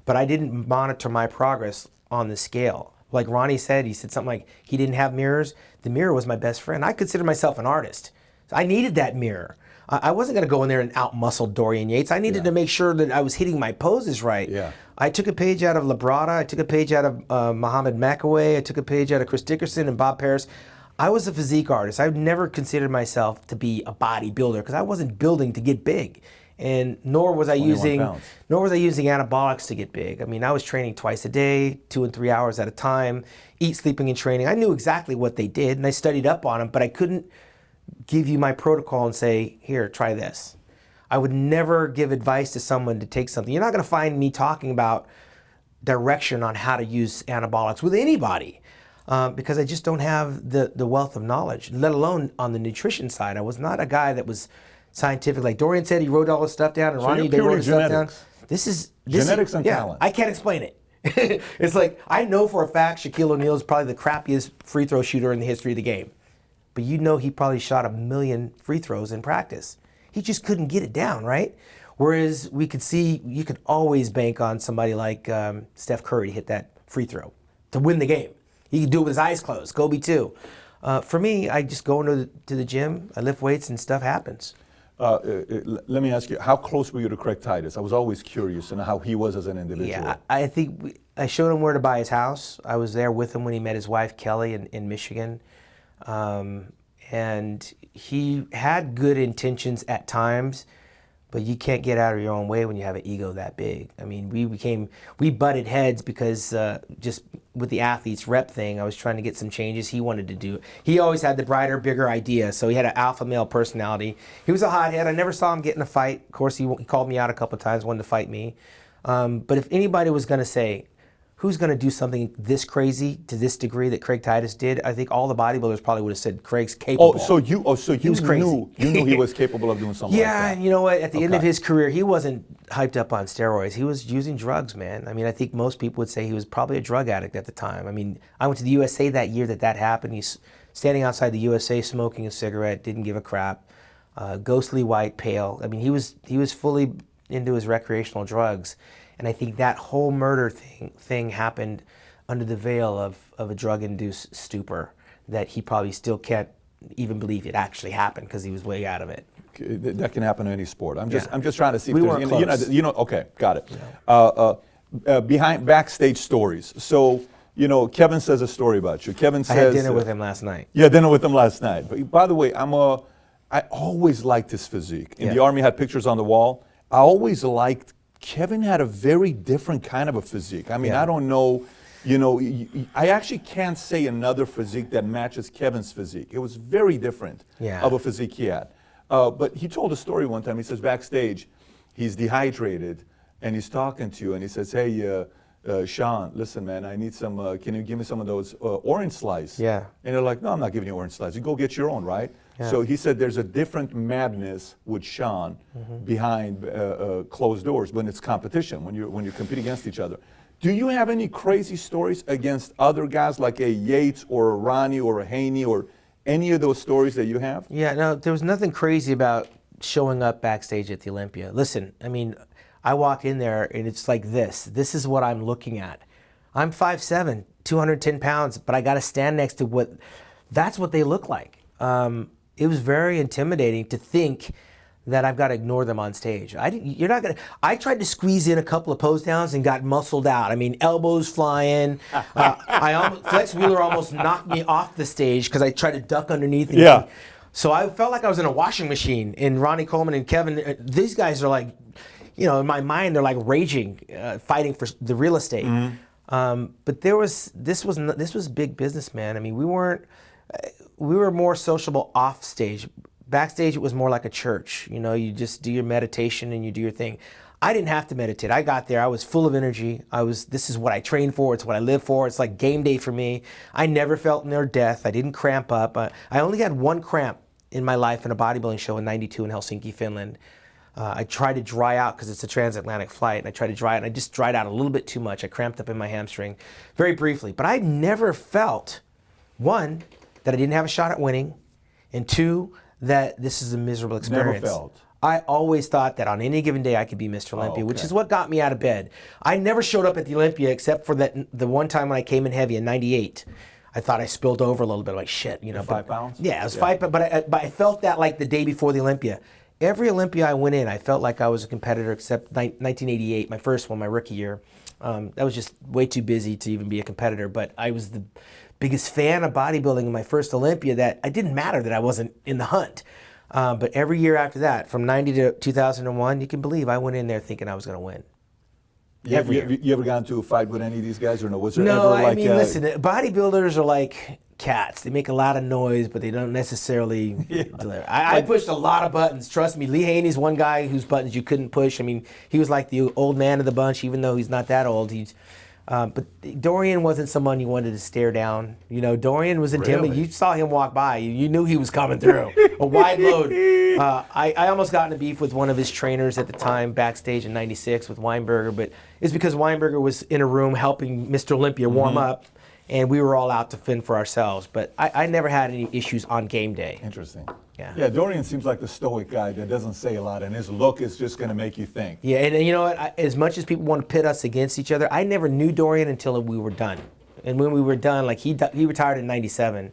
But I didn't monitor my progress on the scale. Like Ronnie said, he said something like he didn't have mirrors. The mirror was my best friend. I consider myself an artist. So I needed that mirror. I wasn't going to go in there and out-muscle Dorian Yates. I needed to make sure that I was hitting my poses right. Yeah. I took a page out of Labrada. I took a page out of Muhammad McAway. I took a page out of Chris Dickerson and Bob Paris. I was a physique artist. I never considered myself to be a bodybuilder because I wasn't building to get big. And nor was I using anabolics to get big. I mean, I was training twice a day, 2 and 3 hours at a time, eat, sleeping, and training. I knew exactly what they did, and I studied up on them, but I couldn't give you my protocol and say, here, try this. I would never give advice to someone to take something. You're not going to find me talking about direction on how to use anabolics with anybody because I just don't have the wealth of knowledge, let alone on the nutrition side. I was not a guy that was scientific. Like Dorian said, he wrote all this stuff down, and Ronnie, they wrote his stuff down. This is genetics and talent. I can't explain it. It's like, I know for a fact Shaquille O'Neal is probably the crappiest free throw shooter in the history of the game. But you know he probably shot 1 million free throws in practice. He just couldn't get it down, right? Whereas we could see, you could always bank on somebody like Steph Curry to hit that free throw to win the game. He could do it with his eyes closed, Kobe too. For me, I just go into the gym, I lift weights, and stuff happens. Let me ask you, how close were you to Craig Titus? I was always curious in how he was as an individual. Yeah, I think I showed him where to buy his house. I was there with him when he met his wife, Kelly, in Michigan. And he had good intentions at times, but you can't get out of your own way when you have an ego that big. I mean, we butted heads because just with the athletes rep thing, I was trying to get some changes he wanted to do. He always had the brighter, bigger idea, so he had an alpha male personality. He was a hothead. I never saw him get in a fight. Of course, he called me out a couple of times, wanted to fight me. But if anybody was going to say, who's going to do something this crazy to this degree that Craig Titus did, I think all the bodybuilders probably would have said Craig's capable. So you knew he was capable of doing something like that. Yeah, and you know what? At the end of his career, he wasn't hyped up on steroids. He was using drugs, man. I mean, I think most people would say he was probably a drug addict at the time. I mean, I went to the USA that year that happened. He's standing outside the USA smoking a cigarette, didn't give a crap, ghostly white, pale. I mean, he was fully into his recreational drugs. And I think that whole murder thing happened under the veil of a drug-induced stupor that he probably still can't even believe it actually happened because he was way out of it. That can happen in any sport. I'm just trying to see if we there's weren't close. Okay, got it. Behind backstage stories. So Kevin says a story about you. Kevin says I had dinner with him last night. Yeah, dinner with him last night. But by the way, I always liked his physique. In the Army, had pictures on the wall. I always liked. Kevin had a very different kind of a physique. I mean, I don't know, I actually can't say another physique that matches Kevin's physique. It was very different of a physique he had. But he told a story one time. He says backstage, he's dehydrated, and he's talking to you, and he says, hey, Shawn, listen, man, I need some, can you give me some of those orange slice? Yeah. And they're like, no, I'm not giving you orange slice. You go get your own, right? Yeah. So he said there's a different madness with Shawn behind closed doors when it's competition, when you compete against each other. Do you have any crazy stories against other guys like a Yates or a Ronnie or a Haney or any of those stories that you have? Yeah, no, there was nothing crazy about showing up backstage at the Olympia. Listen, I mean, I walk in there and it's like this. This is what I'm looking at. I'm 5'7", 210 pounds, but I got to stand next to what, that's what they look like. It was very intimidating to think that I've got to ignore them on stage. I tried to squeeze in a couple of pose downs and got muscled out. I mean, elbows flying. Flex Wheeler almost knocked me off the stage because I tried to duck underneath. Yeah. So I felt like I was in a washing machine. And Ronnie Coleman and Kevin, these guys are like, you know, in my mind, they're like raging, fighting for the real estate. But this was big business, man. I mean, we were more sociable off stage. Backstage, it was more like a church. You know, you just do your meditation and you do your thing. I didn't have to meditate. I got there. I was full of energy. This is what I train for. It's what I live for. It's like game day for me. I never felt near death. I didn't cramp up. I only had one cramp in my life in a bodybuilding show in '92 in Helsinki, Finland. I tried to dry out because it's a transatlantic flight. And I tried to dry out, and I just dried out a little bit too much. I cramped up in my hamstring very briefly. But I never felt, one, that I didn't have a shot at winning, and two, that this is a miserable experience. Never felt. I always thought that on any given day I could be Mr. Olympia, which is what got me out of bed. I never showed up at the Olympia except for the one time when I came in heavy in '98. I thought I spilled over a little bit. Like shit, you know. 5 pounds? Yeah, it was 5 pounds. But I felt that like the day before the Olympia. Every Olympia I went in, I felt like I was a competitor except 1988, my first one, my rookie year. That was just way too busy to even be a competitor. But I was the biggest fan of bodybuilding in my first Olympia that it didn't matter that I wasn't in the hunt. But every year after that, from 90 to 2001, you can believe I went in there thinking I was going to win. You ever got into a fight with any of these guys or no? Was there No, ever like I mean, listen, bodybuilders are like cats. They make a lot of noise, but they don't necessarily deliver. I pushed a lot of buttons. Trust me, Lee Haney's one guy whose buttons you couldn't push. I mean, he was like the old man of the bunch, even though he's not that old. But Dorian wasn't someone you wanted to stare down. You know, Dorian was intimidating. Really? You saw him walk by. You knew he was coming through. A wide load. I almost got in a beef with one of his trainers at the time backstage in '96 with Weinberger, but it's because Weinberger was in a room helping Mr. Olympia warm up, and we were all out to fend for ourselves. But I never had any issues on game day. Interesting. Yeah. Dorian seems like the stoic guy that doesn't say a lot, and his look is just going to make you think. Yeah, and you know what? As much as people want to pit us against each other, I never knew Dorian until we were done. And when we were done, like he retired in '97.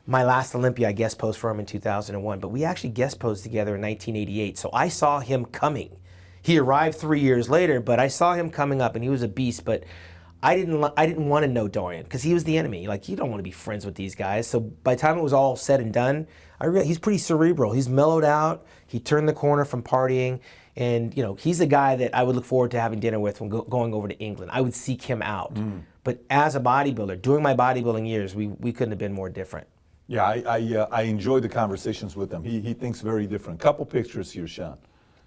My last Olympia, I guest posed for him in 2001, but we actually guest posed together in 1988. So I saw him coming. He arrived 3 years later, but I saw him coming up, and he was a beast. But I didn't want to know Dorian because he was the enemy. Like, you don't want to be friends with these guys. So by the time it was all said and done, I realized he's pretty cerebral. He's mellowed out. He turned the corner from partying. And, you know, he's a guy that I would look forward to having dinner with when going over to England. I would seek him out. But as a bodybuilder, during my bodybuilding years, we couldn't have been more different. Yeah, I enjoyed the conversations with him. He thinks very different. Couple pictures here, Shawn.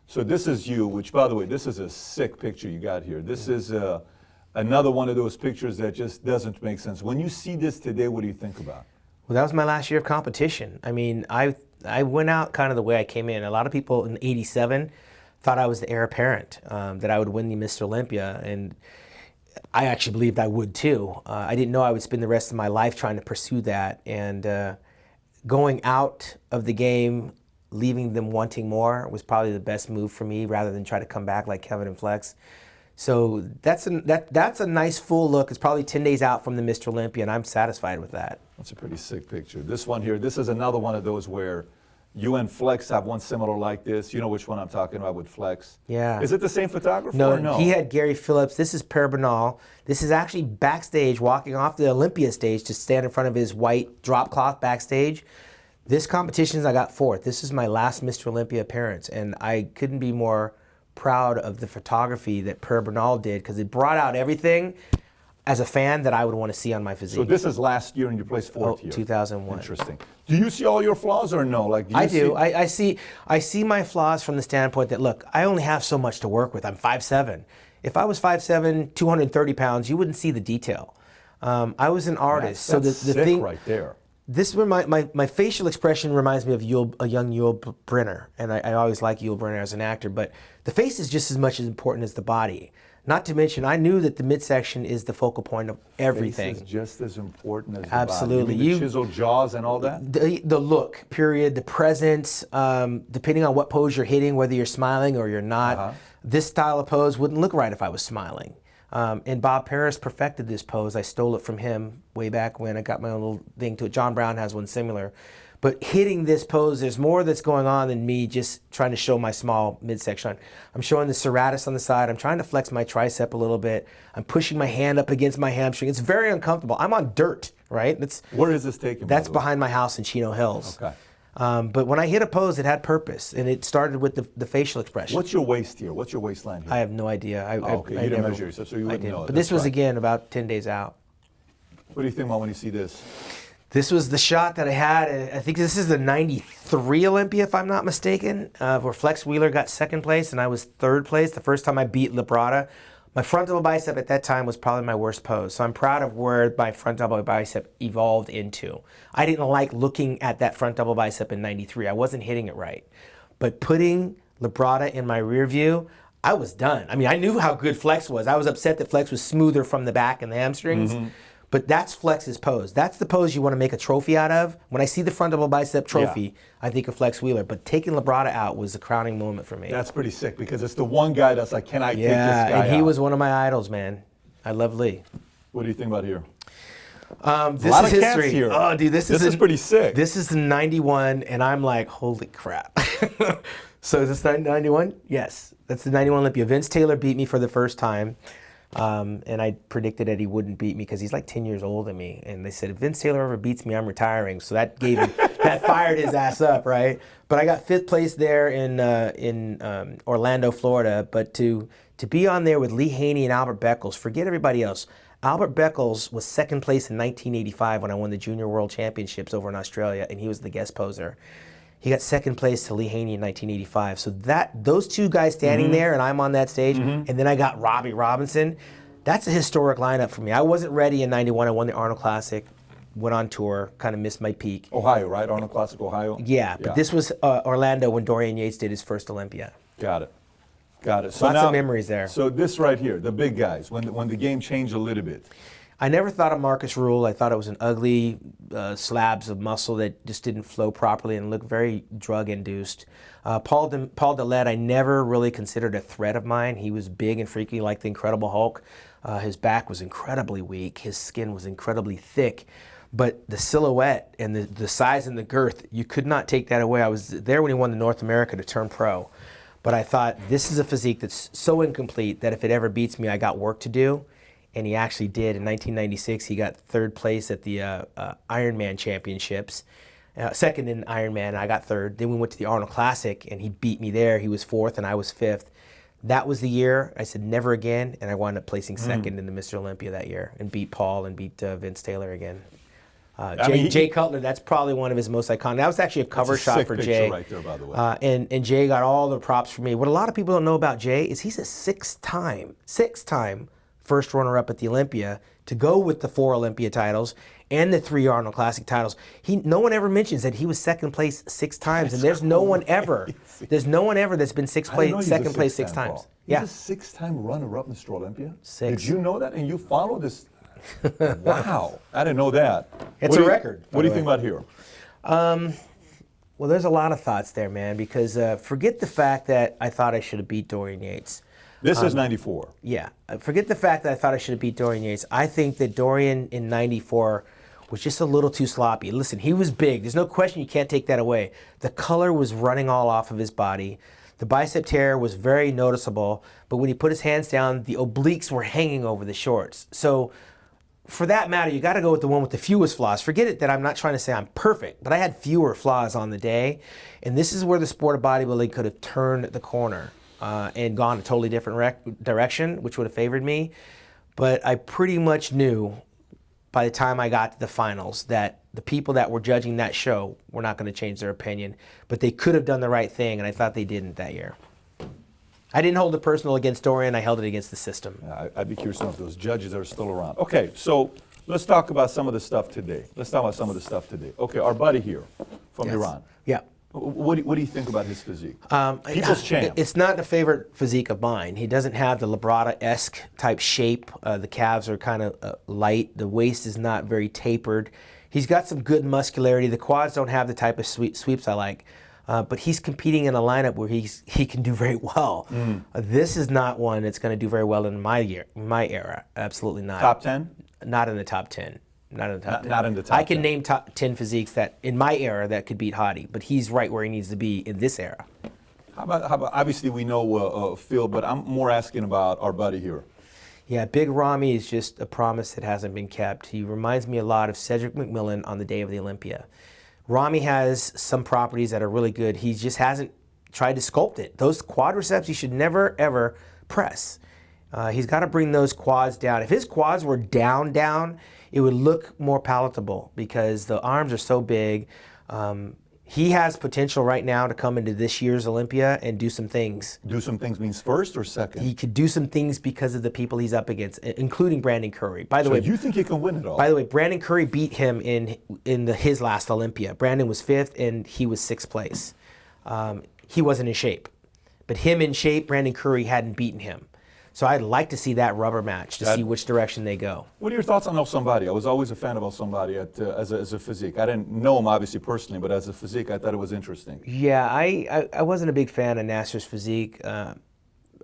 So this is you, which, by the way, this is a sick picture you got here. This is another one of those pictures that just doesn't make sense. When you see this today, what do you think about? Well, that was my last year of competition. I mean, I went out kind of the way I came in. A lot of people in '87 thought I was the heir apparent, that I would win the Mr. Olympia, and I actually believed I would too. I didn't know I would spend the rest of my life trying to pursue that, and going out of the game, leaving them wanting more was probably the best move for me rather than try to come back like Kevin and Flex. So that's a nice full look. It's probably 10 days out from the Mr. Olympia, and I'm satisfied with that. That's a pretty sick picture. This one here, this is another one of those where you and Flex have one similar like this. You know which one I'm talking about with Flex? Yeah. Is it the same photographer No, or no? he had Gary Phillips. This is Per Bernal. This is actually backstage, walking off the Olympia stage to stand in front of his white drop cloth backstage. This competition, I got fourth. This is my last Mr. Olympia appearance, and I couldn't be more proud of the photography that Per Bernal did because it brought out everything. as a fan that I would want to see on my physique. So this is last year and you placed fourth here. 2001. Interesting. Do you see all your flaws or no? Like, I do. I see my flaws from the standpoint that, look, I only have so much to work with. I'm 5'7". If I was 5'7", 230 pounds, you wouldn't see the detail. I was an artist, That's so the sick thing right there. This where my facial expression reminds me of a young Yul Brynner, and I always like Yul Brynner as an actor. But the face is just as much as important as the body. Not to mention, I knew that the midsection is the focal point of everything. Face is just as important as Absolutely. the body. You mean the chiseled jaws and all that? The look, period, the presence, depending on what pose you're hitting, whether you're smiling or you're not. This style of pose wouldn't look right if I was smiling. And Bob Paris perfected this pose. I stole it from him way back when. I got my own little thing to it. John Brown has one similar. But hitting this pose, there's more that's going on than me just trying to show my small midsection. I'm showing the serratus on the side. I'm trying to flex my tricep a little bit. I'm pushing my hand up against my hamstring. It's very uncomfortable. I'm on dirt, right? Where is this taking? That's behind my house in Chino Hills. Okay. But when I hit a pose, it had purpose, and it started with the facial expression. What's your waist here? What's your waistline here? I have no idea. Okay, you didn't measure yourself, so you wouldn't know. But this was, again, about 10 days out. What do you think about when you see this? This was the shot that I had. I think this is the 93 Olympia, if I'm not mistaken, where Flex Wheeler got second place, and I was third place. The first time I beat Labrada. My front double bicep at that time was probably my worst pose. So I'm proud of where my front double bicep evolved into. I didn't like looking at that front double bicep in 93. I wasn't hitting it right. But putting Labrada in my rear view, I was done. I mean, I knew how good Flex was. I was upset that Flex was smoother from the back and the hamstrings. But that's Flex's pose. That's the pose you want to make a trophy out of. When I see the front double bicep trophy, I think of Flex Wheeler. But taking Labrada out was the crowning moment for me. That's pretty sick because it's the one guy that's like, can I take this guy and he out? was one of my idols, man. I love Lee. What do you think about here? This a lot is of cats history. here. Oh, dude, this is pretty sick. This is the 91, and I'm like, holy crap. So is this 91? Yes, that's the 91 Olympia. Vince Taylor beat me for the first time. And I predicted that he wouldn't beat me because he's like 10 years older than me. And they said, if Vince Taylor ever beats me, I'm retiring. So that gave him, that fired his ass up, right? But I got fifth place there in Orlando, Florida. But to be on there with Lee Haney and Albert Beckles, forget everybody else. Albert Beckles was second place in 1985 when I won the Junior World Championships over in Australia, and he was the guest poser. He got second place to Lee Haney in 1985. So those two guys standing there, and I'm on that stage, and then I got Robbie Robinson. That's a historic lineup for me. I wasn't ready in 91. I won the Arnold Classic, went on tour, kind of missed my peak. Ohio, right? Arnold Classic, Ohio? Yeah, but this was Orlando when Dorian Yates did his first Olympia. Got it. Got it. So Lots now, of memories there. So this right here, the big guys, when the game changed a little bit. I never thought of Marcus Rule. I thought it was an ugly slabs of muscle that just didn't flow properly and looked very drug-induced. Paul Dillette, I never really considered a threat of mine. He was big and freaky like the Incredible Hulk. His back was incredibly weak. His skin was incredibly thick. But the silhouette and the size and the girth, you could not take that away. I was there when he won the North America to turn pro. But I thought, this is a physique that's so incomplete that if it ever beats me, I got work to do. And he actually did. In 1996, he got third place at the Ironman Championships. Second in Ironman, I got third. Then we went to the Arnold Classic, and he beat me there. He was fourth, and I was fifth. That was the year I said never again, and I wound up placing second in the Mr. Olympia that year and beat Paul and beat Vince Taylor again. Jay Cutler, that's probably one of his most iconic. That was actually a cover shot for Jay. Right there, by the way. And Jay got all the props for me. What a lot of people don't know about Jay is he's a six-time first runner-up at the Olympia to go with the 4 Olympia titles and the 3 Arnold Classic titles. No one ever mentions that he was second place 6 times, and there's no one ever that's been second place 6 times. He's a 6-time runner-up, Mr. Olympia? 6. Did you know that? And you follow this? Wow, I didn't know that. It's a record. What do you think about here? Well, there's a lot of thoughts there, man, because forget the fact that I thought I should have beat Dorian Yates. This is 94. Yeah. Forget the fact that I thought I should have beat Dorian Yates. I think that Dorian in 94 was just a little too sloppy. Listen, he was big. There's no question, you can't take that away. The color was running all off of his body. The bicep tear was very noticeable, but when he put his hands down, the obliques were hanging over the shorts. So for that matter, you got to go with the one with the fewest flaws. Forget it that I'm not trying to say I'm perfect, but I had fewer flaws on the day. And this is where the sport of bodybuilding could have turned the corner and gone a totally different direction, which would have favored me. But I pretty much knew by the time I got to the finals that the people that were judging that show were not going to change their opinion, but they could have done the right thing, and I thought they didn't that year. I didn't hold it personal against Dorian, I held it against the system. I'd be curious to know if those judges are still around. Okay, so let's talk about some of the stuff today. Okay, our buddy here from Iran. Yeah. What do you think about his physique? People's champ. It's not a favorite physique of mine. He doesn't have the Labrada-esque type shape. The calves are kind of light. The waist is not very tapered. He's got some good muscularity. The quads don't have the type of sweeps I like. But he's competing in a lineup where he can do very well. This is not one that's going to do very well in my era. Absolutely not. Top 10? Not in the top 10. Not in the top 10. Not in the top I can 10. name top 10 physiques that in my era that could beat Hadi, but he's right where he needs to be in this era. How about obviously we know Phil, but I'm more asking about our buddy here. Yeah, Big Ramy is just a promise that hasn't been kept. He reminds me a lot of Cedric McMillan on the day of the Olympia. Ramy has some properties that are really good. He just hasn't tried to sculpt it. Those quadriceps he should never, ever press. He's got to bring those quads down. If his quads were down, it would look more palatable because the arms are so big. He has potential right now to come into this year's Olympia and do some things. Do some things means first or second? He could do some things because of the people he's up against, including Brandon Curry. By the way, you think he can win it all? By the way, Brandon Curry beat him in his last Olympia. Brandon was 5th and he was 6th place. He wasn't in shape, but him in shape, Brandon Curry hadn't beaten him. So I'd like to see that rubber match to see which direction they go. What are your thoughts on El Somebody? I was always a fan of El Somebody as a physique. I didn't know him obviously personally, but as a physique, I thought it was interesting. Yeah, I wasn't a big fan of Nasser's physique.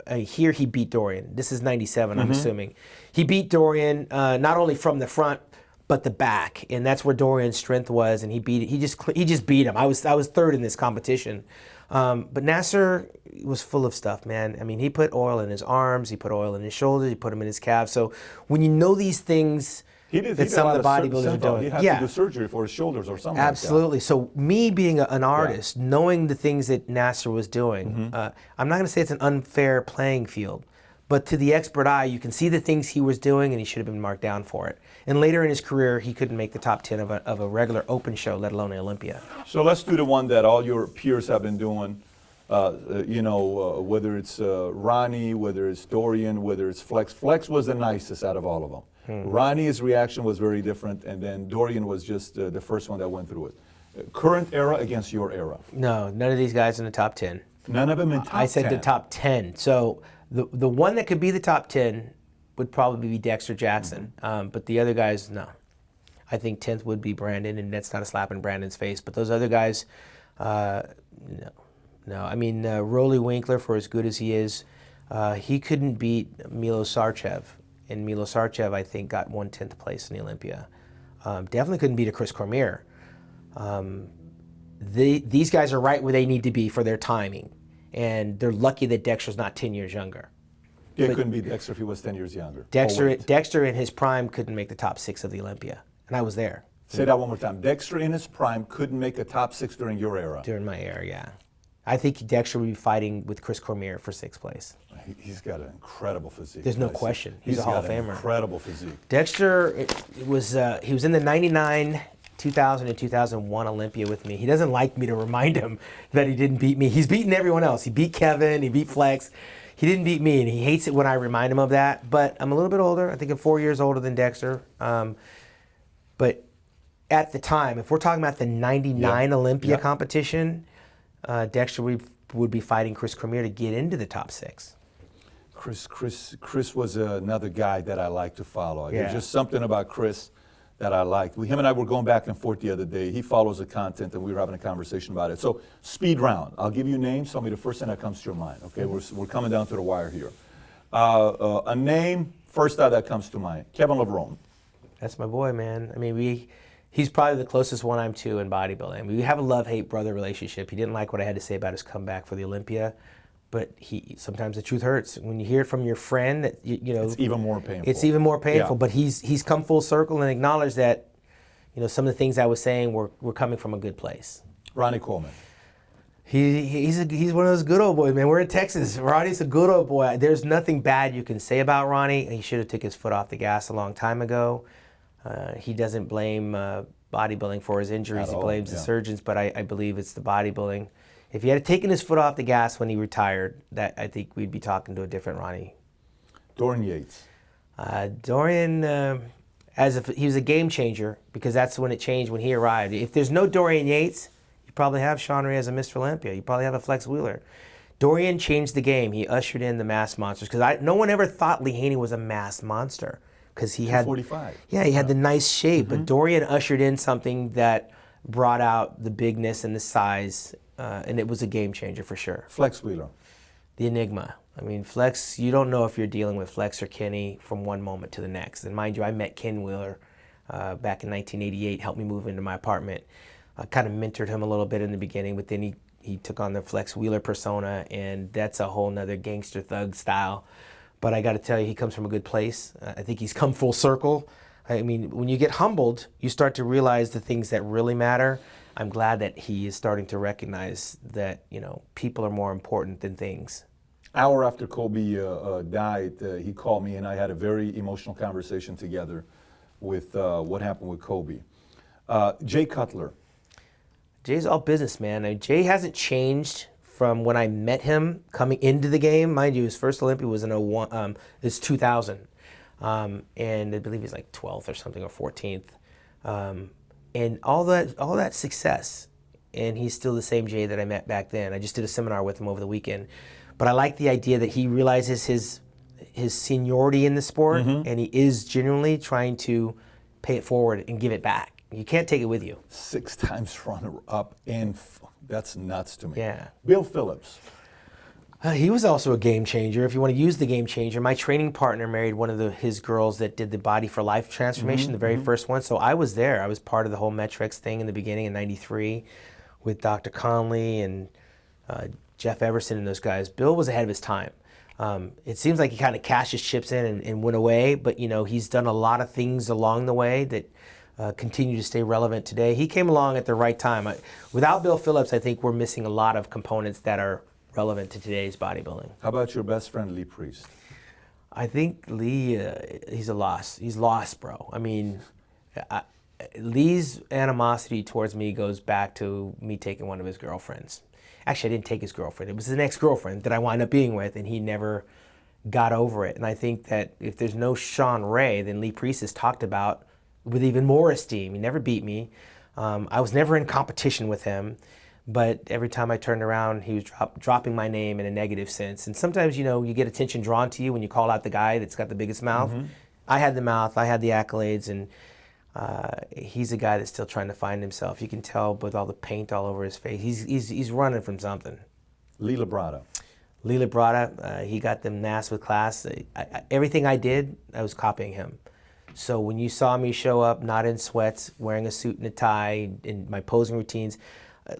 Here he beat Dorian. This is 97, I'm assuming. He beat Dorian not only from the front, but the back, and that's where Dorian's strength was, and he just beat him. I was 3rd in this competition. But Nasser was full of stuff, man. I mean, he put oil in his arms, he put oil in his shoulders, he put them in his calves. So when you know these things that some of the bodybuilders are doing. He had to do surgery for his shoulders or something Absolutely. like that. So me being an artist, knowing the things that Nasser was doing, I'm not going to say it's an unfair playing field, but to the expert eye, you can see the things he was doing and he should have been marked down for it. And later in his career, he couldn't make the top 10 of a regular open show, let alone an Olympia. So let's do the one that all your peers have been doing. Whether it's Ronnie, whether it's Dorian, whether it's Flex. Flex was the nicest out of all of them. Ronnie's reaction was very different, and then Dorian was just the first one that went through it. Current era against your era. No, none of these guys in the top 10. None of them in top 10? I said the top 10. So the one that could be the top 10 would probably be Dexter Jackson, but the other guys, no. I think 10th would be Brandon, and that's not a slap in Brandon's face, but those other guys, no. No, I mean, Rolly Winkler, for as good as he is, he couldn't beat Milo Sarcev. And Milo Sarcev, I think, got 1/10th place in the Olympia. Definitely couldn't beat a Chris Cormier. These guys are right where they need to be for their timing. And they're lucky that Dexter's not 10 years younger. He couldn't beat Dexter if he was 10 years younger. Dexter in his prime couldn't make the top 6 of the Olympia. And I was there. Say that one more time. Dexter in his prime couldn't make a top 6 during your era. During my era, yeah. I think Dexter would be fighting with Chris Cormier for 6th place. He's got an incredible physique. There's no question. He's a Hall of Famer. Incredible physique. Dexter, he was in the 99, 2000, and 2001 Olympia with me. He doesn't like me to remind him that he didn't beat me. He's beaten everyone else. He beat Kevin, he beat Flex. He didn't beat me, and he hates it when I remind him of that. But I'm a little bit older. I think I'm 4 years older than Dexter. But at the time, if we're talking about the 99 Olympia competition, Dexter would be fighting Chris Cormier to get into the top 6. Chris was another guy that I like to follow. Yeah. There's just something about Chris that I liked. Him and I were going back and forth the other day. He follows the content, and we were having a conversation about it. So, speed round. I'll give you names. Tell me the first thing that comes to your mind. Okay, we're coming down to the wire here. A name, first that comes to mind. Kevin Levrone. That's my boy, man. I mean, he's probably the closest one I'm to in bodybuilding. I mean, we have a love-hate brother relationship. He didn't like what I had to say about his comeback for the Olympia, but sometimes the truth hurts. When you hear it from your friend, that you know, it's even more painful. It's even more painful. Yeah. But he's come full circle and acknowledged that, you know, some of the things I was saying were coming from a good place. Ronnie Coleman. He's one of those good old boys, man. We're in Texas. Ronnie's a good old boy. There's nothing bad you can say about Ronnie. He should have took his foot off the gas a long time ago. He doesn't blame bodybuilding for his injuries. At He all, blames the yeah. surgeons, but I believe it's the bodybuilding. If he had taken his foot off the gas when he retired, that I think we'd be talking to a different Ronnie. Dorian Yates. Dorian, he was a game changer because that's when it changed when he arrived. If there's no Dorian Yates, you probably have Shawn Ray as a Mr. Olympia. You probably have a Flex Wheeler. Dorian changed the game. He ushered in the mass monsters because no one ever thought Lee Haney was a mass monster because he had 245. Yeah, he had the nice shape, but Dorian ushered in something that brought out the bigness and the size, and it was a game changer for sure. Flex Wheeler. The enigma. I mean, Flex, you don't know if you're dealing with Flex or Kenny from one moment to the next. And mind you, I met Ken Wheeler back in 1988, helped me move into my apartment. I kind of mentored him a little bit in the beginning, but then he took on the Flex Wheeler persona, and that's a whole nother gangster thug style. But I got to tell you, he comes from a good place. I think he's come full circle. I mean, when you get humbled, you start to realize the things that really matter. I'm glad that he is starting to recognize that, people are more important than things. Hour after Kobe died, he called me and I had a very emotional conversation together with what happened with Kobe. Jay Cutler. Jay's all business, man. Now, Jay hasn't changed from when I met him coming into the game. Mind you, his first Olympia was in 2000. And I believe he's like 12th or something, or 14th. And all that success, and he's still the same Jay that I met back then. I just did a seminar with him over the weekend. But I like the idea that he realizes his seniority in the sport, and he is genuinely trying to pay it forward and give it back. You can't take it with you. 6 times runner-up, and that's nuts to me. Yeah. Bill Phillips. He was also a game changer. If you want to use the game changer, my training partner married one of his girls that did the Body for Life transformation, the very first one. So I was there. I was part of the whole Metrex thing in the beginning in '93 with Dr. Conley and Jeff Everson and those guys. Bill was ahead of his time. It seems like he kind of cashed his chips in and went away, but he's done a lot of things along the way that continue to stay relevant today. He came along at the right time. Without Bill Phillips, I think we're missing a lot of components that are relevant to today's bodybuilding. How about your best friend, Lee Priest? I think Lee, he's a loss. He's lost, bro. I mean, Lee's animosity towards me goes back to me taking one of his girlfriends. Actually, I didn't take his girlfriend. It was his ex-girlfriend that I wound up being with, and he never got over it. And I think that if there's no Shawn Ray, then Lee Priest is talked about with even more esteem. He never beat me. I was never in competition with him. But every time I turned around, he was dropping my name in a negative sense. And sometimes, you get attention drawn to you when you call out the guy that's got the biggest mouth. I had the mouth, I had the accolades, and he's a guy that's still trying to find himself. You can tell with all the paint all over his face. He's running from something. Lee Labrada. Lee Labrada, he got them nass with class. Everything I did, I was copying him. So when you saw me show up, not in sweats, wearing a suit and a tie, in my posing routines,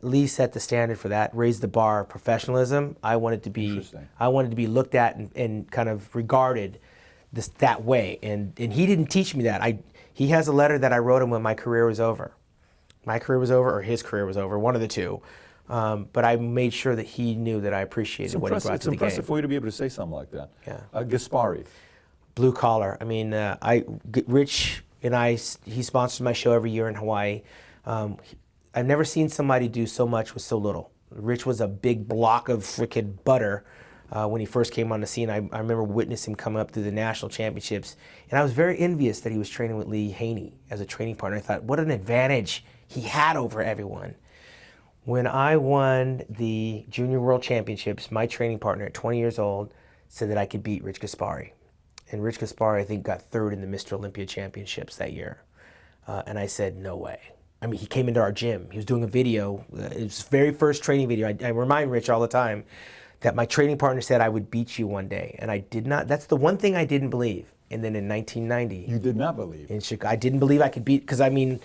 Lee set the standard for that, raised the bar of professionalism. I wanted to be looked at and kind of regarded that way. And he didn't teach me that. He has a letter that I wrote him when my career was over. My career was over, or his career was over, one of the two. But I made sure that he knew that I appreciated what he brought to the game. It's impressive for you to be able to say something like that. Yeah. Gaspari. Blue collar. I mean, Rich and he sponsors my show every year in Hawaii. I've never seen somebody do so much with so little. Rich was a big block of freaking butter when he first came on the scene. I remember witnessing him come up through the national championships, and I was very envious that he was training with Lee Haney as a training partner. I thought, what an advantage he had over everyone. When I won the Junior World Championships, my training partner at 20 years old said that I could beat Rich Gaspari. And Rich Gaspari, I think, got third in the Mr. Olympia Championships that year. And I said, no way. I mean, he came into our gym. He was doing a video. It was his very first training video. I remind Rich all the time that my training partner said I would beat you one day. And I did not. That's the one thing I didn't believe. And then in 1990. You did not believe. In Chicago, I didn't believe I could beat, because I mean,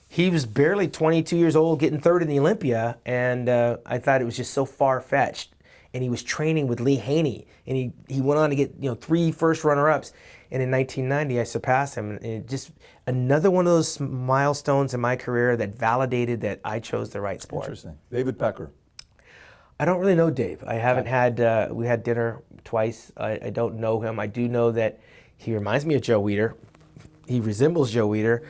he was barely 22 years old getting third in the Olympia. And I thought it was just so far-fetched. And he was training with Lee Haney. And he went on to get 3 first runner-ups. And in 1990, I surpassed him. And it just another one of those milestones in my career that validated that I chose the right sport. Interesting. David Pecker. I don't really know Dave. I haven't had, we had dinner twice. I don't know him. I do know that he reminds me of Joe Weider. He resembles Joe Weider.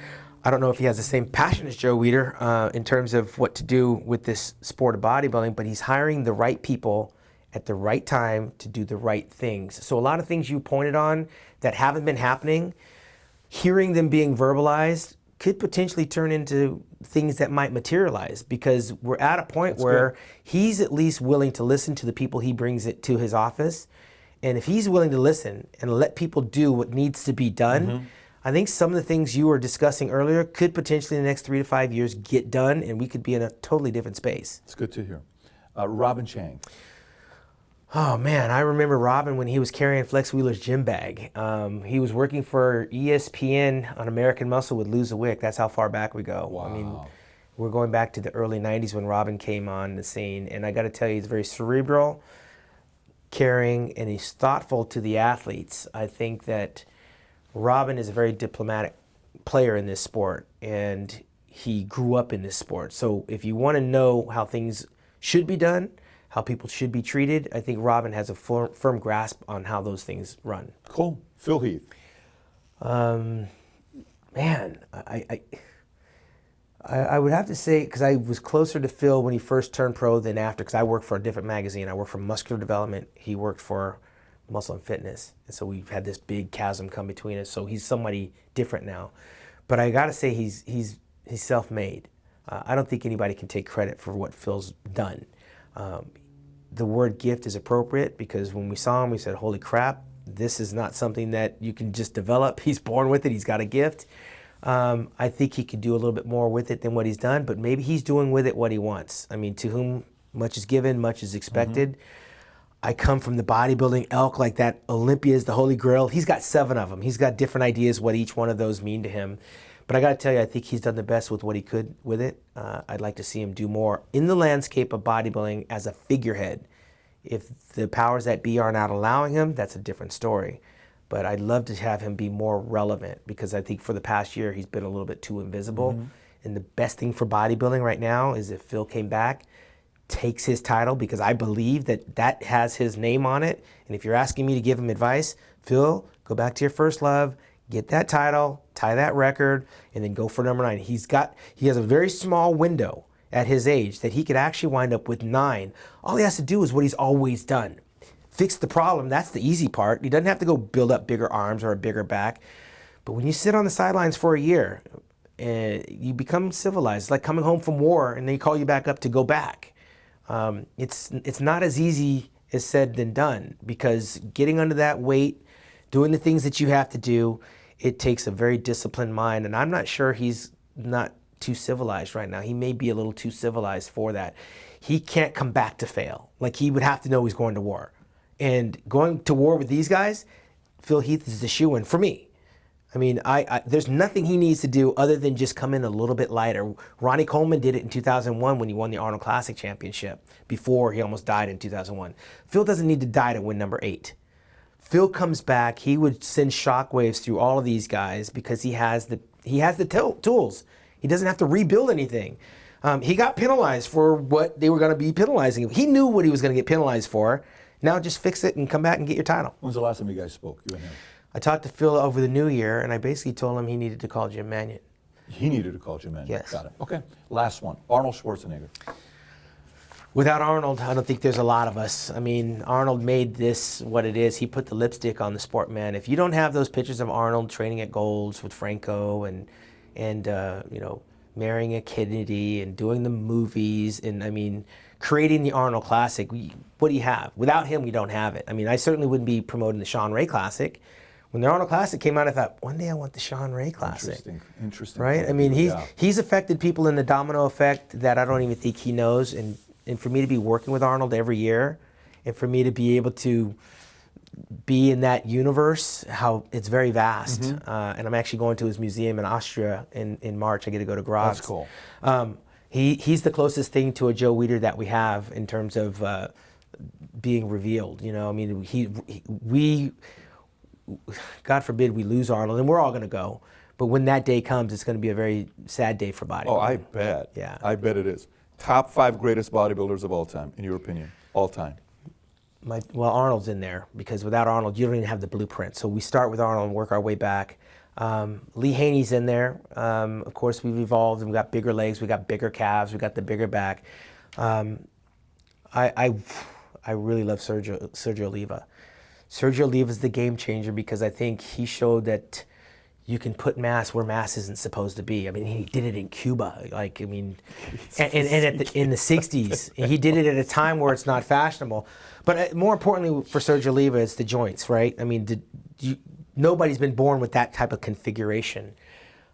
I don't know if he has the same passion as Joe Weider in terms of what to do with this sport of bodybuilding, but he's hiring the right people at the right time to do the right things. So a lot of things you pointed on that haven't been happening, hearing them being verbalized could potentially turn into things that might materialize, because we're at a point where he's at least willing to listen to the people he brings it to his office. And if he's willing to listen and let people do what needs to be done, I think some of the things you were discussing earlier could potentially in the next 3 to 5 years get done, and we could be in a totally different space. It's good to hear. Robin Chang. Oh man, I remember Robin when he was carrying Flex Wheeler's gym bag. He was working for ESPN on American Muscle with Lou Zewick. That's how far back we go. Wow. I mean, we're going back to the early 90s when Robin came on the scene. And I got to tell you, he's very cerebral, caring, and he's thoughtful to the athletes. I think that Robin is a very diplomatic player in this sport, and he grew up in this sport. So if you want to know how things should be done, how people should be treated, I think Robin has a firm grasp on how those things run. Cool. Phil Heath. Man, I would have to say, because I was closer to Phil when he first turned pro than after, because I worked for a different magazine. I worked for Muscular Development. He worked for Muscle and Fitness. And so we've had this big chasm come between us. So he's somebody different now. But I got to say, he's self-made. I don't think anybody can take credit for what Phil's done. The word gift is appropriate, because when we saw him, we said, holy crap, this is not something that you can just develop. He's born with it. He's got a gift. I think he could do a little bit more with it than what he's done, but maybe he's doing with it what he wants. I mean, to whom much is given, much is expected. I come from the bodybuilding elk, like that Olympia is the holy grail. He's got 7 of them. He's got different ideas what each one of those mean to him. But I got to tell you, I think he's done the best with what he could with it. I'd like to see him do more in the landscape of bodybuilding as a figurehead. If the powers that be are not allowing him, that's a different story. But I'd love to have him be more relevant, because I think for the past year, he's been a little bit too invisible. And the best thing for bodybuilding right now is if Phil came back, takes his title, because I believe that that has his name on it. And if you're asking me to give him advice, Phil, go back to your first love, get that title, tie that record, and then go for number 9. He has a very small window at his age that he could actually wind up with 9. All he has to do is what he's always done. Fix the problem, that's the easy part. He doesn't have to go build up bigger arms or a bigger back. But when you sit on the sidelines for a year, you become civilized. It's like coming home from war and they call you back up to go back. It's not as easy as said than done, because getting under that weight, doing the things that you have to do, it takes a very disciplined mind. And I'm not sure he's not too civilized right now. He may be a little too civilized for that. He can't come back to fail. Like, he would have to know he's going to war. And going to war with these guys, Phil Heath is the shoo-in for me. I mean, there's nothing he needs to do other than just come in a little bit lighter. Ronnie Coleman did it in 2001 when he won the Arnold Classic Championship, before he almost died in 2001. Phil doesn't need to die to win number 8. Phil comes back, he would send shockwaves through all of these guys, because he has the tools. He doesn't have to rebuild anything. He got penalized for what they were going to be penalizing him. He knew what he was going to get penalized for. Now just fix it and come back and get your title. When's the last time you guys spoke, you and him? I talked to Phil over the new year, and I basically told him he needed to call Jim Mannion. He needed to call Jim Mannion. Yes. Got it. Okay. Last one. Arnold Schwarzenegger. Without Arnold, I don't think there's a lot of us. I mean, Arnold made this what it is. He put the lipstick on the sport, man. If you don't have those pictures of Arnold training at Gold's with Franco and marrying a Kennedy and doing the movies, and I mean, creating the Arnold Classic, what do you have? Without him, we don't have it. I mean, I certainly wouldn't be promoting the Shawn Ray Classic. When the Arnold Classic came out, I thought, one day I want the Shawn Ray Classic. Interesting. Right? I mean, he's affected people in the domino effect that I don't even think he knows. And for me to be working with Arnold every year, and for me to be able to be in that universe, how it's very vast. And I'm actually going to his museum in Austria in March. I get to go to Graz. That's cool. He's the closest thing to a Joe Weider that we have in terms of being revealed. You know, I mean, we God forbid we lose Arnold, and we're all going to go. But when that day comes, it's going to be a very sad day for bodybuilding. Oh, I bet. Yeah. I bet it is. Top 5 greatest bodybuilders of all time, in your opinion, all time. Well, Arnold's in there because without Arnold, you don't even have the blueprint. So we start with Arnold and work our way back. Lee Haney's in there. Of course, we've evolved and we got bigger legs, we got bigger calves, we got the bigger back. I really love Sergio Oliva. Sergio Oliva's the game changer because I think he showed that you can put mass where mass isn't supposed to be. I mean, he did it in Cuba, like, I mean, and in the 60s. He did it at a time where it's not fashionable. But more importantly for Sergio Oliva, it's the joints, right? I mean, nobody's been born with that type of configuration.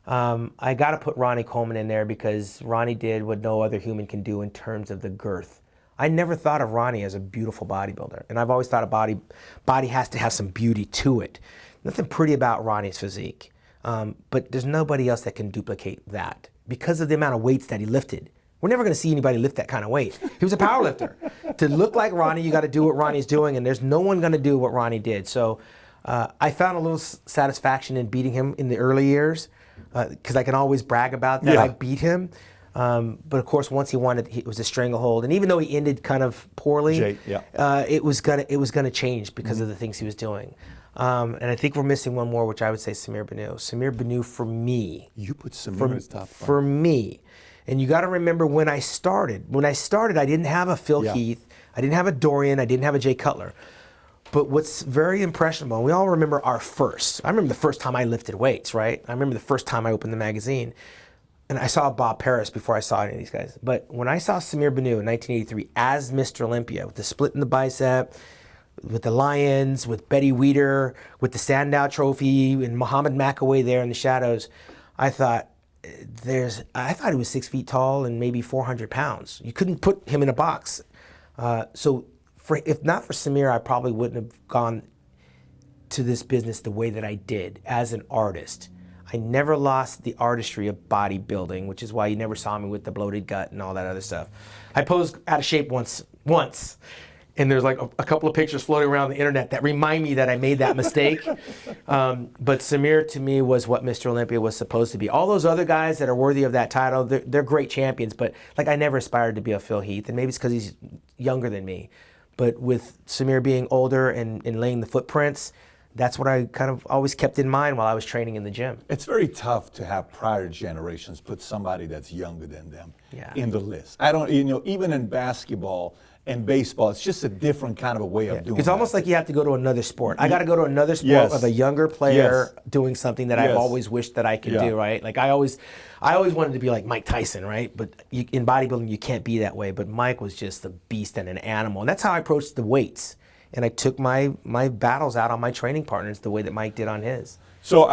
I got to put Ronnie Coleman in there because Ronnie did what no other human can do in terms of the girth. I never thought of Ronnie as a beautiful bodybuilder, and I've always thought a body has to have some beauty to it. Nothing pretty about Ronnie's physique, but there's nobody else that can duplicate that because of the amount of weights that he lifted. We're never going to see anybody lift that kind of weight. He was a power lifter. To look like Ronnie, you got to do what Ronnie's doing, and there's no one going to do what Ronnie did. So I found a little satisfaction in beating him in the early years because I can always brag about that. Yeah. I beat him. But of course, once he won it, it was a stranglehold. And even though he ended kind of poorly, it was gonna change because of the things he was doing. And I think we're missing one more, which I would say Samir Banu. Samir Banu for me. You put Samir as top 5. For me. And you got to remember when I started. When I started, I didn't have a Phil Heath. I didn't have a Dorian. I didn't have a Jay Cutler. But what's very impressionable, and we all remember our first. I remember the first time I lifted weights, right? I remember the first time I opened the magazine. And I saw Bob Paris before I saw any of these guys. But when I saw Samir Banu in 1983 as Mr. Olympia, with the split in the bicep, with the Lions, with Betty Weeder, with the Sandow Trophy, and Muhammad McAway there in the shadows, I thought he was 6 feet tall and maybe 400 pounds. You couldn't put him in a box. So if not for Samir, I probably wouldn't have gone to this business the way that I did as an artist. I never lost the artistry of bodybuilding, which is why you never saw me with the bloated gut and all that other stuff. I posed out of shape once, and there's like a couple of pictures floating around the internet that remind me that I made that mistake. But Samir, to me, was what Mr. Olympia was supposed to be. All those other guys that are worthy of that title, they're great champions, but like I never aspired to be a Phil Heath, and maybe it's because he's younger than me. But with Samir being older and laying the footprints, that's what I kind of always kept in mind while I was training in the gym. It's very tough to have prior generations put somebody that's younger than them in the list. I don't, even in basketball and baseball, it's just a different kind of a way of doing it. It's almost like you have to go to another sport. I got to go to another sport of a younger player doing something that I've always wished that I could do, right? Like I always wanted to be like Mike Tyson, right? But in bodybuilding, you can't be that way. But Mike was just a beast and an animal. And that's how I approached the weights. And I took my battles out on my training partners the way that Mike did on his. So,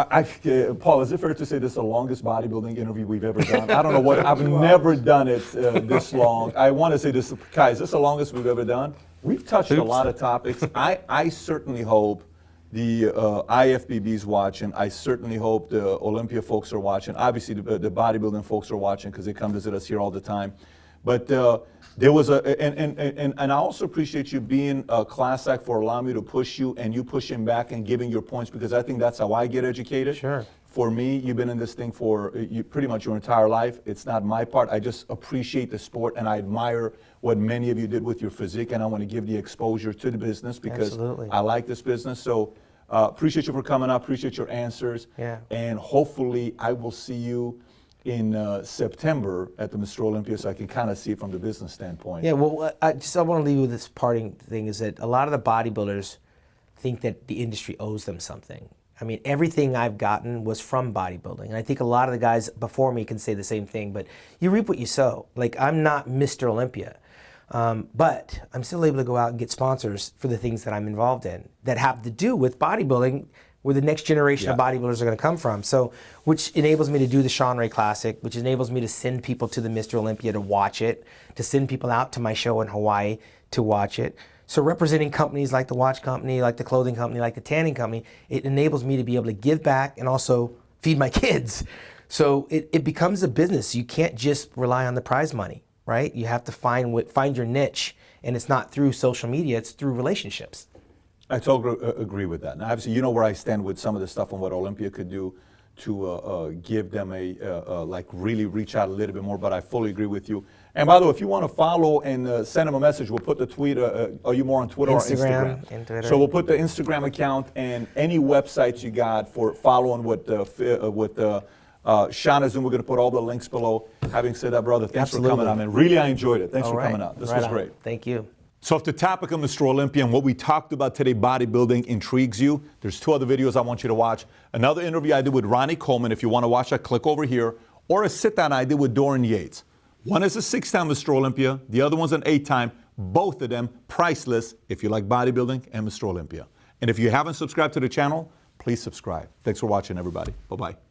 Paul, is it fair to say this is the longest bodybuilding interview we've ever done? I don't know what, I've never done it this long. I want to say this, Kai, is this the longest we've ever done? We've touched a lot of topics. I certainly hope the IFBB's watching. I certainly hope the Olympia folks are watching. Obviously, the bodybuilding folks are watching because they come visit us here all the time. But there was and I also appreciate you being a class act for allowing me to push you and you pushing back and giving your points because I think that's how I get educated. Sure. For me, you've been in this thing for pretty much your entire life. It's not my part. I just appreciate the sport and I admire what many of you did with your physique and I want to give the exposure to the business because I like this business. So appreciate you for coming up. Appreciate your answers. Yeah. And hopefully I will see you in September at the Mr. Olympia so I can kind of see it from the business standpoint. Yeah, well, I want to leave you with this parting thing is that a lot of the bodybuilders think that the industry owes them something. I mean, everything I've gotten was from bodybuilding. And I think a lot of the guys before me can say the same thing, but you reap what you sow. Like, I'm not Mr. Olympia, but I'm still able to go out and get sponsors for the things that I'm involved in that have to do with bodybuilding, where the next generation of bodybuilders are going to come from. So, which enables me to do the Shawn Ray Classic, which enables me to send people to the Mr. Olympia to watch it, to send people out to my show in Hawaii to watch it. So representing companies like the watch company, like the clothing company, like the tanning company, it enables me to be able to give back and also feed my kids. So it becomes a business. You can't just rely on the prize money, right? You have to find your niche, and it's not through social media, it's through relationships. I totally agree with that. Now, obviously, you know where I stand with some of the stuff on what Olympia could do give them like really reach out a little bit more, but I fully agree with you. And by the way, if you want to follow and send them a message, we'll put the tweet. Are you more on Twitter or Instagram? And Twitter. So we'll put the Instagram account and any websites you got for following with Shawn is doing. We're going to put all the links below. Having said that, brother, thanks for coming on, man. Really, I enjoyed it. Thanks for coming out. This was great. Thank you. So if the topic of Mr. Olympia and what we talked about today, bodybuilding, intrigues you, there's 2 other videos I want you to watch. Another interview I did with Ronnie Coleman. If you want to watch that, click over here. Or a sit-down I did with Dorian Yates. One is a 6-time Mr. Olympia. The other one's an 8-time. Both of them priceless if you like bodybuilding and Mr. Olympia. And if you haven't subscribed to the channel, please subscribe. Thanks for watching, everybody. Bye-bye.